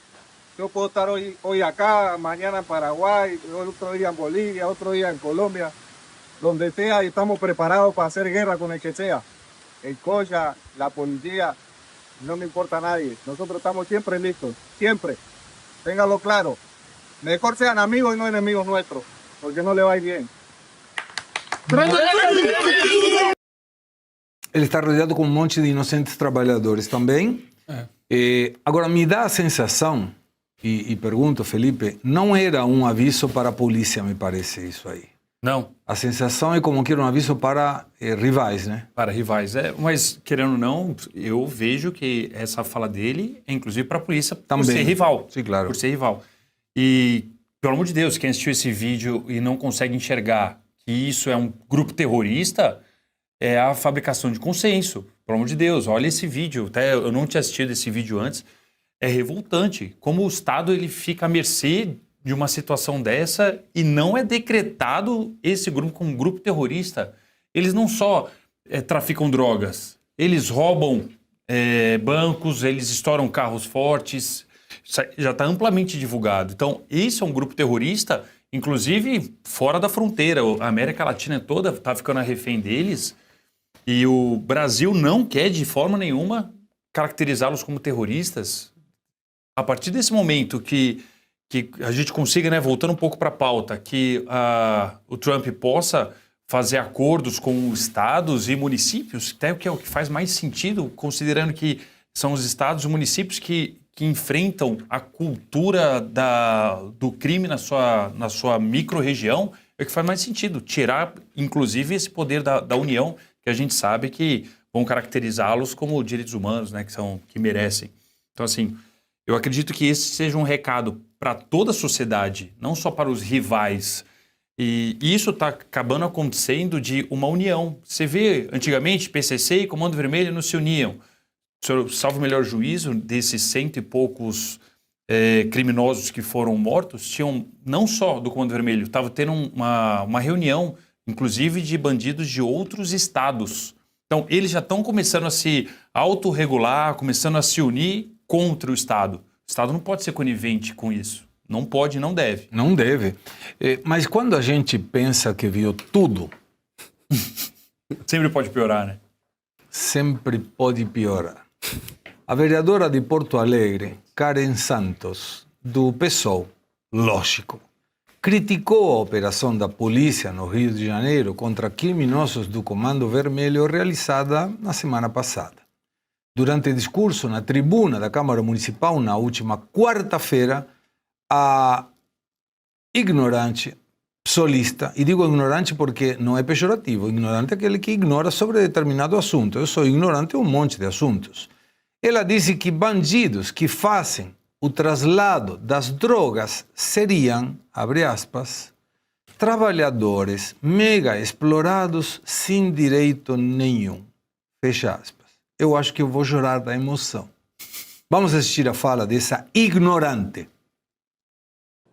Yo puedo estar hoy acá, mañana en Paraguay, otro día en Bolivia, otro día en Colombia, donde sea, y estamos preparados para hacer guerra con el que sea. El concha, la policía, no me importa a nadie. Nosotros estamos siempre listos, siempre. Téngalo claro. Mejor sean amigos y no enemigos nuestros, porque no le va a ir bien. Ele está rodeado com um monte de inocentes trabalhadores também. Agora, me dá a sensação, e pergunto, Felipe, não era um aviso para a polícia, me parece isso aí. Não. A sensação é como que era um aviso para rivais, né? Para rivais, mas querendo ou não, eu vejo que essa fala dele é inclusive para a polícia também, por ser rival. Sim, claro. Por ser rival. E, pelo amor de Deus, quem assistiu esse vídeo e não consegue enxergar que isso é um grupo terrorista, é a fabricação de consenso. Pelo amor de Deus, olha esse vídeo. Até eu não tinha assistido esse vídeo antes. É revoltante. Como o Estado ele fica à mercê de uma situação dessa e não é decretado esse grupo como um grupo terrorista. Eles não só traficam drogas, eles roubam bancos, eles estouram carros fortes. Já está amplamente divulgado. Então, esse é um grupo terrorista, inclusive fora da fronteira. A América Latina toda está ficando refém deles. E o Brasil não quer, de forma nenhuma, caracterizá-los como terroristas. A partir desse momento que a gente consiga, né, voltando um pouco para a pauta, que o Trump possa fazer acordos com estados e municípios, até que é o que faz mais sentido, considerando que são os estados e municípios que enfrentam a cultura do crime na sua micro-região, é o que faz mais sentido. Tirar, inclusive, esse poder da União, que a gente sabe que vão caracterizá-los como direitos humanos, né, que merecem. Então, assim, eu acredito que esse seja um recado para toda a sociedade, não só para os rivais. E isso está acabando acontecendo de uma união. Você vê, antigamente, PCC e Comando Vermelho não se uniam. Salvo o melhor juízo, desses 100 e poucos criminosos que foram mortos, tinham não só do Comando Vermelho, estava tendo uma reunião, inclusive de bandidos de outros estados. Então, eles já estão começando a se autorregular, começando a se unir contra o Estado. O Estado não pode ser conivente com isso. Não pode, não deve. Não deve. Mas quando a gente pensa que viu tudo... Sempre pode piorar, né? Sempre pode piorar. A vereadora de Porto Alegre, Karen Santos, do PSOL, lógico, criticou a operação da polícia no Rio de Janeiro contra criminosos do Comando Vermelho realizada na semana passada. Durante o discurso na tribuna da Câmara Municipal, na última quarta-feira, a ignorante, solista, e digo ignorante porque não é pejorativo, ignorante é aquele que ignora sobre determinado assunto. Eu sou ignorante em um monte de assuntos. Ela disse que bandidos que fazem o traslado das drogas seriam, abre aspas, trabalhadores mega explorados sem direito nenhum, fecha aspas. Eu acho que eu vou chorar da emoção. Vamos assistir a fala dessa ignorante.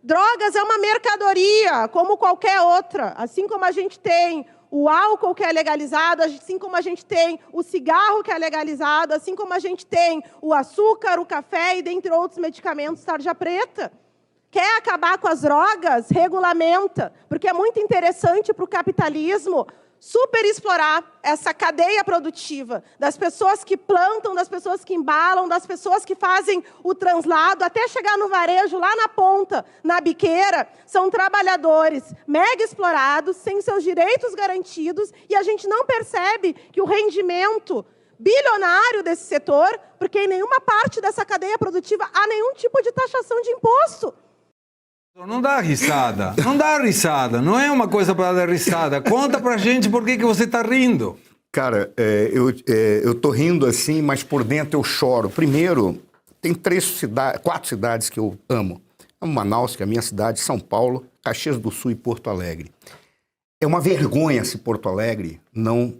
Drogas é uma mercadoria, como qualquer outra. Assim como a gente tem o álcool que é legalizado, assim como a gente tem o cigarro que é legalizado, assim como a gente tem o açúcar, o café e dentre outros medicamentos tarja preta. Quer acabar com as drogas? Regulamenta. Porque é muito interessante para o capitalismo superexplorar essa cadeia produtiva das pessoas que plantam, das pessoas que embalam, das pessoas que fazem o translado, até chegar no varejo, lá na ponta, na biqueira, são trabalhadores mega explorados, sem seus direitos garantidos, e a gente não percebe que o rendimento bilionário desse setor, porque em nenhuma parte dessa cadeia produtiva há nenhum tipo de taxação de imposto. Não dá risada, não dá risada, não é uma coisa para dar risada. Conta pra gente por que você está rindo. Cara, eu tô rindo assim, mas por dentro eu choro. Primeiro, tem 4 cidades que eu amo. Manaus, que é a minha cidade, São Paulo, Caxias do Sul e Porto Alegre. É uma vergonha se Porto Alegre não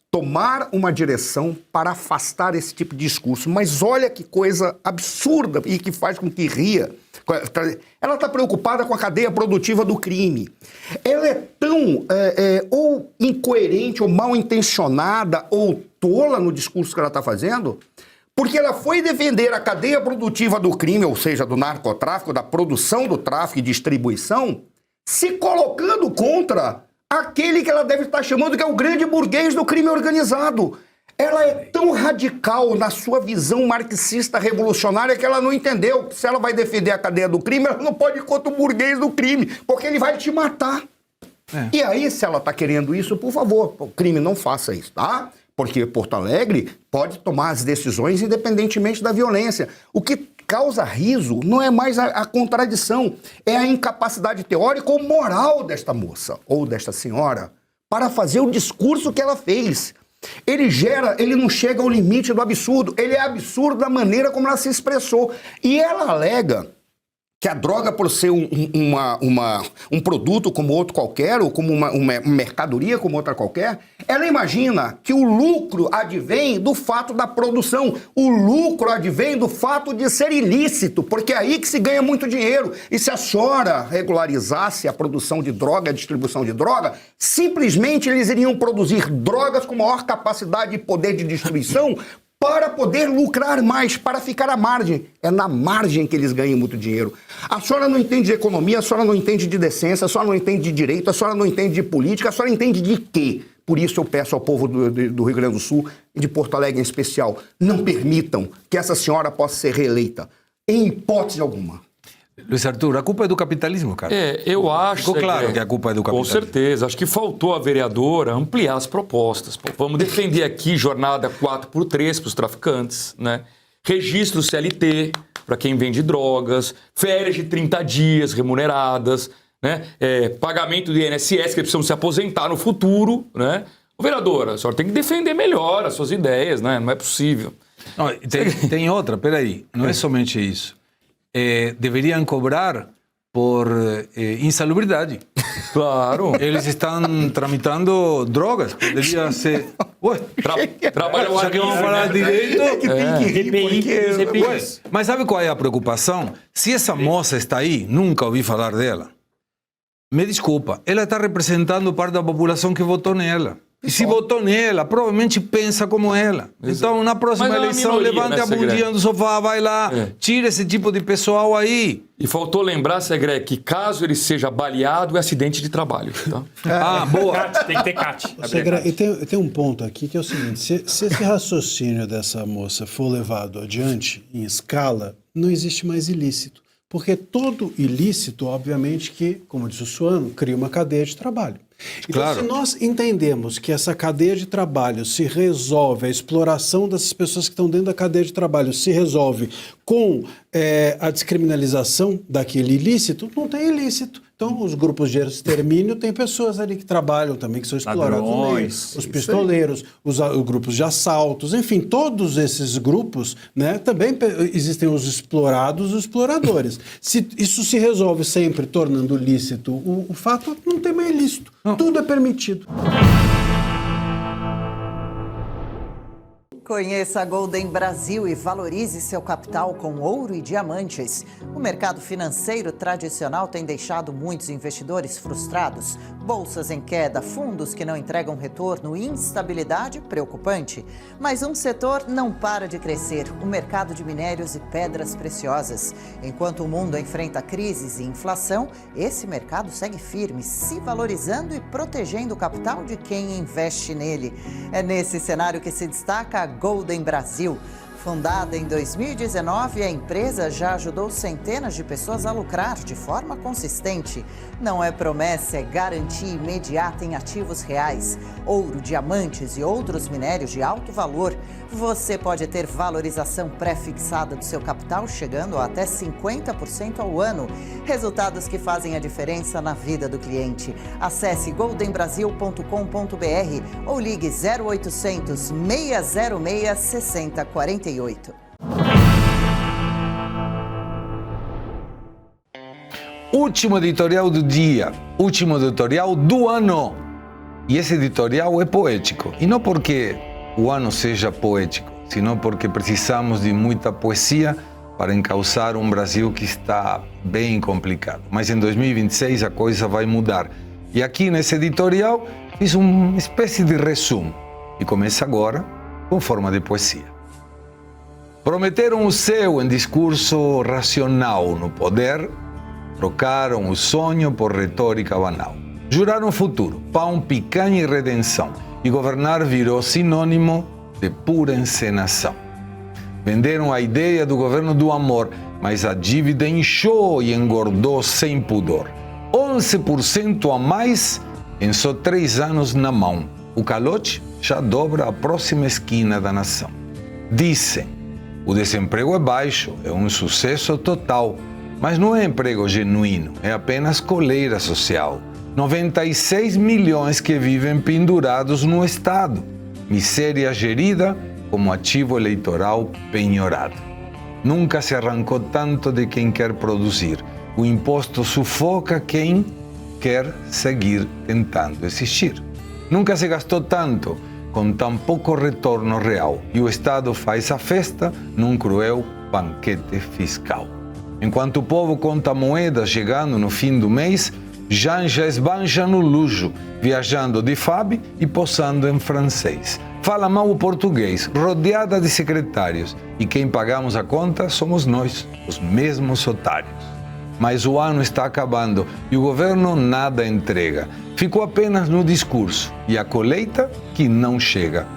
tomar uma direção para afastar esse tipo de discurso. Mas olha que coisa absurda e que faz com que ria. Ela está preocupada com a cadeia produtiva do crime. Ela é tão ou incoerente, ou mal intencionada, ou tola no discurso que ela está fazendo, porque ela foi defender a cadeia produtiva do crime, ou seja, do narcotráfico, da produção do tráfico e distribuição, se colocando contra aquele que ela deve estar chamando que é o grande burguês do crime organizado. Ela é tão radical na sua visão marxista revolucionária que ela não entendeu que se ela vai defender a cadeia do crime, ela não pode ir contra o burguês do crime, porque ele vai te matar. E aí, se ela está querendo isso, por favor, o crime não faça isso, tá? Porque Porto Alegre pode tomar as decisões independentemente da violência. O que causa riso não é mais a contradição, é a incapacidade teórica ou moral desta moça ou desta senhora para fazer o discurso que ela fez. Ele não chega ao limite do absurdo, ele é absurdo da maneira como ela se expressou. E ela alega que a droga, por ser um produto como outro qualquer, ou como uma mercadoria como outra qualquer, ela imagina que o lucro advém do fato da produção, o lucro advém do fato de ser ilícito, porque é aí que se ganha muito dinheiro. E se a senhora regularizasse a produção de droga, a distribuição de droga, simplesmente eles iriam produzir drogas com maior capacidade e poder de destruição para poder lucrar mais, para ficar à margem. É na margem que eles ganham muito dinheiro. A senhora não entende de economia, a senhora não entende de decência, a senhora não entende de direito, a senhora não entende de política, a senhora entende de quê? Por isso eu peço ao povo do Rio Grande do Sul e de Porto Alegre em especial, não permitam que essa senhora possa ser reeleita, em hipótese alguma. Luiz Arthur, a culpa é do capitalismo, cara. Eu acho... Ficou claro que a culpa é do capitalismo. Com certeza. Acho que faltou a vereadora ampliar as propostas. Vamos defender aqui jornada 4x3 para os traficantes, né? Registro CLT para quem vende drogas, férias de 30 dias remuneradas, né? Pagamento do INSS, que eles precisam se aposentar no futuro, né? Ô, vereadora, a senhora tem que defender melhor as suas ideias, né? Não é possível. Não, tem outra, peraí. Não é somente isso. Deveriam cobrar por insalubridade. Claro. Eles estão tramitando drogas. Deveria ser... Ué, trabalho já que vamos falar direito... Mas sabe qual é a preocupação? Se essa moça está aí, nunca ouvi falar dela. Me desculpa, ela está representando parte da população que votou nela. E se votou nela, provavelmente pensa como ela. Então, na próxima eleição, levante a bundinha do sofá, vai lá, tira esse tipo de pessoal aí. E faltou lembrar, Segre, que caso ele seja baleado, é acidente de trabalho. Tá? Boa. Tem que ter CAT. Segre, tem um ponto aqui que é o seguinte, se esse raciocínio dessa moça for levado adiante em escala, não existe mais ilícito. Porque todo ilícito, obviamente, que, como diz o Suano, cria uma cadeia de trabalho. Então, claro, se nós entendemos que essa cadeia de trabalho se resolve, a exploração dessas pessoas que estão dentro da cadeia de trabalho se resolve com a descriminalização daquele ilícito, não tem ilícito. Então, os grupos de extermínio tem pessoas ali que trabalham também, que são explorados no meio. Os pistoleiros, os grupos de assaltos, enfim, todos esses grupos, né, também existem os explorados e os exploradores. Se isso se resolve sempre tornando lícito o fato, não tem mais ilícito. Tudo é permitido. Conheça a Golden Brasil e valorize seu capital com ouro e diamantes. O mercado financeiro tradicional tem deixado muitos investidores frustrados. Bolsas em queda, fundos que não entregam retorno, instabilidade preocupante. Mas um setor não para de crescer: o mercado de minérios e pedras preciosas. Enquanto o mundo enfrenta crises e inflação, esse mercado segue firme, se valorizando e protegendo o capital de quem investe nele. É nesse cenário que se destaca a Golden Brasil. Fundada em 2019, a empresa já ajudou centenas de pessoas a lucrar de forma consistente. Não é promessa, é garantia imediata em ativos reais. Ouro, diamantes e outros minérios de alto valor. Você pode ter valorização pré-fixada do seu capital chegando a até 50% ao ano. Resultados que fazem a diferença na vida do cliente. Acesse goldenbrasil.com.br ou ligue 0800 606 6048. Último editorial do dia, último editorial do ano. E esse editorial é poético. E não porque o ano seja poético, senão porque precisamos de muita poesia para encauzar um Brasil que está bem complicado. Mas em 2026 a coisa vai mudar. E aqui nesse editorial fiz uma espécie de resumo. E começa agora com forma de poesia. Prometeram o céu em discurso racional no poder, trocaram o sonho por retórica banal. Juraram futuro, pão, picanha e redenção, e governar virou sinônimo de pura encenação. Venderam a ideia do governo do amor, mas a dívida inchou e engordou sem pudor. 11% a mais em só 3 anos na mão. O calote já dobra a próxima esquina da nação. Dizem: o desemprego é baixo, é um sucesso total, mas não é emprego genuíno, é apenas coleira social. 96 milhões que vivem pendurados no Estado, miséria gerida como ativo eleitoral penhorado. Nunca se arrancou tanto de quem quer produzir. O imposto sufoca quem quer seguir tentando existir. Nunca se gastou tanto com tão pouco retorno real, e o Estado faz a festa num cruel banquete fiscal. Enquanto o povo conta moedas chegando no fim do mês, Janja esbanja no luxo, viajando de FAB e posando em francês. Fala mal o português, rodeada de secretários, e quem pagamos a conta somos nós, os mesmos otários. Mas o ano está acabando e o governo nada entrega. Ficou apenas no discurso e a colheita que não chega.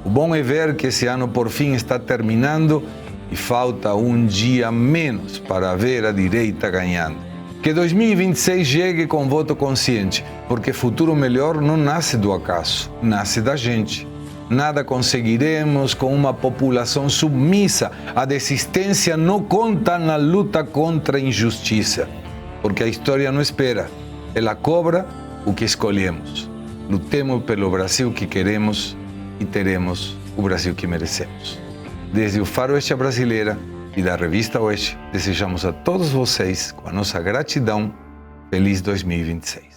O bom é ver que esse ano por fim está terminando e falta um dia menos para ver a direita ganhando. Que 2026 chegue com voto consciente, porque futuro melhor não nasce do acaso, nasce da gente. Nada conseguiremos com uma população submissa. A desistência não conta na luta contra a injustiça, porque a história não espera, ela cobra o que escolhemos. Lutemos pelo Brasil que queremos e teremos o Brasil que merecemos. Desde o Faroeste Brasileira e da Revista Oeste, desejamos a todos vocês, com a nossa gratidão, feliz 2026.